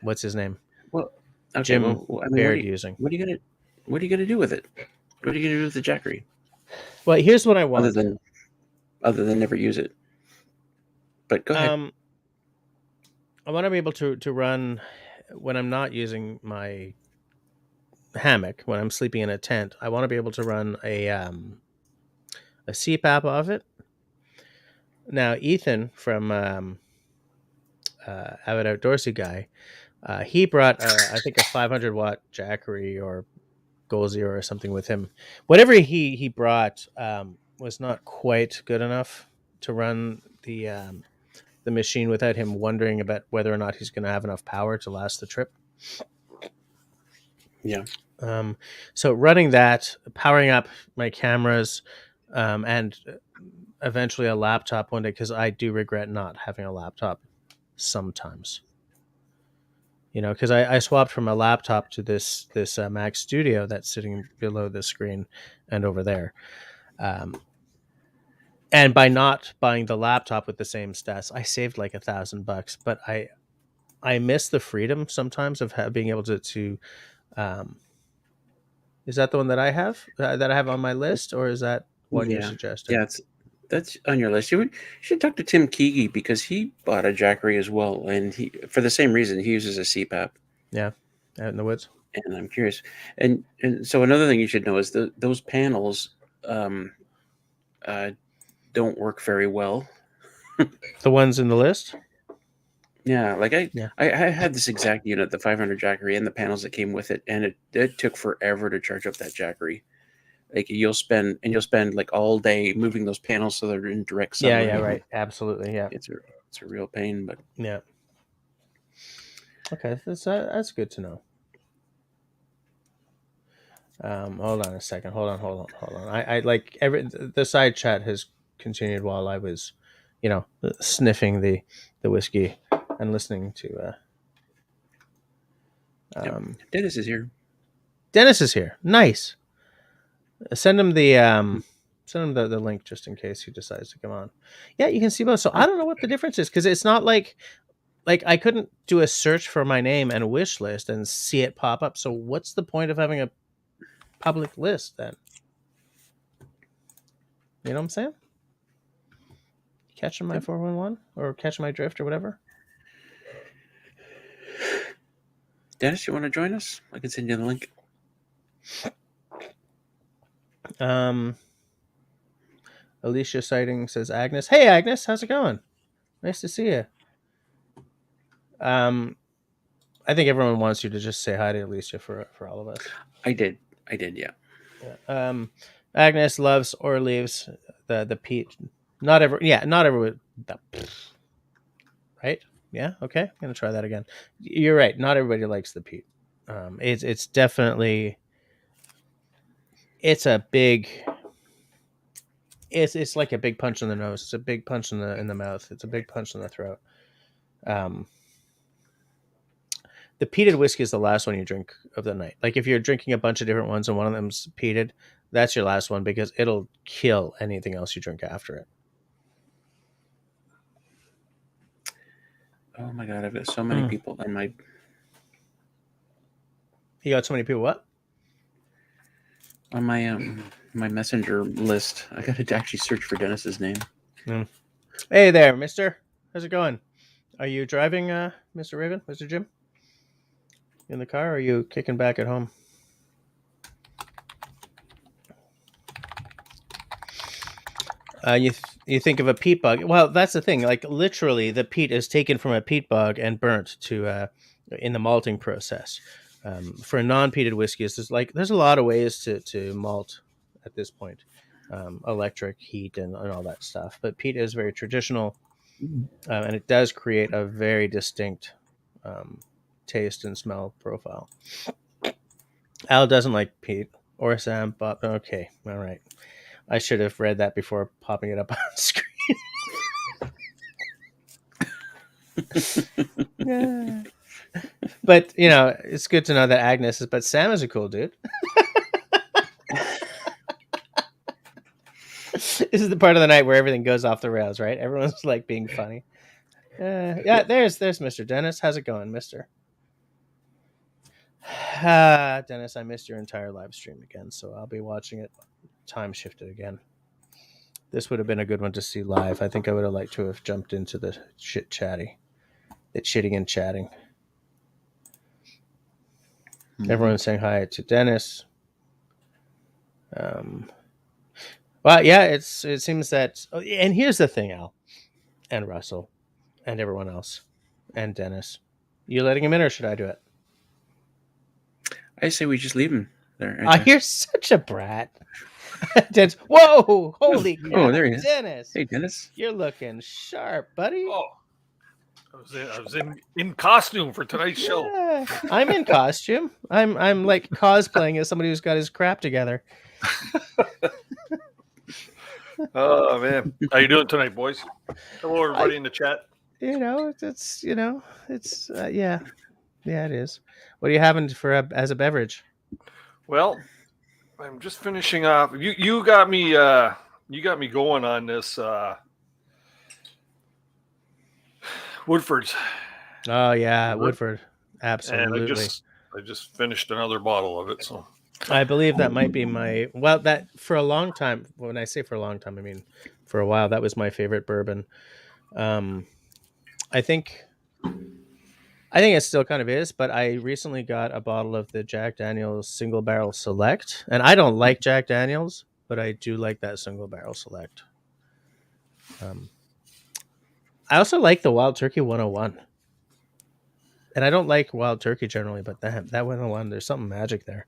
what's his name? Well, okay. Jim Well, I mean, Baird using. what are you gonna do with it? What are you gonna do with the Jackery Well, here's what I other want. than never use it? But go ahead. Um, I want to be able to run when I'm not using my hammock, when I'm sleeping in a tent. I want to be able to run a CPAP off it. Now, Ethan from Avid Outdoorsy guy, he brought I think a 500 watt Jackery or Goal Zero or something with him. Whatever he brought was not quite good enough to run the machine without him wondering about whether or not he's going to have enough power to last the trip. Yeah. So running that, powering up my cameras, and eventually a laptop one day, because I do regret not having a laptop sometimes. You know, because I swapped from a laptop to this Mac Studio that's sitting below the screen and over there. And by not buying the laptop with the same stats, I saved like $1,000. But I miss the freedom sometimes of being able to um, is that the one that I have on my list, or is that one you're Yeah. suggesting? Yeah. That's on your list. You should talk to Tim Keegi because he bought a Jackery as well, and he for the same reason he uses a CPAP. Yeah, out in the woods. And I'm curious. And so another thing you should know is those panels um, uh, don't work very well. The ones in the list. Yeah, like Yeah, I had this exact unit, the 500 Jackery, and the panels that came with it, and it took forever to charge up that Jackery. Like you'll spend like all day moving those panels so they're in direct yeah, sunlight. right, absolutely, yeah, It's a real pain, but yeah. Okay, that's good to know. Hold on a second. Hold on. I like the side chat has continued while I was, sniffing the whiskey and listening to. yep. Um, Dennis is here. Dennis is here. Nice. Send him the link just in case he decides to come on. Yeah, you can see both. So I don't know what the difference is because it's not like I couldn't do a search for my name and a wish list and see it pop up. So what's the point of having a public list then? You know what I'm saying? Catching my Yep. 411 or catching my drift or whatever. Dennis, you want to join us? I can send you the link. Um, Alicia Sighting says Agnes. Hey Agnes, how's it going? Nice to see you. I think everyone wants you to just say hi to Alicia for all of us. I did. Yeah. Yeah. Agnes loves or leaves the peat. Not everyone. Right? Yeah. Okay. I'm gonna try that again. You're right. Not everybody likes the peat. It's definitely it's a big. It's like a big punch in the nose. It's a big punch in the mouth. It's a big punch in the throat. Um, the peated whiskey is the last one you drink of the night. Like if you're drinking a bunch of different ones and one of them's peated, that's your last one because it'll kill anything else you drink after it. Oh my god, I've got so many people on my. You got so many people. What? On my messenger list. I got to actually search for Dennis's name. Hey there, Mister. How's it going? Are you driving, Mr. Raven, Mr. Jim? In the car, or are you kicking back at home? You think of a peat bog. Well, that's the thing. Like literally, the peat is taken from a peat bog and burnt to in the malting process. For non-peated whiskeys, there's a lot of ways to malt at this point, electric heat and all that stuff. But peat is very traditional, and it does create a very distinct taste and smell profile. Al doesn't like peat or Sam, but okay, all right. I should have read that before popping it up on screen. Yeah. But it's good to know that Agnes is. But Sam is a cool dude. This is the part of the night where everything goes off the rails, right? Everyone's like being funny. Yeah, there's Mr. Dennis. How's it going, Mister? Dennis, I missed your entire live stream again, so I'll be watching it time shifted again. This would have been a good one to see live. I think I would have liked to have jumped into the shitting and chatting. Mm-hmm. Everyone's saying hi to Dennis. Well, yeah, it seems that, and here's the thing, Al, and Russell, and everyone else, and Dennis. You letting him in, or should I do it? I say we just leave him there. You're such a brat. Dennis, whoa! Holy crap! Oh, there he is. Dennis. Hey, Dennis. You're looking sharp, buddy. Oh, I was in costume for tonight's show. I'm in costume. I'm like cosplaying as somebody who's got his crap together. Oh man, how you doing tonight, boys? Hello, everybody in the chat. It's yeah, it is. What are you having as a beverage? Well, I'm just finishing off. You got me going on this Woodford's. Oh yeah, Woodford. Absolutely. And I just finished another bottle of it. So I believe that might be that for a long time. When I say for a long time, I mean for a while. That was my favorite bourbon. I think it still kind of is, but I recently got a bottle of the Jack Daniel's Single Barrel Select, and I don't like Jack Daniel's, but I do like that Single Barrel Select. I also like the Wild Turkey 101. And I don't like Wild Turkey generally, but that 101, there's something magic there.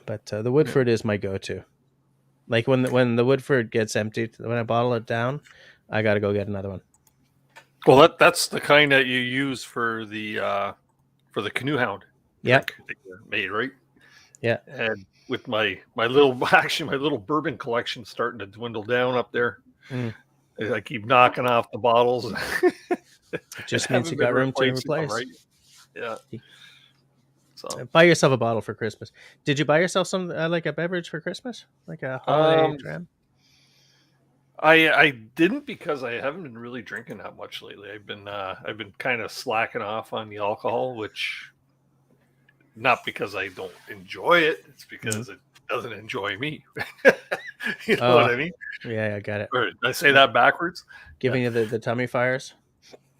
But the Woodford is my go-to. Like when the Woodford gets empty, when I bottle it down, I got to go get another one. Well, that's the kind that you use for the Canoe Hound. Yeah, made, right? Yeah. And with my little bourbon collection starting to dwindle down up there. I keep knocking off the bottles. It just means you got room to replace. Right? Yeah. So buy yourself a bottle for Christmas. Did you buy yourself some like a beverage for Christmas, like a holiday dram? I didn't, because I haven't been really drinking that much lately. I've been kind of slacking off on the alcohol, which not because I don't enjoy it. It's because it doesn't enjoy me. You know what I mean? Yeah, I got it. Or did I say that backwards? Giving you the tummy fires?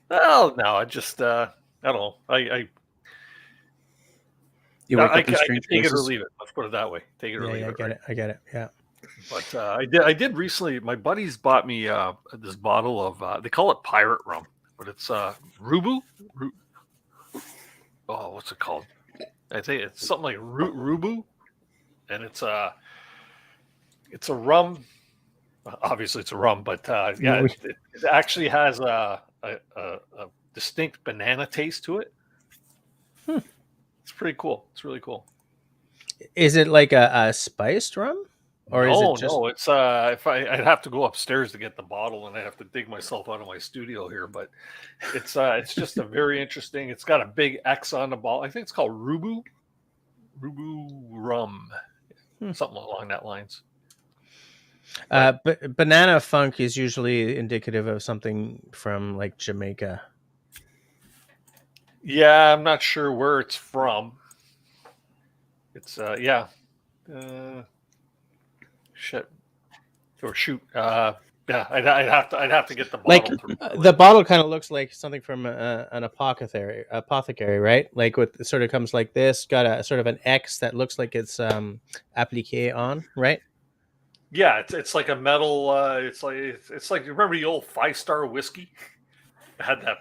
Well, no, I just I don't know. I can take it or leave it. Let's put it that way. Take it or leave it. I get it. Yeah. But I did recently. My buddies bought me this bottle of they call it pirate rum, but it's Rubu. What's it called? I think it's something like Rubu, and it's a rum. Obviously, it's a rum, but it actually has a distinct banana taste to it. It's pretty cool. It's really cool. Is it like a spiced rum? Or is it just... No, it's I'd have to go upstairs to get the bottle, and I have to dig myself out of my studio here. But it's just a very interesting. It's got a big X on the bottle. I think it's called Rubu rum, something along that lines. But banana funk is usually indicative of something from like Jamaica. Yeah, I'm not sure where it's from. It's shit or shoot. Yeah, I'd have to get the bottle. The bottle kind of looks like something from an apothecary, right? Like it sort of comes like this, got a sort of an X that looks like it's appliqué on, right? Yeah, it's like a metal. It's like you remember the old 5-star whiskey? It had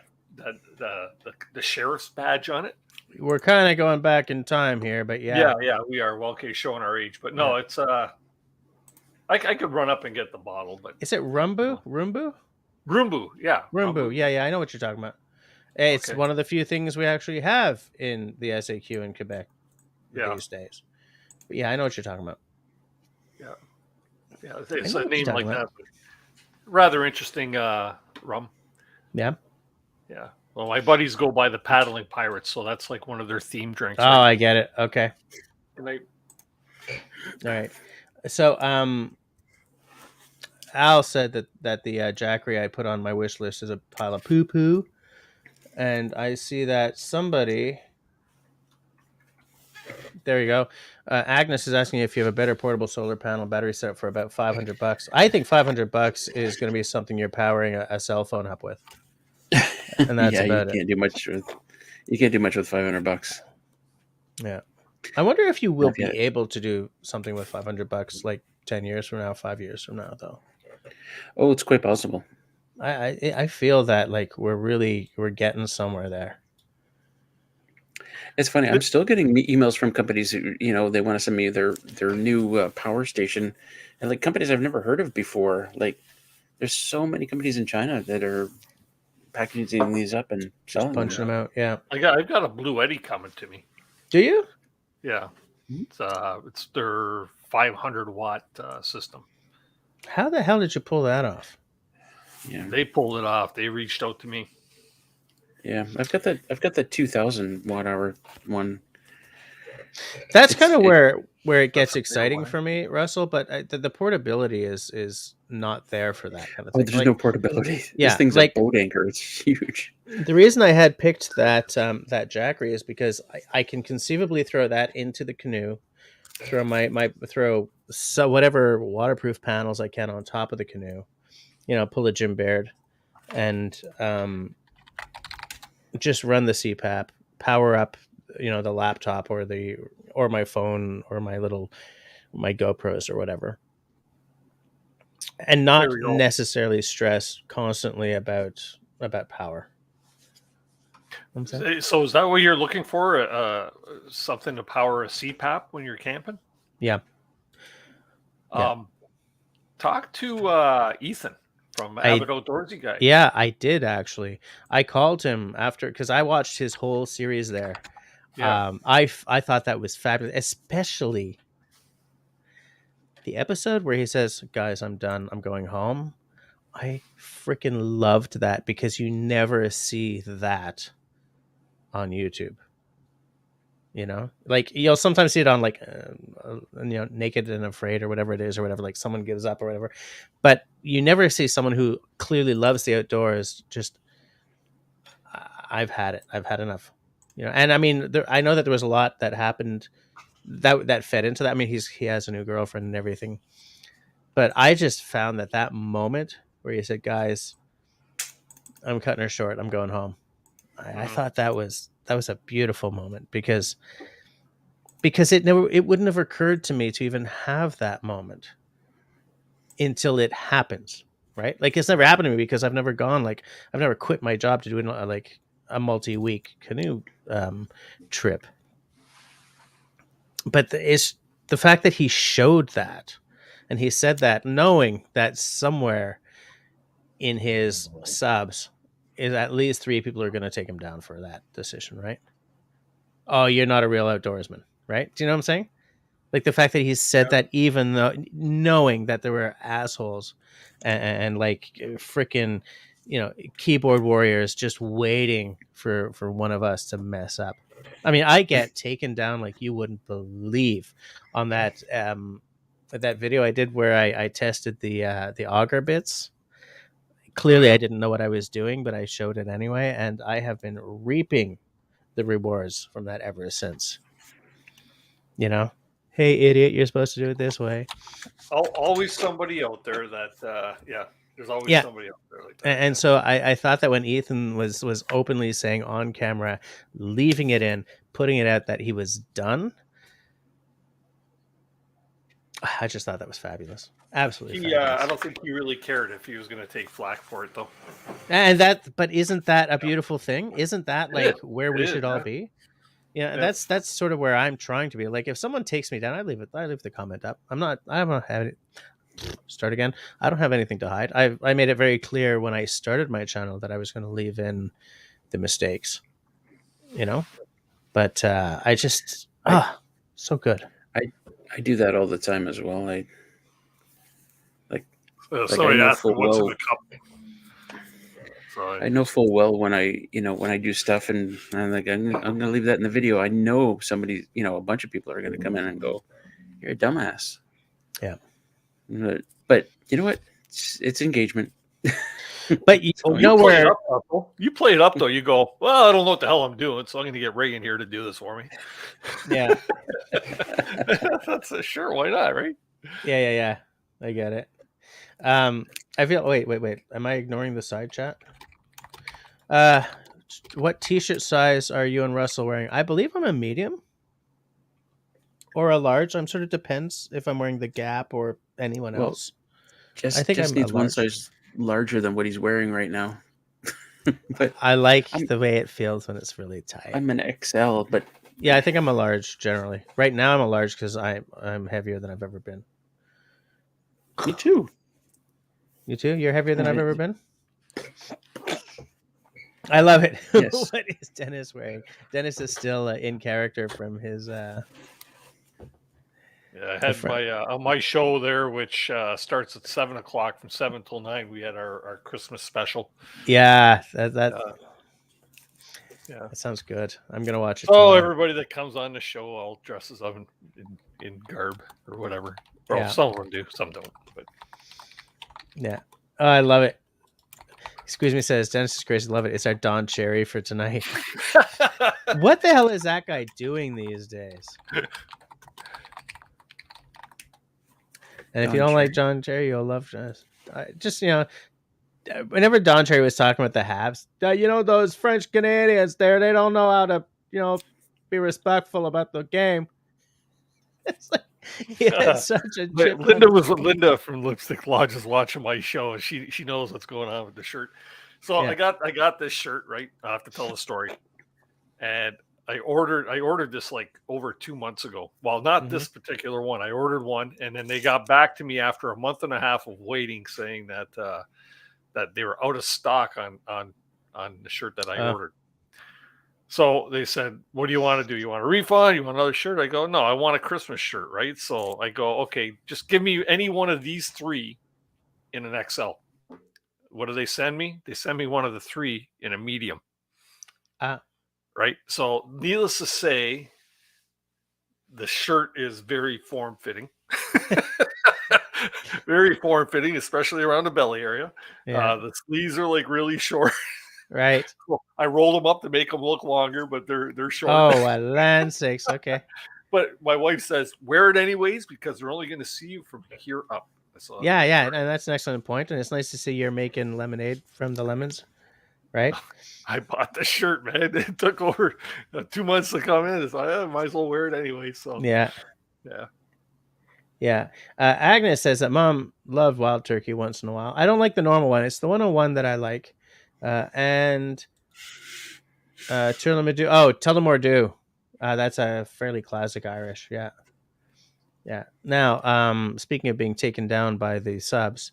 the sheriff's badge on it. We're kind of going back in time here, but yeah, we are. Well, okay, showing our age, but no, it's I could run up and get the bottle, but is it Rumbu? Yeah. Rumbu. Yeah, I know what you're talking about. It's one of the few things we actually have in the SAQ in Quebec these days. But yeah, I know what you're talking about. Yeah, it's a name like that. Rather interesting rum. Yeah. Yeah. Well, my buddies go by the Paddling Pirates, so that's like one of their theme drinks. Oh, right? I get it. Okay. Good night. All right. So, Al said that the Jackery I put on my wish list is a pile of poo poo, and I see that somebody. There you go. Agnes is asking if you have a better portable solar panel battery setup for about $500. I think $500 is going to be something you're powering a cell phone up with, and that's Yeah, about it. you can't do much with $500. Yeah, I wonder if you will Not be yet. able to do something with $500, like 10 years from now, 5 years from now, though. Oh, it's quite possible. I feel that like we're getting somewhere there. It's funny. I'm still getting emails from companies who, they want to send me their new power station, and like companies I've never heard of before. Like, there's so many companies in China that are packaging these up and Just selling them. punching them out. Yeah. I've got a Blue Eddy coming to me. Do you? Yeah, Mhm. it's their 500-watt system. How the hell did you pull that off? Yeah, They pulled it off. They reached out to me. yeah. I've got the 2,000 watt hour one. That's It's kind of it, where it gets That's a real exciting one. for me, Russell. But the portability is not there for that kind of oh, thing. there's Like, no portability. This yeah, thing's a like boat anchor. It's huge. the reason I had picked that Jackery is because I can conceivably throw that into the canoe, throw whatever waterproof panels I can on top of the canoe, pull a Jim Baird, and just run the CPAP, power up, the laptop or my phone or my GoPros or whatever, and There not we go. necessarily stress constantly about power. I'm saying? So is that what you're looking for? Something to power a CPAP when you're camping? Yeah. Yeah. Talk to Ethan from Avid Outdoorsy Guy. Yeah, I did actually. I called him after because I watched his whole series there. Yeah. I thought that was fabulous, especially the episode where he says, "Guys, I'm done. I'm going home." I freaking loved that because you never see that on YouTube. Like you'll sometimes see it on like Naked and Afraid or whatever it is, or whatever, like someone gives up or whatever, but you never see someone who clearly loves the outdoors just I've had it, I've had enough. And I mean I know that there was a lot that happened that fed into that. I mean he has a new girlfriend and everything, but I just found that moment where he said, "Guys, I'm cutting her short, I'm going home." I thought that was a beautiful moment because it wouldn't have occurred to me to even have that moment until it happens, right? Like it's never happened to me because I've never quit my job to do like a multi-week canoe trip. But it's the fact that he showed that and he said that knowing that somewhere in his subs is at least 3 people are going to take him down for that decision, right? Oh, you're not a real outdoorsman, right? Do you know what I'm saying? Like the fact that he said that, even though knowing that there were assholes and like freaking, keyboard warriors just waiting for one of us to mess up. I mean, I get taken down like you wouldn't believe on that video I did where I tested the auger bits. Clearly, I didn't know what I was doing, but I showed it anyway, and I have been reaping the rewards from that ever since. Hey idiot, you're supposed to do it this way. Always somebody out there that there's always somebody out there like that. And so I thought that when Ethan was openly saying on camera, leaving it in, putting it out that he was done, I just thought that was fabulous. Absolutely fabulous. I don't think he really cared if he was going to take flack for it though. But isn't that a beautiful thing? Isn't that like where we should all be? Yeah, that's sort of where I'm trying to be. Like if someone takes me down, I leave the comment up. I don't have it. Start again. I don't have anything to hide. I made it very clear when I started my channel that I was going to leave in the mistakes, but I just so good. I do that all the time as well. I Somebody know asked full me what's in well. the cup. So I know full well when I do stuff and I'm like, I'm gonna leave that in the video. I know somebody, a bunch of people are gonna come in and go, "You're a dumbass." Yeah. But you know what? It's engagement. But you Oh, know play it where up, Russell. You play it up though. You go, well, I don't know what the hell I'm doing, so I'm going to get Ray in here to do this for me. yeah. That's sure. Why not, right? Yeah. I get it. I feel. Wait. Am I ignoring the side chat? What T-shirt size are you and Russell wearing? I believe I'm a medium or a large. I'm sort of depends if I'm wearing the Gap or anyone Well, else. Jess I think just I'm a needs one large. size larger than what he's wearing right now. But I like I'm- the way it feels when it's really tight. I'm an XL, but Yeah, I think I'm a large generally. Right now, I'm a large because I'm heavier than I've ever been. me too. You too? You're heavier than I've Right. ever been? I love it. Yes. What is Dennis wearing? Dennis is still in character from his. Yeah, I had my on my show there, which starts at 7:00 from 7 till 9. We had our Christmas special. Yeah, that Yeah. that sounds good. I'm gonna watch it. So Tomorrow. everybody that comes on the show all dresses up in garb or whatever. Well, Yeah. some of them do, some don't. But Yeah. Oh, I love it. Excuse me, says Dennis is crazy. Love it. It's our Don Cherry for tonight. What the hell is that guy doing these days? And if you don't like John Cherry, you'll love just whenever Don Cherry was talking about the Habs, those French Canadians there, they don't know how to be respectful about the game. It's like it's such a chip. Linda from Lipstick Lodge is watching my show, and she knows what's going on with the shirt. So Yeah. I got this shirt, right? I have to tell the story. And I ordered this like over 2 months ago. Well, not this particular one. I ordered one, and then they got back to me after a month and a half of waiting, saying that that they were out of stock on the shirt that I ordered. So they said, what do you want to do? You want a refund? You want another shirt? I go, no, I want a Christmas shirt, right? So I go, okay, just give me any one of these three in an XL. What do they send me? They send me one of the three in a medium. Right? So needless to say, the shirt is very form-fitting. Very form-fitting, especially around the belly area. Yeah. The sleeves are like really short. Right. Well, I rolled them up to make them look longer, but they're short. Oh, land sakes. Okay. But my wife says, wear it anyways because they're only going to see you from here up. So, yeah, and that's an excellent point. And it's nice to see you're making lemonade from the lemons, right? I bought the shirt, man. It took over 2 months to come in. So I might as well wear it anyway. So yeah. Agnes says that Mom loved wild turkey once in a while. I don't like the normal one. It's the 101 that I like. And Tiramisu. Oh, Tullamore Dew. That's a fairly classic Irish. Yeah. Now, speaking of being taken down by the subs,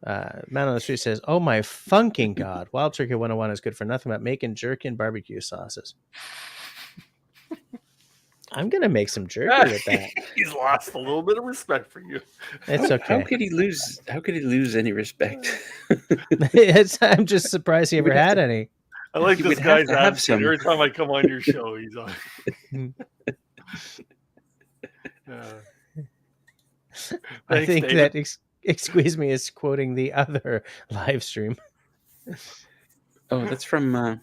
Man on the Street says, "Oh my funking god! Wild Turkey 101 is good for nothing but making jerky and barbecue sauces." I'm gonna make some jerky with that. He's lost a little bit of respect for you. It's okay. How could he lose any respect? I'm just surprised he ever had any. I like You this would have guy's to have attitude. some. Every time I come on your show, he's on. I think David. that Excuse Me is quoting the other live stream. Oh, that's from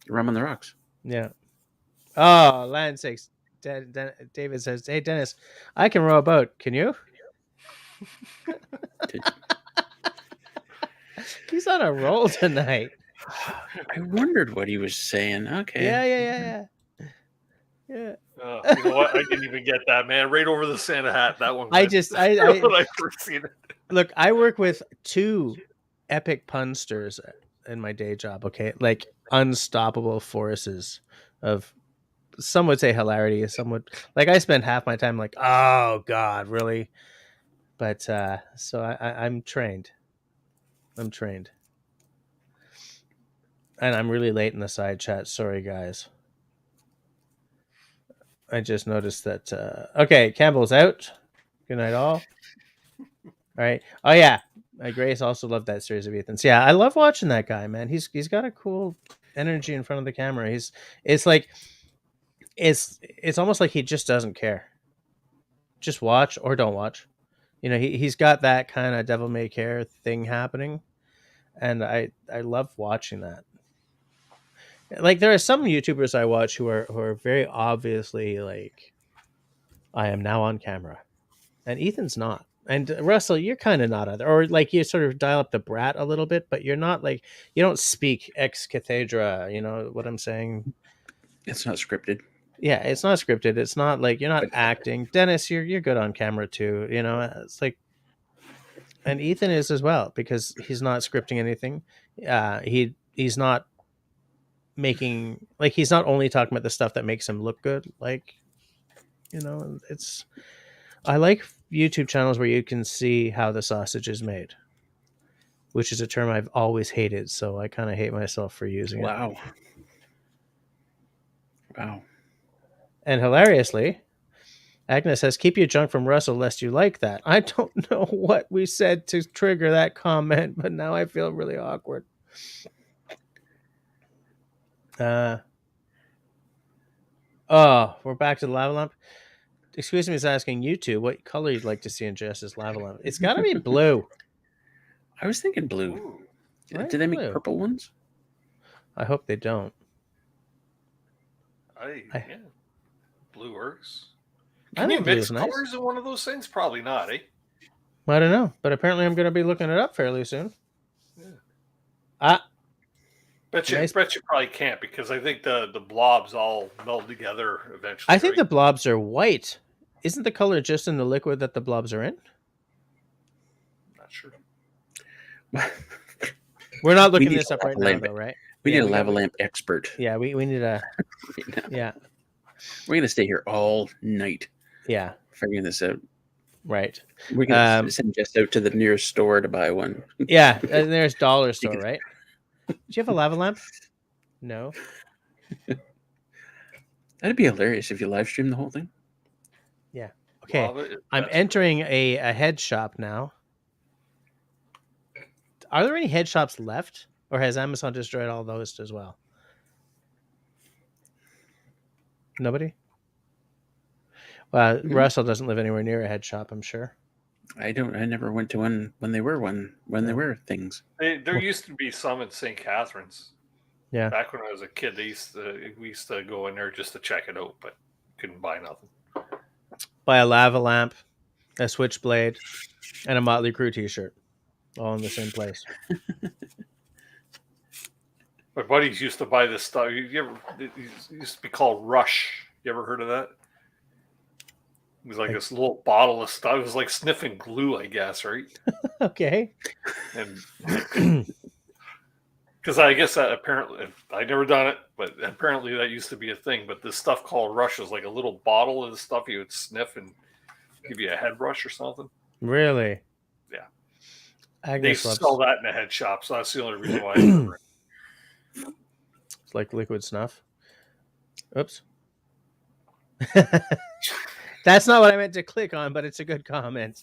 Rum on the Rocks. Yeah. Oh, land sakes. David says, "Hey, Dennis, I can row a boat. Can you?" He's on a roll tonight. I wondered what he was saying. Okay. Yeah. You know what? I didn't even get that, man. Right over the Santa hat. That one. I went. just, when I first seen it. Look, I work with two epic punsters in my day job. Okay, like unstoppable forces of, some would say hilarity, some would, like, I spend half my time like, oh god, really? But so I'm trained. I'm trained. And I'm really late in the side chat. Sorry, guys. I just noticed that. Okay, Campbell's out. Good night, all. All right. Oh yeah, Grace also loved that series of Ethan's. Yeah, I love watching that guy, man. He's got a cool energy in front of the camera. It's like it's almost like he just doesn't care. Just watch or don't watch. You know, he's got that kind of devil may care thing happening, and I love watching that. Like there are some YouTubers I watch who are very obviously like, I am now on camera, and Ethan's not. And Russell, you're kind of not either, or like you sort of dial up the brat a little bit, but you're not like, you don't speak ex cathedra. You know what I'm saying? It's not scripted. Yeah, it's not scripted. It's not like you're not But acting. Dennis, you're good on camera too. You know, it's like, and Ethan is as well because he's not scripting anything. He's not making, like, he's not only talking about the stuff that makes him look good. Like, you know, it's, I like YouTube channels where you can see how the sausage is made, which is a term I've always hated. So I kind of hate myself for using it. wow. Wow. And hilariously, Agnes says, keep your junk from Russell lest you like that. I don't know what we said to trigger that comment, but now I feel really awkward. We're back to the lava lamp. Excuse me, is asking you two what color you'd like to see in Jess's lava lamp. It's got to be blue. I was thinking blue. Ooh, Right, Did they make blue. purple ones? I hope they don't. yeah. Blue works. I Can you think blue mix is nice. colors in one of those things? Probably not, eh? I don't know, but apparently I'm going to be looking it up fairly soon. Yeah. Bet you Nice. probably can't because I think the blobs all meld together eventually. I think the right? blobs are white. Isn't the color just in the liquid that the blobs are in? Not sure. We're not We looking need this a up right lava now, lamp. though, right? We Yeah, need a we lava gotta- lamp expert. Yeah, we need a. Right now. Yeah, We're gonna stay here all night yeah, figuring this out. right. We're gonna send Jess out to the nearest store to buy one. Yeah, and there's dollar store, right? Do you have a lava lamp? No. That'd be hilarious if you live stream the whole thing. Yeah. Okay. Lava is I'm desperate. entering a head shop now. Are there any head shops left, or has Amazon destroyed all those as well? Nobody. Mhm. Russell doesn't live anywhere near a head shop, I'm sure. I never went to one when they were there were things. There used to be some in St. Catharines. Yeah. Back when I was a kid, we used to go in there just to check it out, but couldn't buy nothing. Buy a lava lamp, a switchblade, and a Motley Crue T-shirt, all in the same place. My buddies used to buy this stuff. It used to be called Rush. You ever heard of that? It was like this little bottle of stuff. It was like sniffing glue, I guess, right? Okay. And because I guess that apparently, I never done it, but apparently that used to be a thing. But this stuff called Rush was like a little bottle of the stuff you would sniff and give you a head rush or something. Really? Yeah. Agnes They loves. sell that in a head shop, so that's the only reason why I remember it. It's like liquid snuff. Oops. That's not what I meant to click on, but it's a good comment.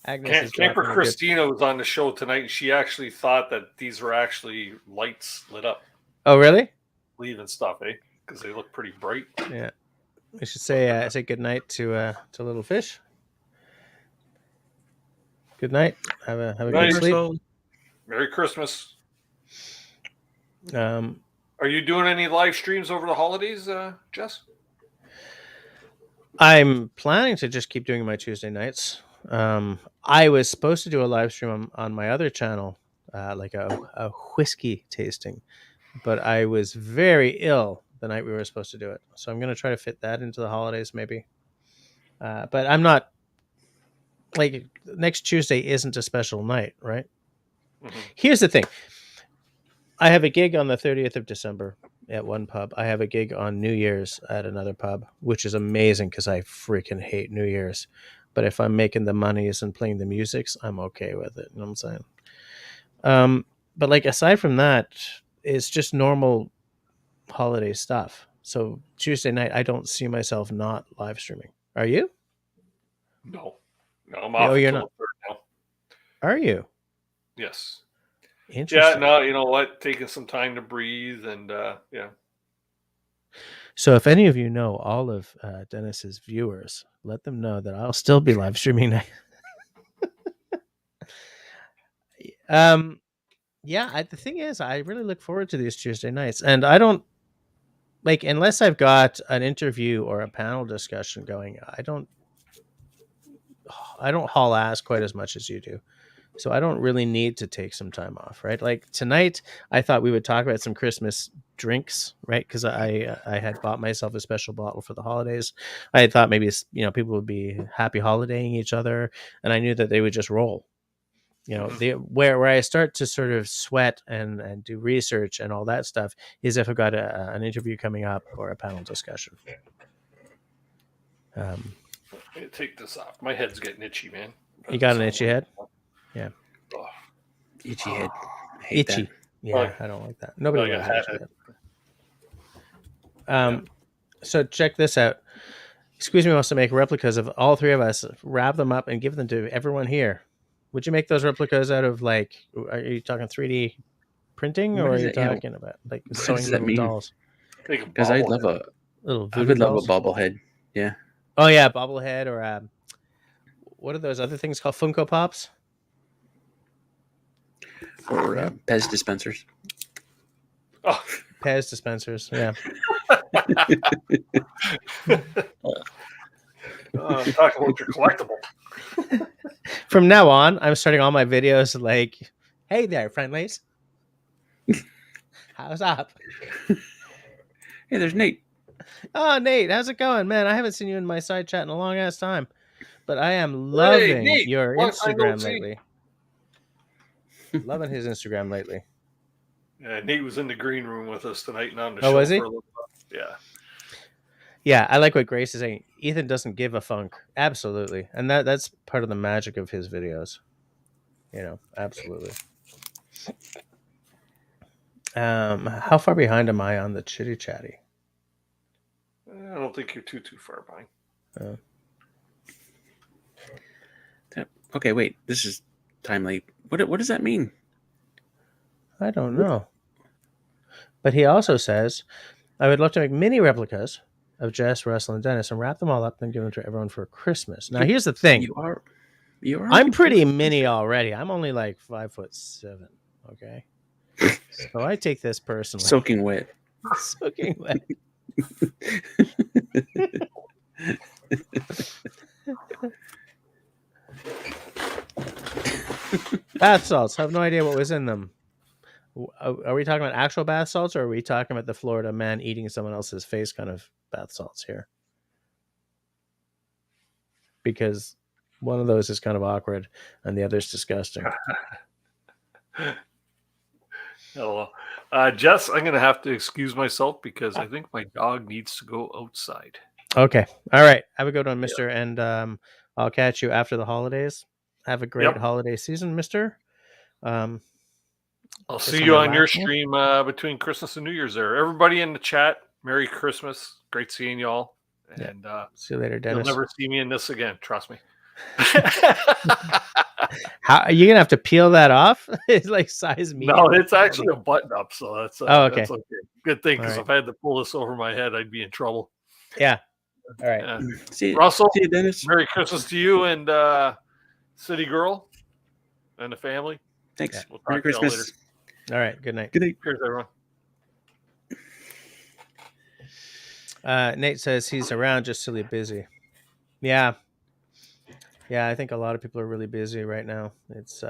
Agnes is Camper dropping a good- Christina was on the show tonight, and she actually thought that these were actually lights lit up, Oh, really? leaving stuff, eh? Because they look pretty bright. Yeah. We should say good night to little fish. Good night. Have a Night. good sleep. Merry Christmas. Are you doing any live streams over the holidays, Jess? I'm planning to just keep doing my Tuesday nights. I was supposed to do a live stream on my other channel, like a whiskey tasting, but I was very ill the night we were supposed to do it. So I'm going to try to fit that into the holidays maybe. But I'm not, like, next Tuesday isn't a special night, right? Mm-hmm. Here's the thing. I have a gig on the 30th of December at one pub. I have a gig on New Year's at another pub, which is amazing because I freaking hate New Year's. But if I'm making the monies and playing the musics, I'm okay with it. You know what I'm saying? But like aside from that, it's just normal holiday stuff. So Tuesday night, I don't see myself not live streaming. Are you? No, I'm off. Oh, you're until not. the 3rd now. Are you? Yes. Interesting. Yeah. No, you know what? Taking some time to breathe and yeah. So if any of you know all of Dennis's viewers, let them know that I'll still be live streaming. Yeah, the thing is, I really look forward to these Tuesday nights, and I don't like unless I've got an interview or a panel discussion going. I don't haul ass quite as much as you do. So I don't really need to take some time off, right? Like tonight, I thought we would talk about some Christmas drinks, right? Because I had bought myself a special bottle for the holidays. I had thought maybe people would be happy holidaying each other, and I knew that they would just roll. Where I start to sort of sweat and do research and all that stuff is if I've got an interview coming up or a panel discussion. Take this off. My head's getting itchy, man. You got an itchy head? Yeah. Oh. Itchy head. I hate Itchy. that. Yeah, I don't like that. Nobody likes itchy head. So check this out. Squeeze Me wants to make replicas of all three of us, wrap them up, and give them to everyone here. Would you make those replicas out of are you talking 3D printing, or are you talking about like sewing little dolls? Because I would love a bobblehead. Yeah. Oh yeah, bobblehead, or what are those other things called? Funko Pops? Or Pez dispensers. Oh, Pez dispensers. Yeah. Talk about your collectible. From now on, I'm starting all my videos like, "Hey there, friendlies. How's up? Hey, there's Nate. Oh, Nate, how's it going, man? I haven't seen you in my side chat in a long ass time, but I am loving your Instagram lately. Loving his Instagram lately. Yeah, Nate was in the green room with us tonight and on the show was he? for a little bit. Yeah. Yeah, I like what Grace is saying. Ethan doesn't give a funk. Absolutely. And that's part of the magic of his videos. Absolutely. How far behind am I on the chitty chatty? I don't think you're too far behind. Okay, wait. This is timely. What does that mean? I don't know. But he also says, I would love to make mini replicas of Jess, Russell, and Dennis and wrap them all up and give them to everyone for Christmas. Now, here's the thing. You are I'm pretty mini already. I'm only like 5'7". Okay. So I take this personally. Soaking wet. Soaking wet. Bath salts. I have no idea what was in them. Are we talking about actual bath salts, or are we talking about the Florida man eating someone else's face kind of bath salts here? Because one of those is kind of awkward and the other's disgusting. Hello. Jess, I'm going to have to excuse myself because I think my dog needs to go outside. Okay. All right. Have a good one, mister. Yeah. And I'll catch you after the holidays. Have a great holiday season, mister. I'll see you on your stream between Christmas and New Year's there. Everybody in the chat, Merry Christmas. Great seeing you all. And see you later, Dennis. You'll never see me in this again. Trust me. How are you gonna have to peel that off? It's like size medium. No, it's actually a button up, so that's okay. That's okay. Good thing, because if I had to pull this over my head, I'd be in trouble. Yeah. All right. See Russell. See you, Dennis. Merry Christmas to you and City Girl and the family. Thanks. Yeah, we'll Merry Christmas. All right. Good night. Good night. Cheers, everyone. Nate says he's around, just silly busy. Yeah. Yeah, I think a lot of people are really busy right now. It's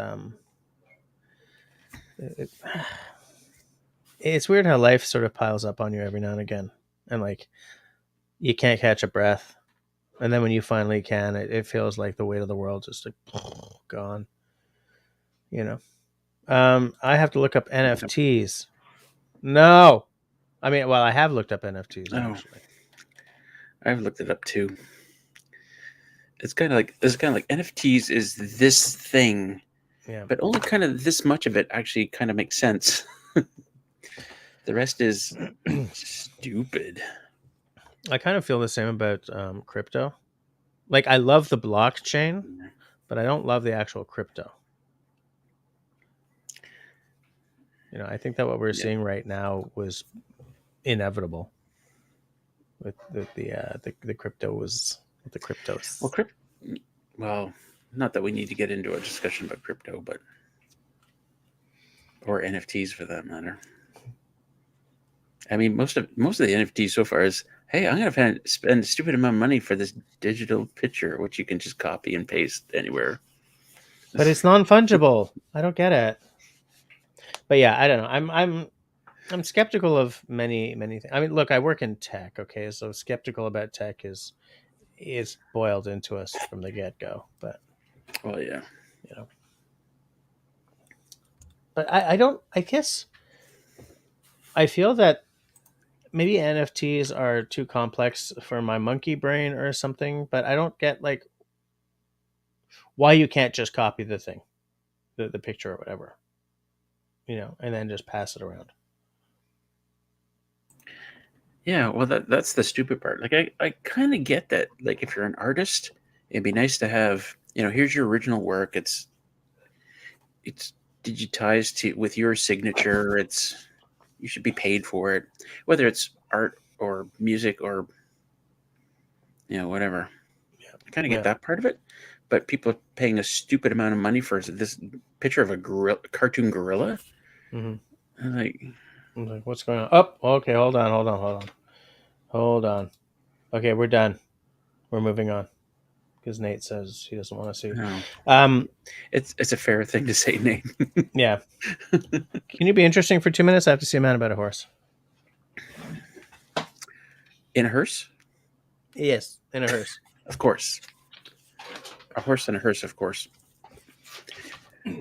weird how life sort of piles up on you every now and again, and like you can't catch a breath, and then when you finally can, it feels like the weight of the world just like gone. I have to look up NFTs. No, I mean, well, I have looked up NFTs actually. I've looked it up too. It's kind of like NFTs is this thing, but only kind of this much of it actually kind of makes sense. The rest is stupid. I kind of feel the same about crypto. Like, I love the blockchain, but I don't love the actual crypto. I think that what we're seeing right now was inevitable. with the cryptos. With the cryptos. Well, not that we need to get into a discussion about crypto, but or NFTs for that matter. I mean, most of the NFTs so far is, hey, I'm going to spend a stupid amount of money for this digital picture, which you can just copy and paste anywhere. But it's non-fungible. I don't get it. But yeah, I don't know. I'm skeptical of many things. I mean, look, I work in tech. Okay, so skeptical about tech is boiled into us from the get-go. But well, yeah, you know, but I don't. I guess I feel that maybe NFTs are too complex for my monkey brain or something. But I don't get like why you can't just copy the thing, the picture or whatever, and then just pass it around. yeah. Well, that's the stupid part. Like, I kind of get that. Like, if you're an artist, it'd be nice to have, here's your original work. It's digitized with your signature. You should be paid for it, whether it's art or music or whatever. Yeah. I kind of get that part of it, but people are paying a stupid amount of money for this picture of a cartoon gorilla. Mm-hmm. I'm like, what's going on? Oh, okay. Hold on. Okay, we're done. We're moving on because Nate says he doesn't want to see. no. It's a fair thing to say, Nate. Yeah. Can you be interesting for 2 minutes? I have to see a man about a horse. In a hearse? Yes, in a hearse. Of course. A horse and a hearse, of course.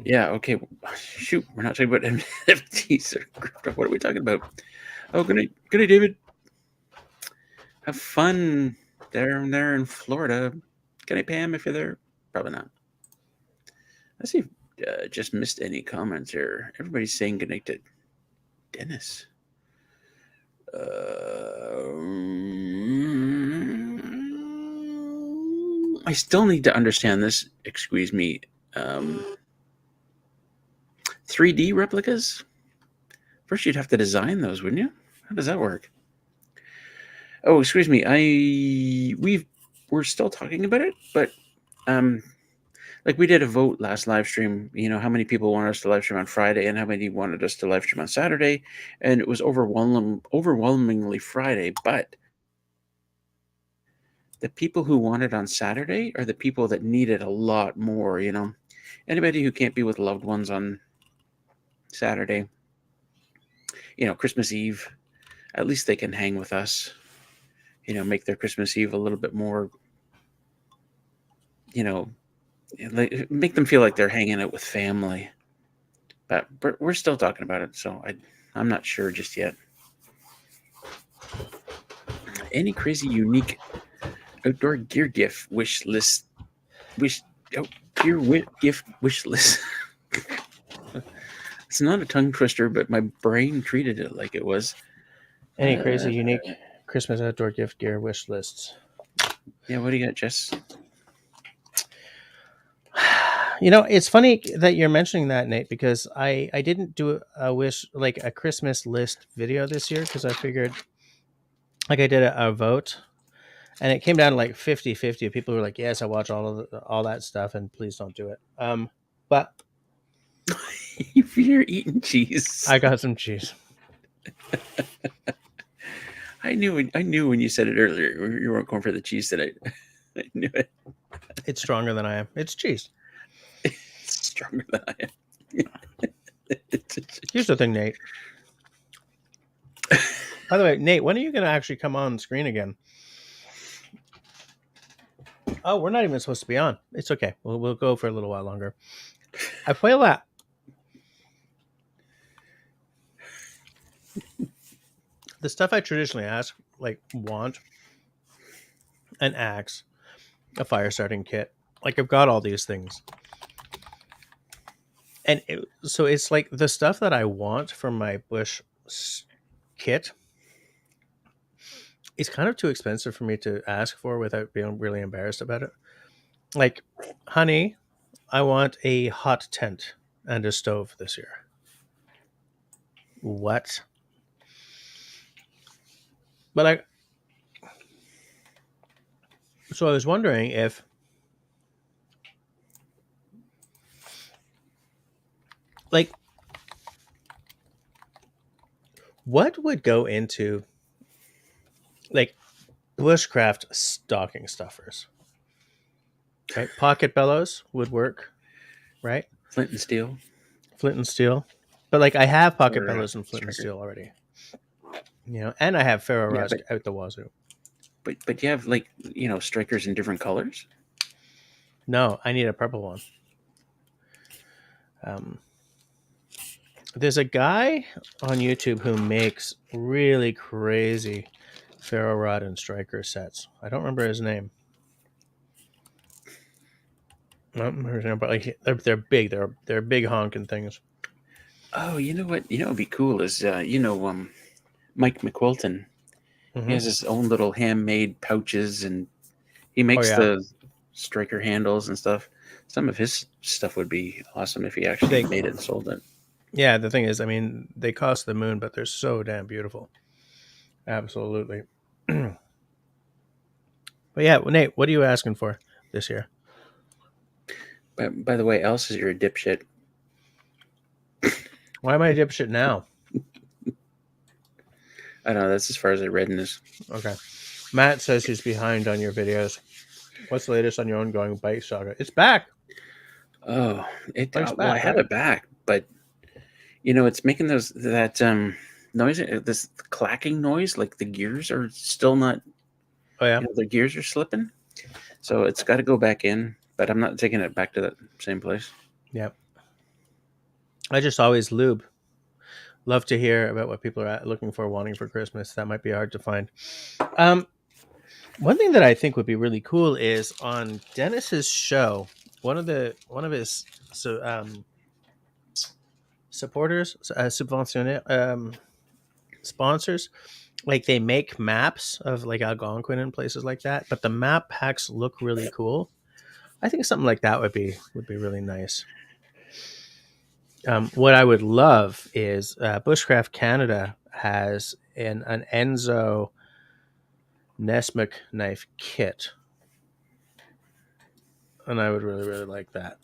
Yeah, okay. Shoot, we're not talking about NFTs or crypto. What are we talking about? Oh, good night, David. Have fun there in Florida. Good night, Pam, if you're there. Probably not. Let's see if just missed any comments here. Everybody's saying good night to Dennis. I still need to understand this. Excuse me. 3D replicas? First, you'd have to design those, wouldn't you? How does that work? Oh, excuse me. We're still talking about it, but like we did a vote last live stream. How many people wanted us to live stream on Friday, and how many wanted us to live stream on Saturday, and it was overwhelmingly Friday. But the people who wanted on Saturday are the people that need it a lot more. Anybody who can't be with loved ones on Saturday, Christmas Eve, at least they can hang with us, make their Christmas Eve a little bit more, make them feel like they're hanging out with family. But we're still talking about it, so I'm not sure just yet. Any crazy unique outdoor gear gift wish list? Gift wish list. It's not a tongue twister, but my brain treated it like it was. Any crazy unique Christmas outdoor gift gear wish lists? Yeah, what do you got, Jess? It's funny that you're mentioning that, Nate, because I didn't do a wish, like a Christmas list video this year, because I figured, like, I did a vote and it came down to like 50-50. People were like, yes, I watch all that stuff and please don't do it. But You're eating cheese. I got some cheese. I knew when you said it earlier, you weren't going for the cheese tonight. I knew it. It's stronger than I am. It's cheese. It's stronger than I am. Here's the thing, Nate. By the way, Nate, when are you going to actually come on screen again? Oh, we're not even supposed to be on. It's okay. We'll go for a little while longer. I feel that the stuff I traditionally ask, like want an axe, a fire starting kit, like I've got all these things. And so it's like the stuff that I want from my bush kit is kind of too expensive for me to ask for without being really embarrassed about it. Like, honey, I want a hot tent and a stove this year. What? But So I was wondering if, like, what would go into like bushcraft stocking stuffers, right? Pocket bellows would work, right? Flint and steel Flint and steel. But like I have pocket or bellows and flint and striker. steel already, and I have ferro Yeah, rods out the wazoo. but you have like strikers in different colors. No, I need a purple one. Um, there's a guy on YouTube who makes really crazy ferro rod and striker sets. I don't remember his name. I don't remember his name, but like they're big. They're big honking things. Oh, you know what? Would be cool is Mike McQuilton. He Hmm. has his own little handmade pouches, and he Oh makes yeah, the striker handles and stuff. Some of his stuff would be awesome if he actually they made it and sold it. yeah. The thing is, I mean, they cost the moon, but they're so damn beautiful. Absolutely. But yeah, Nate, what are you asking for this year? But by the way, Al says you're a dipshit. Why am I a dipshit now? I don't know. That's as far as I read in this. Okay. Matt says he's behind on your videos. What's the latest on your ongoing bike saga? It's back. Oh, Bike's well, I back, have right? it back, but it's making that noise, this clacking noise. Like the gears are still not. Oh yeah. The gears are slipping, so it's got to go back in. But I'm not taking it back to that same place. Yeah. I just always lube. Love to hear about what people are looking for, wanting for Christmas. That might be hard to find. Um, one thing that I think would be really cool is on Dennis's show. One of his supporters, subventionnaire, sponsors, like they make maps of like Algonquin and places like that. But the map packs look really cool. I think something like that would be really nice. What I would love is Bushcraft Canada has an Enzo Nesmith knife kit, and I would really like that.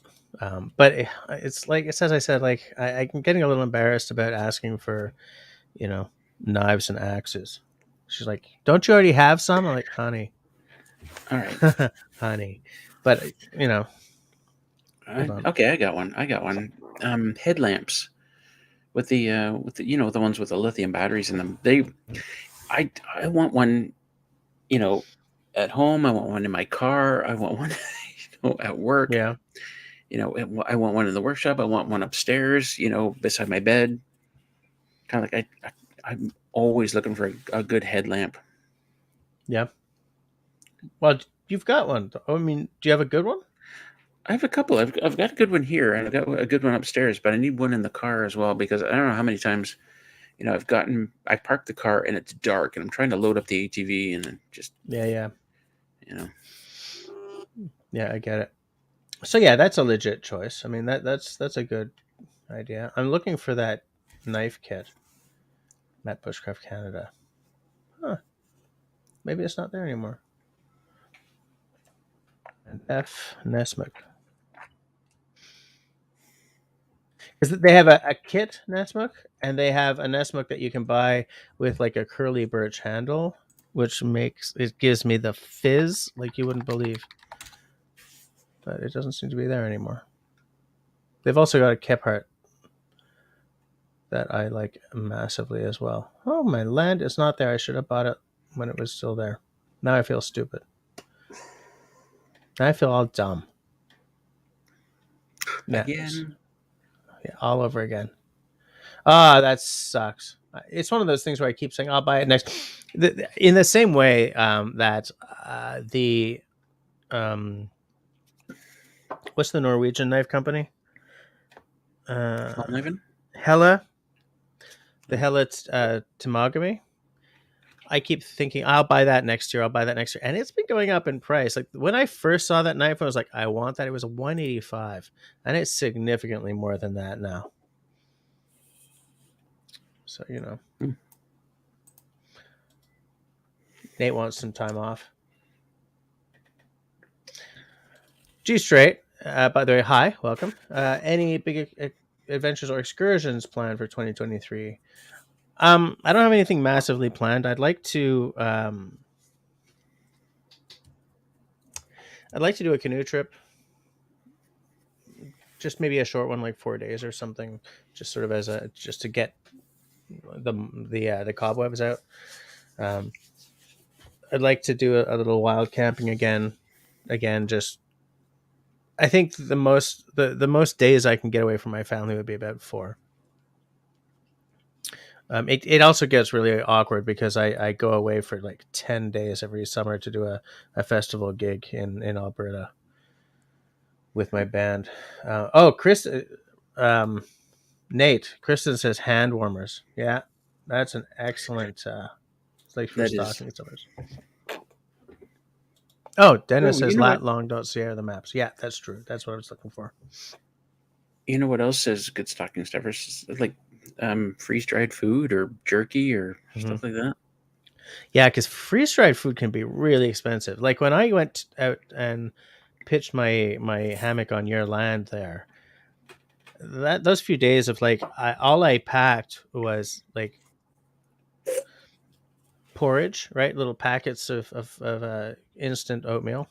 But it's like it's as I said, like I'm getting a little embarrassed about asking for, you know, knives and axes. She's like, "Don't you already have some?" I'm like, "Honey, All right. honey," but hold on. Okay, I got one. Headlamps with the the ones with the lithium batteries in them. I want one. You know, at home. I want one in my car. I want one. At work. Yeah, I want one in the workshop. I want one upstairs. Beside my bed. Kind of like I'm always looking for a good headlamp. yeah. Well, you've got one. I mean, do you have a good one? I have a couple. I've got a good one here, and I've got a good one upstairs. But I need one in the car as well because I don't know how many times I parked the car and it's dark, and I'm trying to load up the ATV, and it just Yeah. you know. Yeah, I get it. So yeah, that's a legit choice. I mean that's a good idea. I'm looking for that knife kit. Matt Bushcraft Canada. Huh. Maybe it's not there anymore. And F Nesmith. Because they have a kit Nesmith, and they have a Nesmith that you can buy with like a curly birch handle, which gives me the fizz like you wouldn't believe. But it doesn't seem to be there anymore. They've also got a Kephart that I like massively as well. Oh, my land is not there. I should have bought it when it was still there. Now I feel stupid. Now I feel all dumb. Yeah, Again, yeah, all over again. Ah, that sucks. It's one of those things where I keep saying I'll buy it next. In the same way that the um, what's the Norwegian knife company? Living. Hella, the Hella Tamagami. I keep thinking I'll buy that next year. I'll buy that next year, and it's been going up in price. Like when I first saw that knife, I was like, I want that. It was 185, and it's significantly more than that now. So Hmm. Nate wants some time off. G Straight, by the way, hi, welcome. Any big adventures or excursions planned for 2023? I don't have anything massively planned. I'd like to do a canoe trip, just maybe a short one, like 4 days or something, just sort of as a just to get the cobwebs out. I'd like to do a little wild camping again. Just I think the most days I can get away from my family would be about 4. It also gets really awkward because I go away for like 10 days every summer to do a festival gig in Alberta with my band. Chris, Nate, Kristen says hand warmers. Yeah, that's an excellent place for That is. stocking stuffers. Oh, Dennis Oh, says lat long don't share the maps. Yeah, that's true. That's what I was looking for. You know what else is good stocking stuffers? Like freeze dried food or jerky or stuff like that. Yeah, because freeze dried food can be really expensive. Like when I went out and pitched my hammock on your land there, those few days of like all I packed was like porridge, right? Little packets of instant oatmeal.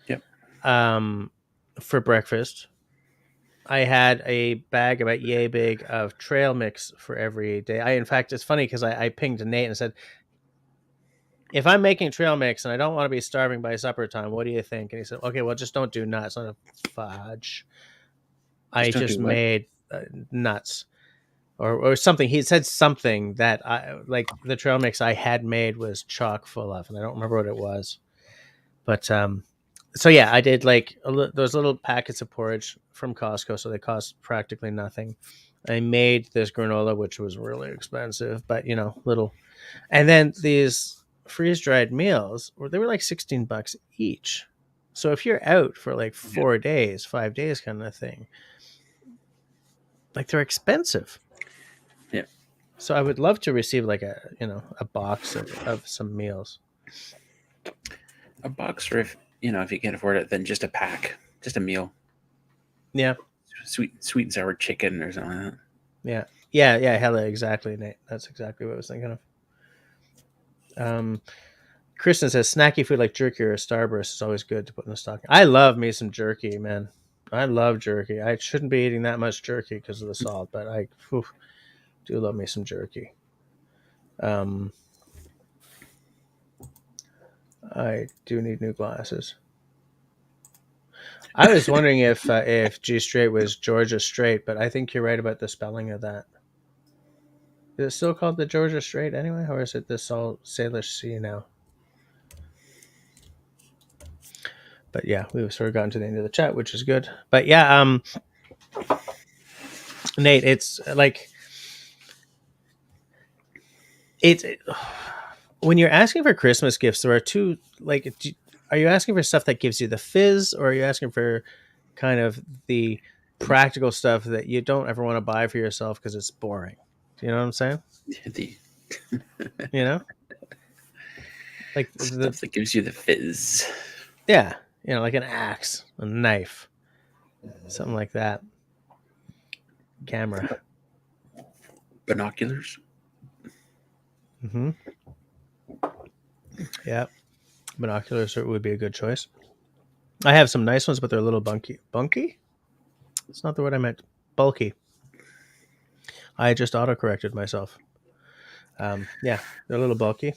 Yep. For breakfast, I had a bag about yay big of trail mix for every day. In fact, it's funny because I pinged Nate and said, if I'm making trail mix and I don't want to be starving by supper time, what do you think? And he said, okay, well, just don't do nuts, not a fudge. I Don't just do what? made nuts or something. He said something that I like the trail mix I had made was chock full of, and I don't remember what it was. But so yeah, I did like those little packets of porridge from Costco, so they cost practically nothing. I made this granola, which was really expensive, but little. And then these freeze dried meals, they were like $16 each. So if you're out for like 4 days, 5 days, kind of thing, like they're expensive. Yeah. So I would love to receive like a box of some meals. A box, or if you can't afford it, then just a pack, just a meal. Yeah. Sweet and sour chicken or something like that. Yeah. Hella, exactly, Nate. That's exactly what I was thinking of. Kristen says snacky food like jerky or a Starburst is always good to put in the stocking. I love me some jerky, man. I love jerky. I shouldn't be eating that much jerky because of the salt, but I do love me some jerky. I do need new glasses. I was wondering if G Straight was Georgia Straight, but I think you're right about the spelling of that. Is it still called the Georgia Strait anyway, or is it the Salish Sea now? But yeah, we've sort of gotten to the end of the chat, which is good. But yeah, Nate, it's like when you're asking for Christmas gifts, there are two. Like, are you asking for stuff that gives you the fizz, or are you asking for kind of the practical stuff that you don't ever want to buy for yourself because it's boring? Do you know what I'm saying? Like stuff that gives you the fizz. Yeah, like an axe, a knife, something like that. Camera, binoculars. Mm-hmm. Yeah, binoculars would be a good choice. I have some nice ones, but they're a little bunky. Bunky? That's not the word I meant. Bulky. I just auto-corrected myself. Yeah, they're a little bulky.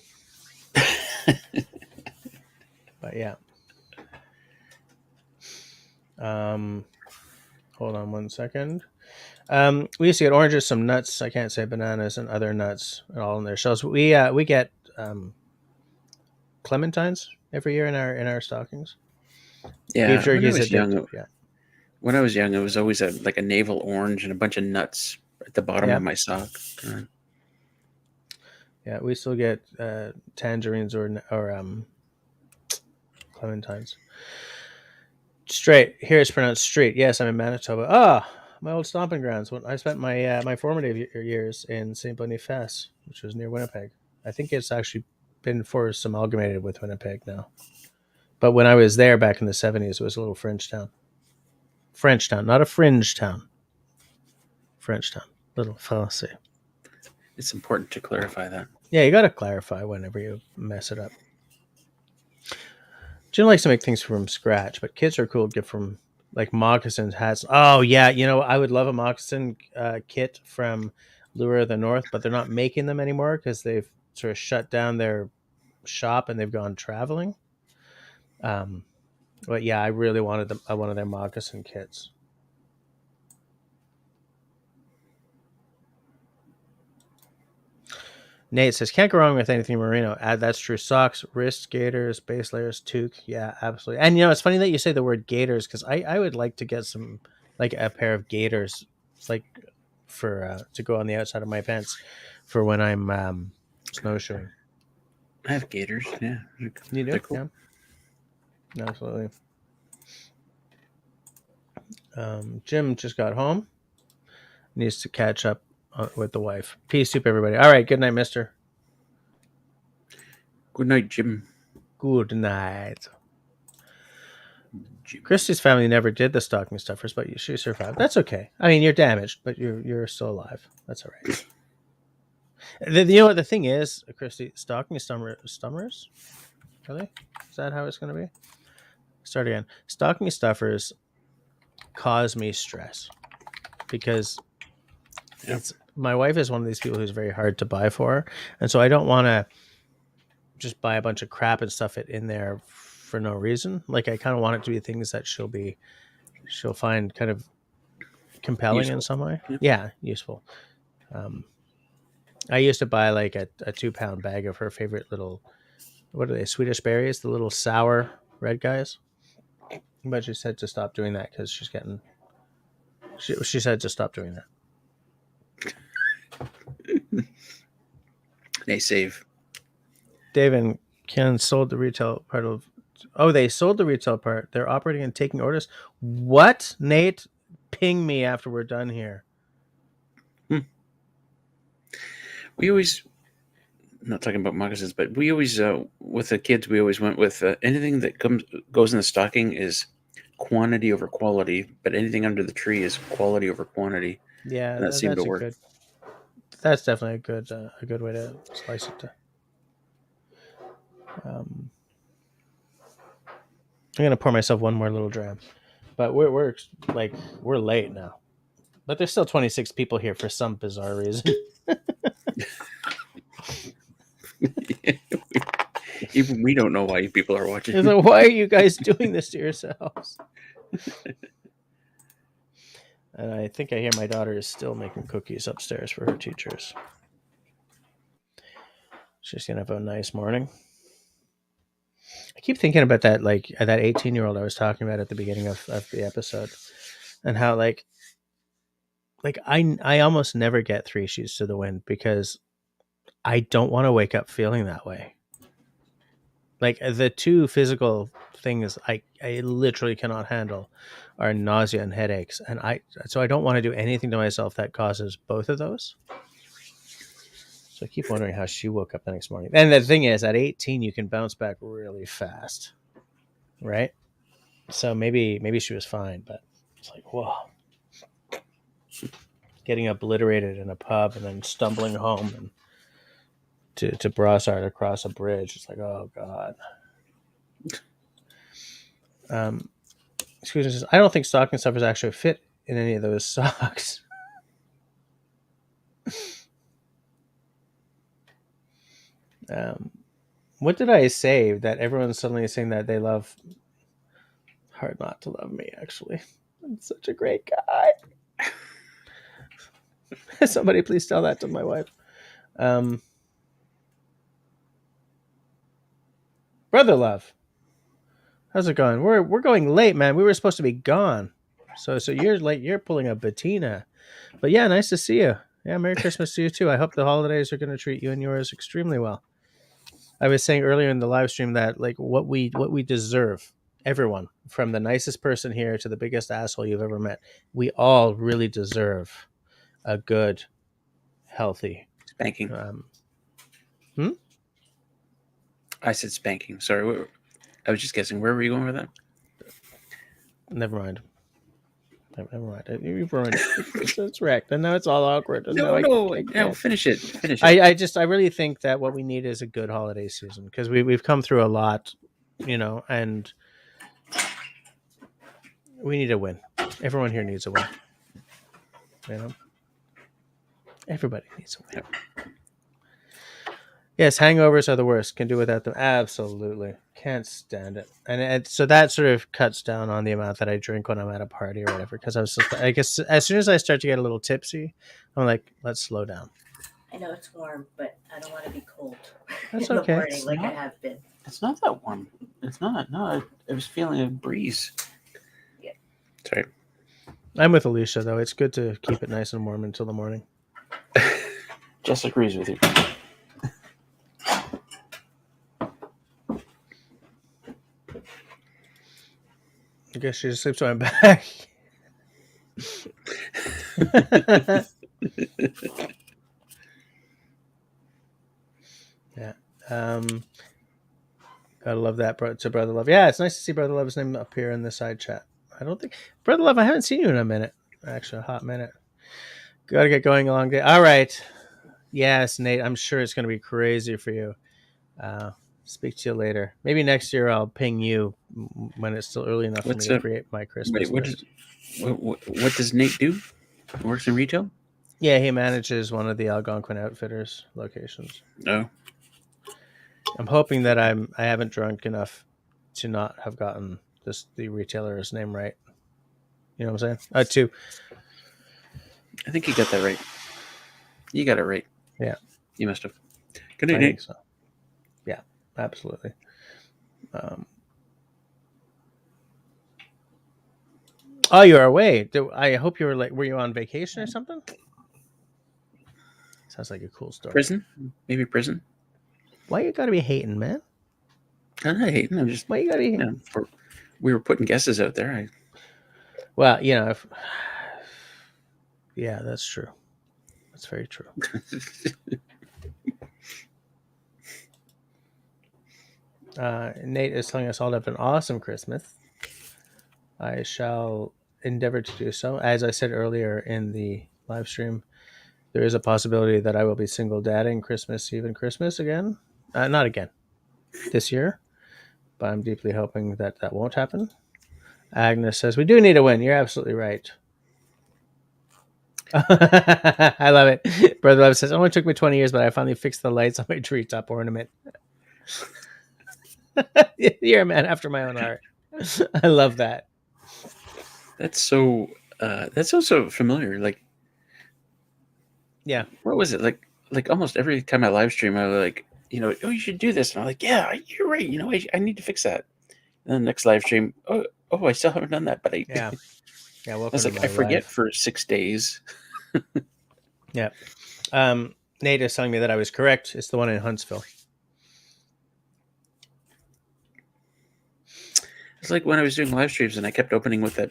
But yeah. Hold on one second. We used to get oranges, some nuts. I can't say bananas and other nuts all in their shells. We get clementines every year in our stockings. Yeah, beef jerky is addictive. Yeah. When I was young, it was always like a navel orange and a bunch of nuts at the bottom of my sock. Yeah, we still get tangerines or clementines. Straight here is pronounced street. Yes, I'm in Manitoba. My old stomping grounds. When I spent my formative years in St. Boniface, which was near Winnipeg. I think it's actually been forced amalgamated with Winnipeg now. But when I was there back in the 70s, it was a little French town. French town, not a fringe town. French town, little Francais. It's important to clarify that. Yeah, you got to clarify whenever you mess it up. Jim likes to make things from scratch, but kits are cool to get from like moccasins, hats. Oh yeah, I would love a moccasin kit from Lure of the North, but they're not making them anymore because they've sort of shut down their shop and they've gone traveling. But yeah, I really wanted them. I wanted their moccasin kits. Nate says, can't go wrong with anything merino. That's true. Socks, wrists, gaiters, base layers, toque. Yeah, absolutely. And it's funny that you say the word gaiters because I would like to get some, like a pair of gaiters, like for to go on the outside of my pants for when I'm snowshoeing. I have gaiters. Yeah, You do? they're cool. Yeah, absolutely. Jim just got home. Needs to catch up with the wife. Peace soup, everybody. All right. Good night, mister. Good night, Jim. Good night. Jim. Christy's family never did the stocking stuffers, but she survived. That's okay. I mean, you're damaged, but you're still alive. That's all right. You know what the thing is, Christy? Stocking stuffers? Really? Is that how it's going to be? Start again. Stocking stuffers cause me stress because it's my wife is one of these people who's very hard to buy for, and so I don't want to just buy a bunch of crap and stuff it in there for no reason. Like I kind of want it to be things that she'll find kind of compelling Useful. in some way. Yeah, useful. I used to buy like a 2-pound bag of her favorite little, what are they, Swedish berries, the little sour red guys. But she said to stop doing that because she's getting. She said to stop doing that. They save. Dave and Ken sold the retail part of. Oh, they sold the retail part. They're operating and taking orders. What, Nate? Ping me after we're done here. We always, I'm not talking about moccasins, but we always, with the kids, we always went with anything that goes in the stocking is quantity over quality, but anything under the tree is quality over quantity. Yeah, and that seemed to work. That's definitely a good way to slice it. I'm gonna pour myself one more little dram, but we're late now. But there's still 26 people here for some bizarre reason. Even we don't know why people are watching. It's like, why are you guys doing this to yourselves? And I think I hear my daughter is still making cookies upstairs for her teachers. She's gonna have a nice morning. I keep thinking about that, like that 18-year-old I was talking about at the beginning of the episode, and how like I almost never get 3 shoes to the wind because I don't want to wake up feeling that way. Like the 2 physical things I literally cannot handle are nausea and headaches, and so I don't want to do anything to myself that causes both of those. So I keep wondering how she woke up the next morning. And the thing is, at 18, you can bounce back really fast, right? So maybe she was fine, but it's like, whoa. Getting obliterated in a pub and then stumbling home and to Brossard across a bridge. It's like, oh God. Excuse me, I don't think stocking stuffers actually fit in any of those socks. What did I say that everyone's suddenly saying that they love? Hard not to love me, actually. I'm such a great guy. Somebody please tell that to my wife. Brother love, how's it going? We're going late, man. We were supposed to be gone. So you're late. You're pulling a Bettina. But yeah, nice to see you. Yeah, Merry Christmas to you too. I hope the holidays are going to treat you and yours extremely well. I was saying earlier in the live stream that like what we deserve, everyone, from the nicest person here to the biggest asshole you've ever met, we all really deserve a good, healthy spanking. I said spanking. Sorry, I was just guessing. Where were you going with that? Never mind. Never mind. You've ruined it. It's wrecked, and now it's all awkward. And now No, I no, can't. finish it. Finish it. I really think that what we need is a good holiday season because we've come through a lot, and we need a win. Everyone here needs a win. Everybody needs a win. Yes, hangovers are the worst. Can do without them. Absolutely. Can't stand it. And so that sort of cuts down on the amount that I drink when I'm at a party or whatever. Because I guess as soon as I start to get a little tipsy, I'm like, let's slow down. I know it's warm, but I don't want to be cold That's in okay. the morning like I have been. It's not that warm. It's not. No, I was feeling a breeze. Yeah. Sorry. I'm with Alicia, though. It's good to keep it nice and warm until the morning. Jess agrees with you. I guess she just sleeps on my back. Yeah. Gotta love that to Brother Love. Yeah, it's nice to see Brother Love's name up here in the side chat. I don't think Brother Love, I haven't seen you in a minute. Actually, a hot minute. Gotta get going a long day. All right. Yes, Nate, I'm sure it's gonna be crazy for you. Speak to you later. Maybe next year I'll ping you when it's still early enough for me to create my Christmas list. What does Nate do? He works in retail? Yeah, he manages one of the Algonquin Outfitters locations. No. I'm hoping that I haven't drunk enough to not have gotten the retailer's name right. You know what I'm saying? Two. I think you got that right. You got it right. Yeah. You must have. Good night, I Nate. think so. Yeah, absolutely. Oh, you are away. I hope you were were you on vacation or something? Sounds like a cool story. Prison? Maybe prison? Why you gotta be hating, man? I'm not hating. I'm just. Why you gotta be hating? We were putting guesses out there. Well, yeah, that's true. That's very true. Nate is telling us all to have an awesome Christmas. I shall endeavor to do so. As I said earlier in the live stream, there is a possibility that I will be single dadding Christmas Eve and Christmas again. Not again. This year. But I'm deeply hoping that won't happen. Agnes says, we do need a win. You're absolutely right. I love it. Brother Love says, it only took me 20 years, but I finally fixed the lights on my treetop ornament. You're a man after my own heart. I love that. That's so familiar. Like, yeah. What was it? Like almost every time I live stream, I was like, oh, you should do this. And I'm like, yeah, you're right. I need to fix that. And then the next live stream, oh, I still haven't done that. But yeah. I was like, I forget for 6 days. Yeah. Nate is telling me that I was correct. It's the one in Huntsville. It's like when I was doing live streams and I kept opening with that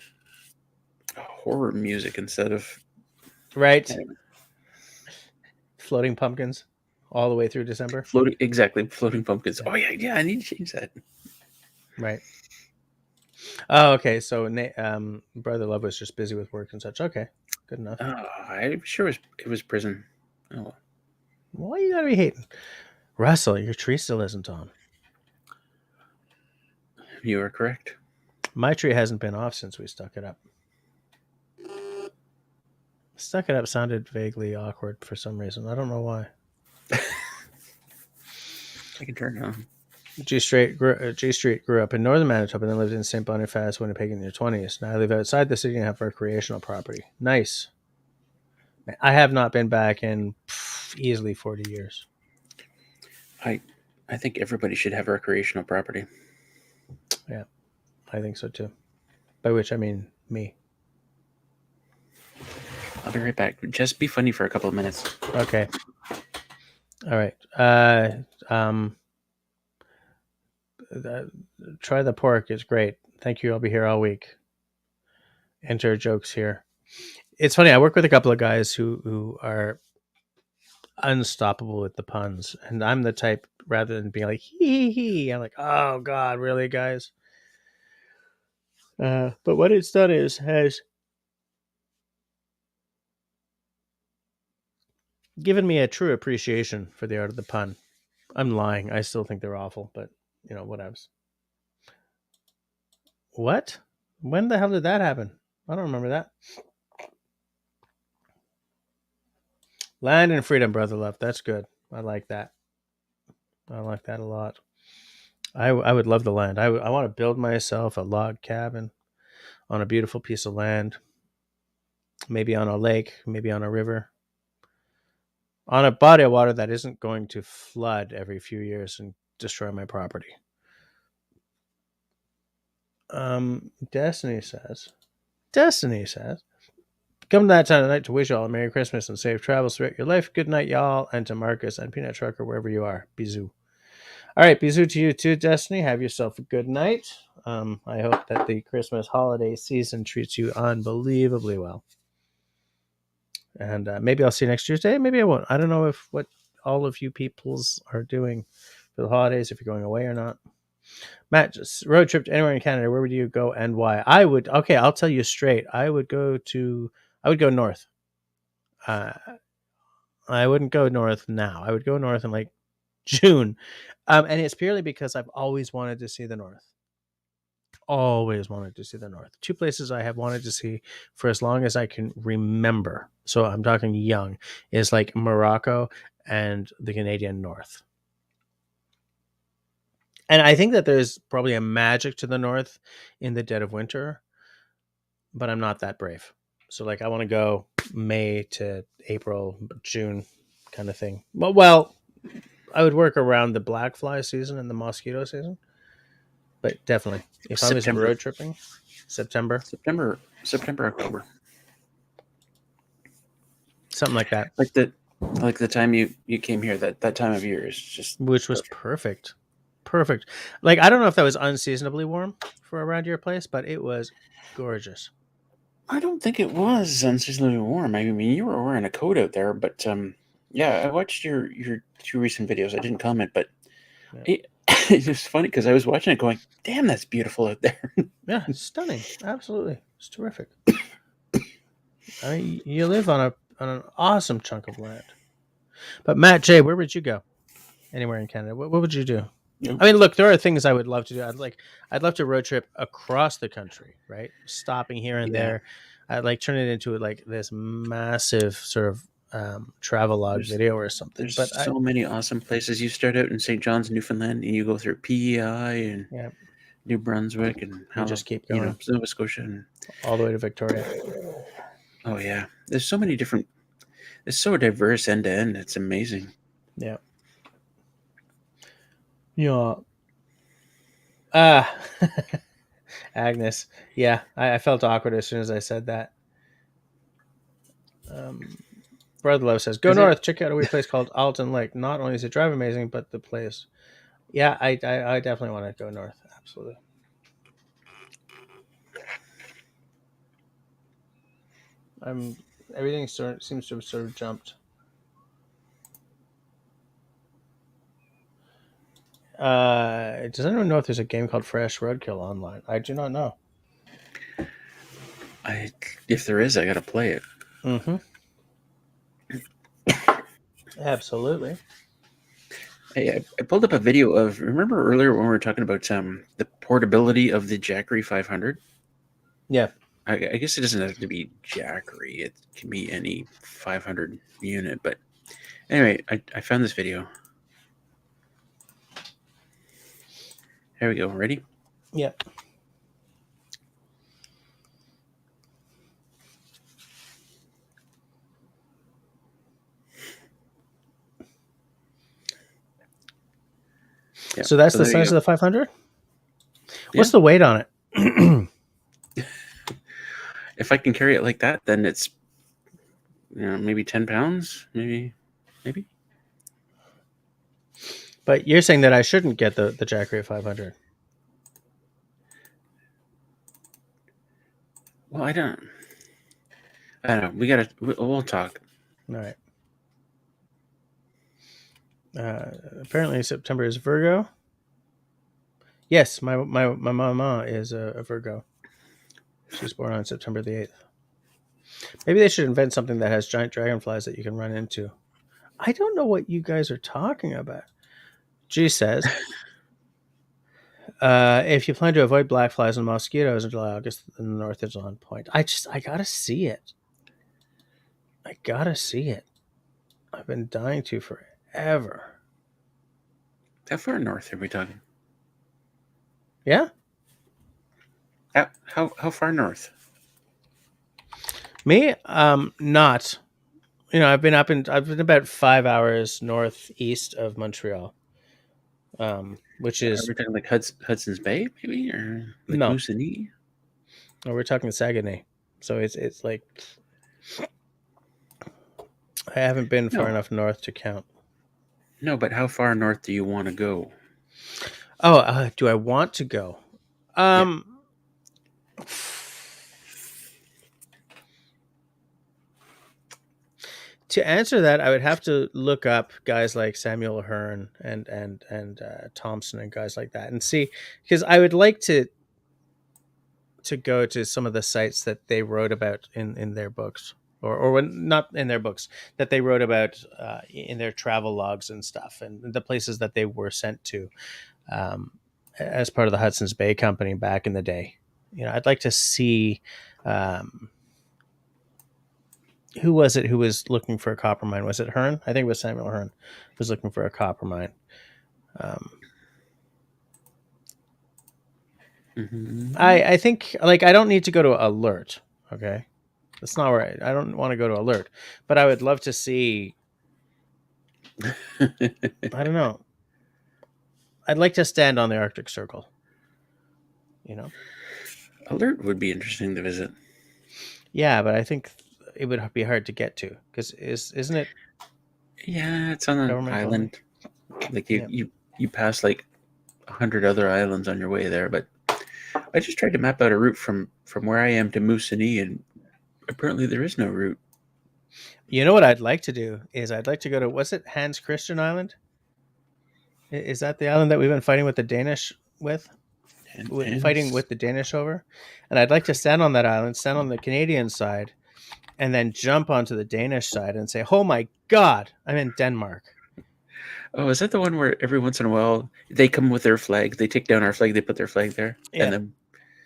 horror music instead of right. Floating pumpkins all the way through December. Floating pumpkins. Oh yeah, I need to change that. Right. Oh, okay. So Brother Love was just busy with work and such. Okay, good enough. I'm sure it was prison. Oh, why you gotta be hating, Russell? Your tree still isn't on. You are correct. My tree hasn't been off since we stuck it up. Stuck it up sounded vaguely awkward for some reason. I don't know why. I can turn it on. G Street grew up in northern Manitoba and then lived in St. Boniface, Winnipeg in their 20s. Now I live outside the city and have recreational property. Nice. I have not been back in easily 40 years. I think everybody should have recreational property. Yeah, I think so too. By which I mean me. I'll be right back. Just be funny for a couple of minutes. Okay. All right. Try the pork. It's great. Thank you. I'll be here all week. Enter jokes here. It's funny. I work with a couple of guys who are unstoppable with the puns, and I'm the type, rather than being like hee hee, I'm like, oh god, really, guys? But what it's done is has given me a true appreciation for the art of the pun. I'm lying. I still think they're awful, but whatevs. What? When the hell did that happen? I don't remember that. Land and freedom, brother love. That's good. I like that. I like that a lot. I would love the land. I want to build myself a log cabin on a beautiful piece of land, maybe on a lake, maybe on a river, on a body of water that isn't going to flood every few years and destroy my property. Destiny says, come that time of night to wish you all a Merry Christmas and safe travels throughout your life. Good night, y'all, and to Marcus and Peanut Trucker, wherever you are. Bisous. All right, bisous to you too, Destiny. Have yourself a good night. I hope that the Christmas holiday season treats you unbelievably well. And maybe I'll see you next Tuesday. Maybe I won't. I don't know what all of you peoples are doing for the holidays, if you're going away or not. Matt, just road trip to anywhere in Canada, where would you go and why? I'll tell you straight. I would go north. I wouldn't go north now. I would go north in like June. And it's purely because I've always wanted to see the north. Always wanted to see the north. Two places I have wanted to see for as long as I can remember. So I'm talking young, is like Morocco and the Canadian North. And I think that there's probably a magic to the north in the dead of winter, but I'm not that brave. So like I want to go May to April, June kind of thing. Well, I would work around the black fly season and the mosquito season. But definitely, if I was road tripping, September, October, something like that. Like the time you came here, that time of year is just, which was perfect. Like I don't know if that was unseasonably warm for around your place, but it was gorgeous. I don't think it was unseasonably warm. I mean, you were wearing a coat out there, but yeah, I watched your two recent videos. I didn't comment, but it's just funny because I was watching it going, damn, that's beautiful out there. Yeah, it's stunning. Absolutely. It's terrific. I mean, you live on an awesome chunk of land. But Matt J, where would you go? Anywhere in Canada? What would you do? Nope. I mean, look, there are things I would love to do. I'd love to road trip across the country, right? Stopping here and there. I'd like turn it into like this massive sort of travelogue video or something. There's so many awesome places. You start out in St. John's, Newfoundland, and you go through PEI and New Brunswick, and you just keep going, Nova Scotia, and all the way to Victoria. Oh yeah, there's so many different. It's so diverse end to end. It's amazing. Yeah. Yeah. Agnes. Yeah, I felt awkward as soon as I said that. Brother Love says, "Go north. Check out a weird place called Alton Lake. Not only is it drive amazing, but the place." Yeah, I definitely want to go north. Absolutely. Everything seems to have sort of jumped. Does anyone know if there's a game called Fresh Roadkill online? I do not know. If there is, I gotta play it. Mm-hmm. Absolutely. Hey, I pulled up a video of. Remember earlier when we were talking about the portability of the Jackery 500? Yeah. I guess it doesn't have to be Jackery. It can be any 500 unit. But anyway, I found this video. Here we go. Ready? Yep. Yeah. So that's the size of the 500? What's the weight on it? If I can carry it like that, then it's maybe 10 pounds, maybe. But you're saying that I shouldn't get the Jackery 500. Well, I don't know. We'll talk. All right. Apparently September is Virgo. Yes, my mama is a Virgo. She's born on September the 8th. Maybe they should invent something that has giant dragonflies that you can run into. I don't know what you guys are talking about. G says, if you plan to avoid black flies and mosquitoes in July, August, the north is on point. I gotta see it. I gotta see it. I've been dying to forever. How far north are we talking? Yeah? How far north? Me? Not. You know, I've been about 5 hours northeast of Montreal. Which Are is we talking like Hudson's Bay, maybe, or like no, Moosonee? we're talking Saguenay. So it's like I haven't been far No, enough north to count. no. But how far north do you want to go? Oh, do I want to go? Um, to answer that, I would have to look up guys like Samuel Hearn and Thompson and guys like that and see, because I would like to go to some of the sites that they wrote about in their books, or when not in their books, that they wrote about in their travel logs and stuff, and the places that they were sent to um, as part of the Hudson's Bay Company back in the day. You know, I'd like to see who was it who was looking for a copper mine? Was it Hearn? I think it was Samuel Hearn who was looking for a copper mine. Mm-hmm. I think, like, I don't need to go to Alert. Okay, that's not right. I don't want to go to Alert, but I would love to see. I don't know. I'd like to stand on the Arctic Circle. You know. Alert would be interesting to visit. Yeah, but I think it would be hard to get to because isn't it? Yeah, it's on an Government island. Like Yeah. you pass like 100 other islands on your way there. But I just tried to map out a route from where I am to Moosonee, and apparently there is no route. You know what I'd like to do is I'd like to go to, was it Hans Christian Island? Is that the island that we've been fighting with the Danish with? Fighting with the Danish over? And I'd like to stand on that island, stand on the Canadian side, and then jump onto the Danish side and say, "Oh my God, I'm in Denmark." Oh, is that the one where every once in a while they come with their flag? They take down our flag, they put their flag there, Yeah, and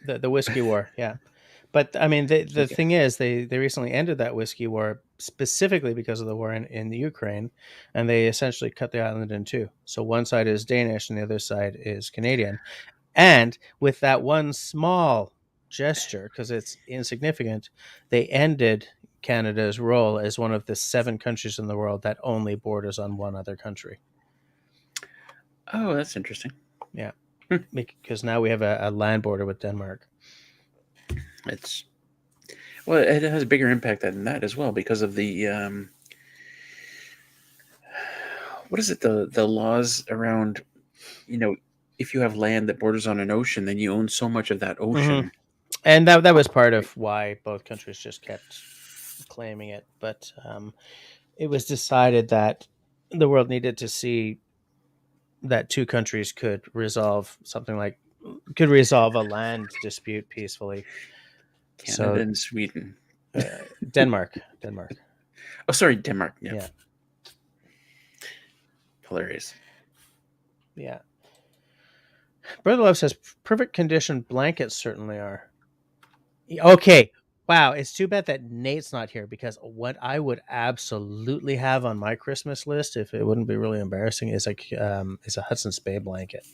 then the whiskey war. Yeah, but I mean, the okay. thing is, they recently ended that whiskey war specifically because of the war in the Ukraine, and they essentially cut the island in two. So one side is Danish and the other side is Canadian. And with that one small gesture, because it's insignificant, they ended Canada's role as one of the 7 countries in the world that only borders on one other country. Oh, that's interesting. Yeah, because now we have a land border with Denmark. It's well, it has a bigger impact than that as well because of the what is it, the laws around, you know, if you have land that borders on an ocean, then you own so much of that ocean. And that was part of why both countries just kept claiming it. But it was decided that the world needed to see that 2 countries could resolve a land dispute peacefully. Canada So and Sweden. Denmark. Oh, sorry, Denmark. Yeah. Hilarious. Yeah. Brother Love says perfect condition blankets certainly are. Okay. Wow, it's too bad that Nate's not here, because what I would absolutely have on my Christmas list, if it wouldn't be really embarrassing, is a Hudson's Bay blanket.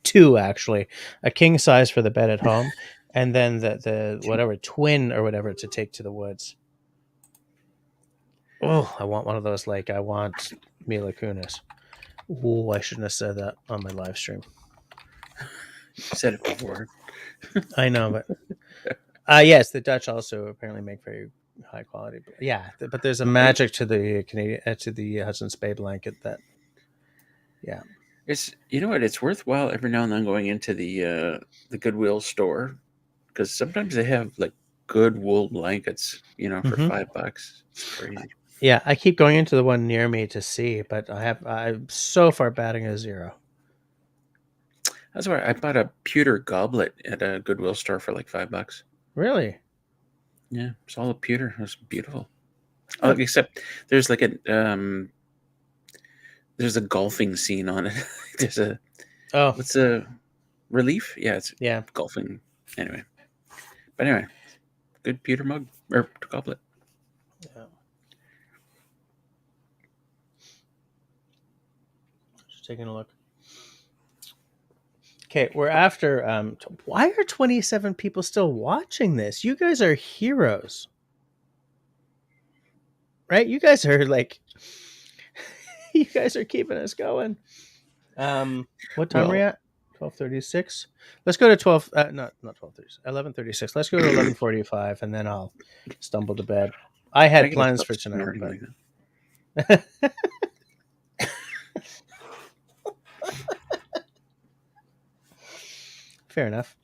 2 actually, a king size for the bed at home, and then the whatever twin or whatever to take to the woods. Oh, I want one of those. Like I want Mila Kunis. Oh, I shouldn't have said that on my live stream. You said it before. I know, but yes, the Dutch also apparently make very high quality. Yeah, but there's a magic to the Canadian to the Hudson's Bay blanket that. Yeah, It's, you know what, it's worthwhile every now and then going into the Goodwill store, because sometimes they have like good wool blankets, you know, for $5. It's crazy. Yeah, I keep going into the one near me to see, but I'm so far batting a 0. That's why I bought a pewter goblet at a Goodwill store for like $5. Really? Yeah, it's all pewter. It's beautiful. Huh. Except there's like there's a golfing scene on it. There's a Oh, what's a relief? Yeah, it's yeah. golfing. Anyway, but anyway, good pewter mug or goblet. Yeah. Just taking a look. Okay, we're after. Why are 27 people still watching this? You guys are heroes, right? You guys are like, you guys are keeping us going. What time are we Well, at? 12:36. Let's go to 12. Not 12:36. 11:36. Let's go to 11:45, and then I'll stumble to bed. I I had gotta plans stop for tonight, snorting but like that. fair enough.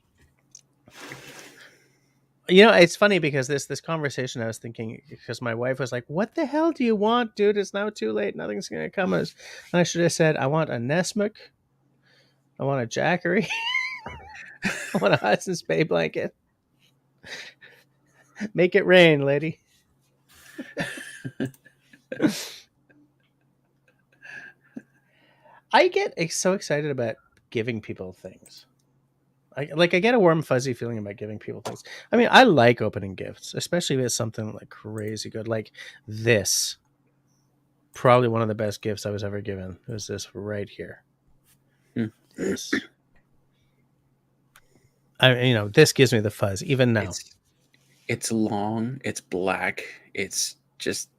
You know, it's funny because this conversation, I was thinking, because my wife was like, "What the hell do you want, dude? It's now too late. Nothing's gonna come." And I should have said, "I want a Nessmuk. I want a Jackery. I want a Hudson's Bay blanket. Make it rain, lady." I get so excited about giving people things. I get a warm fuzzy feeling about giving people things. I mean, I like opening gifts, especially if it's something like crazy good, like this. Probably one of the best gifts I was ever given. It was this right here. This. This gives me the fuzz even now. It's long. It's black. It's just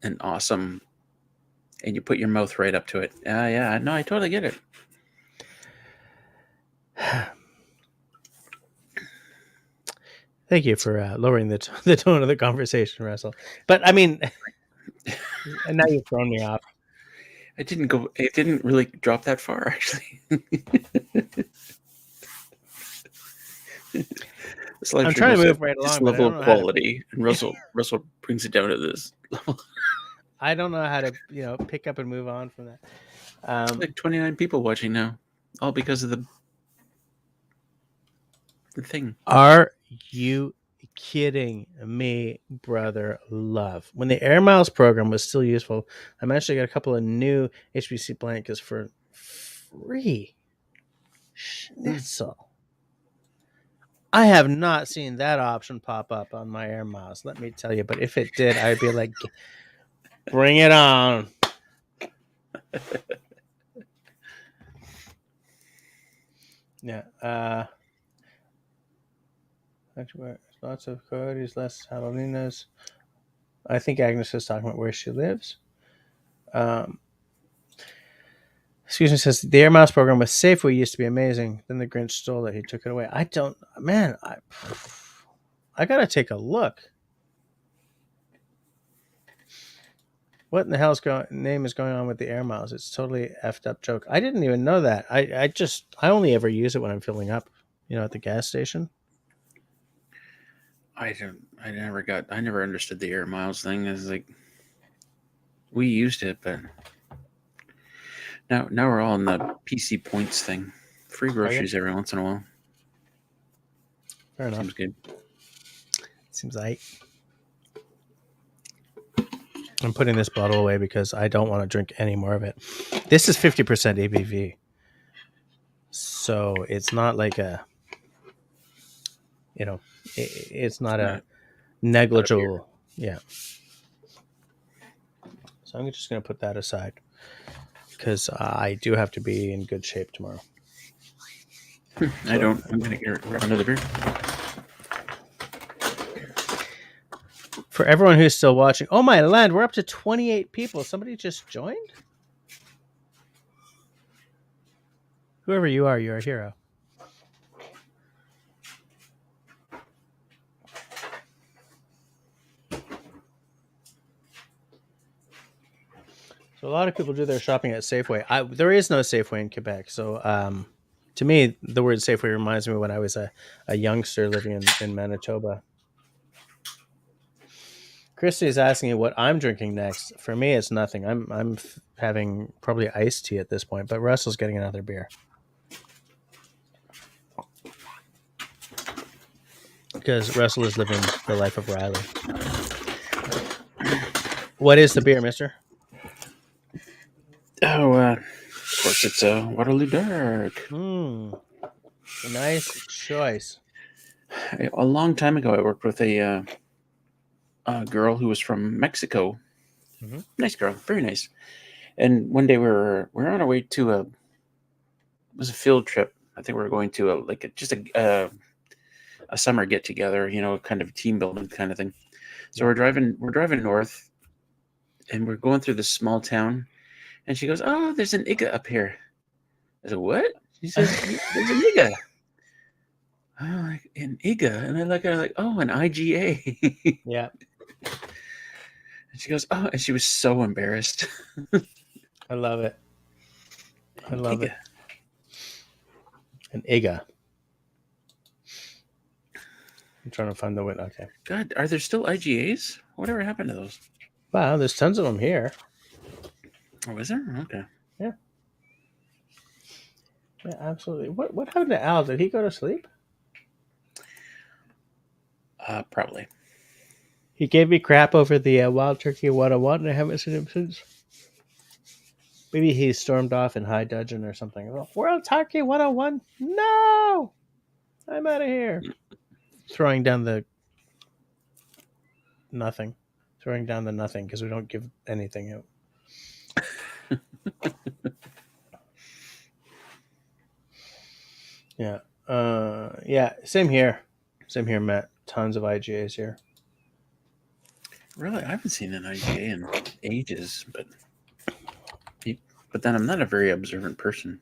an awesome. And you put your mouth right up to it. Yeah, no, I totally get it. Thank you for lowering the tone of the conversation, Russell. But I mean, and now you've thrown me off. It didn't really drop that far, actually. I'm trying to move right this along, but I level don't of know how to. quality, and Russell brings it down to this level. I don't know how to, pick up and move on from that. Like 29 people watching now, all because of the thing. Are you kidding me, brother? Love. When the Air Miles program was still useful, I managed to get a couple of new HBC blankets for free. Schnitzel. I have not seen that option pop up on my Air Miles, let me tell you. But if it did, I'd be like, bring it on. Yeah. Lots of coyotes, less javelinas. I think Agnes is talking about where she lives. Excuse me, says the Air Miles program with Safeway used to be amazing. Then the Grinch stole it. He took it away. I gotta take a look. What in the hell's name is going on with the Air Miles? It's totally effed up joke. I didn't even know that. I only ever use it when I'm filling up, at the gas station. I never understood the Air Miles thing. It's like we used it, but now we're all in the PC points thing. Free groceries every once in a while. Fair enough. Seems good. Seems like I'm putting this bottle away because I don't want to drink any more of it. This is 50% ABV, so it's not like it's not a negligible. Yeah. So I'm just going to put that aside because I do have to be in good shape tomorrow. I don't. I'm going to get another beer. For everyone who's still watching, oh my land, we're up to 28 people. Somebody just joined? Whoever you are, you're a hero. So a lot of people do their shopping at Safeway. There is no Safeway in Quebec. So to me, the word Safeway reminds me when I was a youngster living in Manitoba. Christy is asking you what I'm drinking next. For me, it's nothing. I'm having probably iced tea at this point, but Russell's getting another beer because Russell is living the life of Riley. What is the beer, Mister? Oh, of course, it's a Waterloo Dark. Nice choice. A long time ago, I worked with a girl who was from Mexico. Mm-hmm. Nice girl, very nice. And one day we were on our way to it was a field trip. I think we were going to a summer get together, kind of team building kind of thing. So we're driving north, and we're going through this small town, and she goes, "Oh, there's an IGA up here." I said, "What?" She says, "There's an IGA." I'm like, "An IGA?" And I look at her like, "Oh, an IGA." Yeah. And she goes, "Oh," and she was so embarrassed. I love it. I love IGA. it. An IGA. I'm trying to find the win. Okay. God, are there still IGAs? Whatever happened to those? Wow, there's tons of them here. Oh, is there? Okay. Yeah, absolutely. What happened to Al? Did he go to sleep? Probably. He gave me crap over the Wild Turkey 101, and I haven't seen him since. Maybe he stormed off in high dudgeon or something. Oh, Wild Turkey 101? No! I'm out of here. Throwing down the nothing. Throwing down the nothing because we don't give anything out. Yeah. Yeah, same here. Same here, Matt. Tons of IGAs here. Really, I haven't seen an IGA in ages, but then I'm not a very observant person.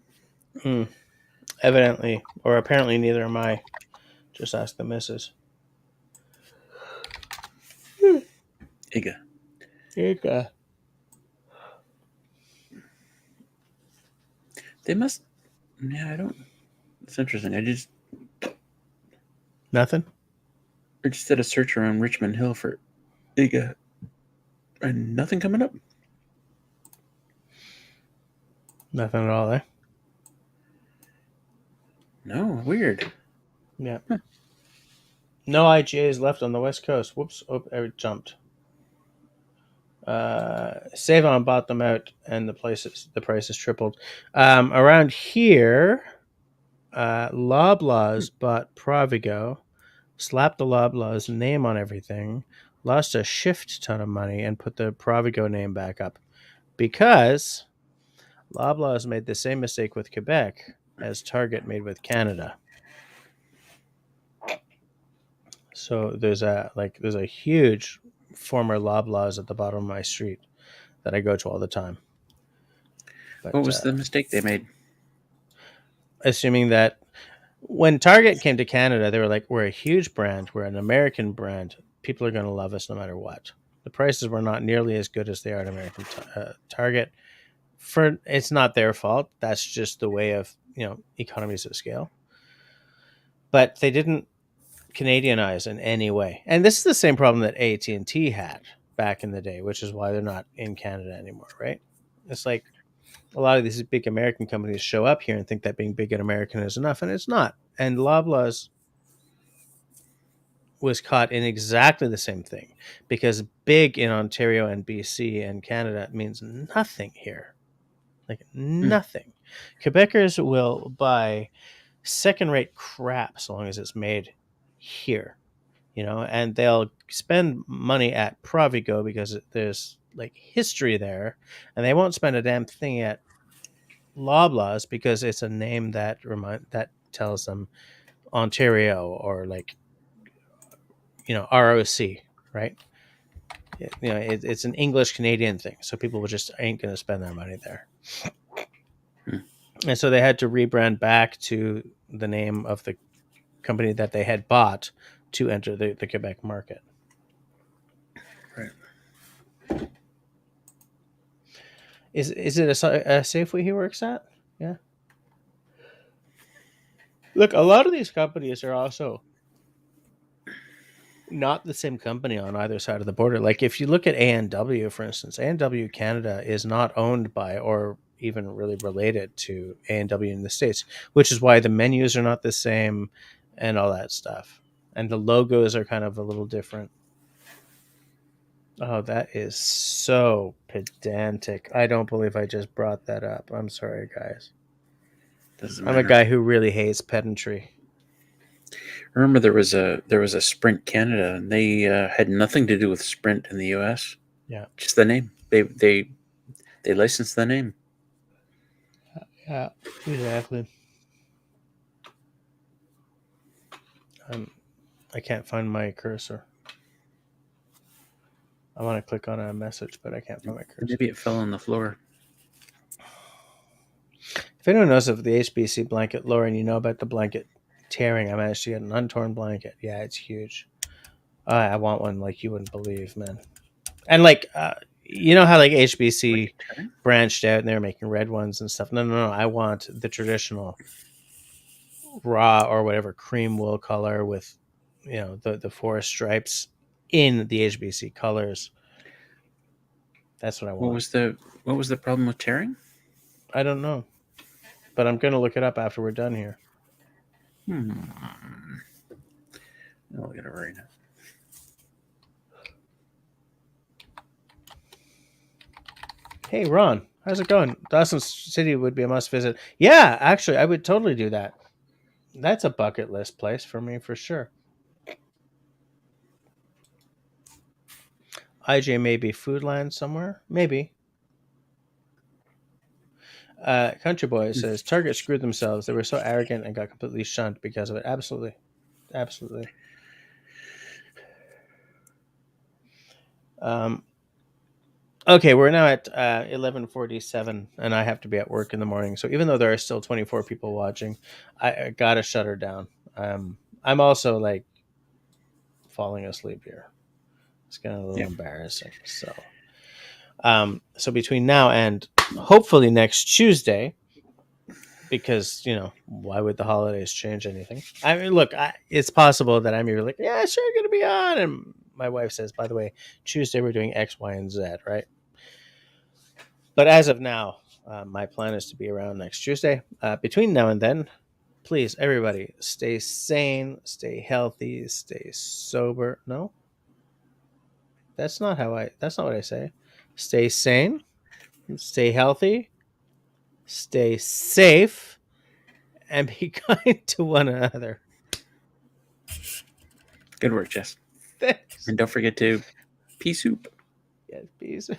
Evidently, or apparently neither am I. Just ask the missus. IGA. IGA. They must. Yeah, I don't. It's interesting. I just Nothing? did a search around Richmond Hill for IGA, and nothing coming up. Nothing at all, eh? No, weird. Yeah. No IGAs left on the West Coast. Whoops. Oh, I jumped. Savon bought them out, and the prices tripled. Around here, Loblaws bought Provigo, slapped the Loblaws name on everything, lost a shift ton of money, and put the Provigo name back up because Loblaws made the same mistake with Quebec as Target made with Canada. So there's a huge former Loblaws at the bottom of my street that I go to all the time. But, What was the mistake they made? Assuming that when Target came to Canada, they were like, "We're a huge brand. We're an American brand. People are going to love us no matter what." The prices were not nearly as good as they are at American Target. It's not their fault. That's just the way of economies of scale. But they didn't Canadianize in any way. And this is the same problem that AT&T had back in the day, which is why they're not in Canada anymore, right? It's like a lot of these big American companies show up here and think that being big and American is enough, and it's not. And Loblaws was caught in exactly the same thing because big in Ontario and BC and Canada means nothing here. Like nothing. Quebecers will buy second-rate crap so long as it's made here, and they'll spend money at Provigo because there's like history there, and they won't spend a damn thing at Loblaws because it's a name that tells them Ontario or like ROC, right? It's an English Canadian thing, so people just ain't going to spend their money there. And so they had to rebrand back to the name of the company that they had bought to enter the Quebec market. Right. Is it a Safeway he works at? Yeah. Look, a lot of these companies are also not the same company on either side of the border. Like if you look at A&W, for instance, A&W Canada is not owned by or even really related to A&W in the States, which is why the menus are not the same and all that stuff. And the logos are kind of a little different. Oh, that is so pedantic. I don't believe I just brought that up. I'm sorry, guys. Doesn't I'm matter. a guy who really hates pedantry. I remember there was a Sprint Canada, and they had nothing to do with Sprint in the U.S. Yeah. Just the name. They licensed the name. Yeah, exactly. I can't find my cursor. I want to click on a message, but I can't find my cursor. Maybe it fell on the floor. If anyone knows of the HBC blanket, Lauren, you know about the blanket tearing. I managed to get an untorn blanket. Yeah, it's huge. I want one like you wouldn't believe, man. And like, you know how like HBC branched out and they were making red ones and stuff. No. I want the traditional raw or whatever cream wool color with, you know, the forest stripes in the HBC colors. That's what I want. What was the problem with tearing? I don't know, but I'm gonna look it up after we're done here. I'll get it right now. Hey, Ron, how's it going? Dawson City would be a must visit. Yeah, actually, I would totally do that. That's a bucket list place for me for sure. IJ maybe Foodland somewhere, maybe. Country Boy says Target screwed themselves. They were so arrogant and got completely shunned because of it. Absolutely. Okay, we're now at 11:47, and I have to be at work in the morning. So even though there are still 24 people watching, I gotta shut her down. I'm also like falling asleep here. It's getting a little embarrassing. So, so between now and hopefully next Tuesday, because you know why would the holidays change anything? I mean, look, it's possible that I'm either like, yeah, sure, gonna be on, and my wife says, by the way, Tuesday we're doing X, Y, and Z, right? But as of now, my plan is to be around next Tuesday. Between now and then, please, everybody, stay sane, stay healthy, stay sober. No, that's not what I say. Stay sane, stay healthy, stay safe, and be kind to one another. Good work, Jess. Thanks. And don't forget to pea soup. Yes, peace.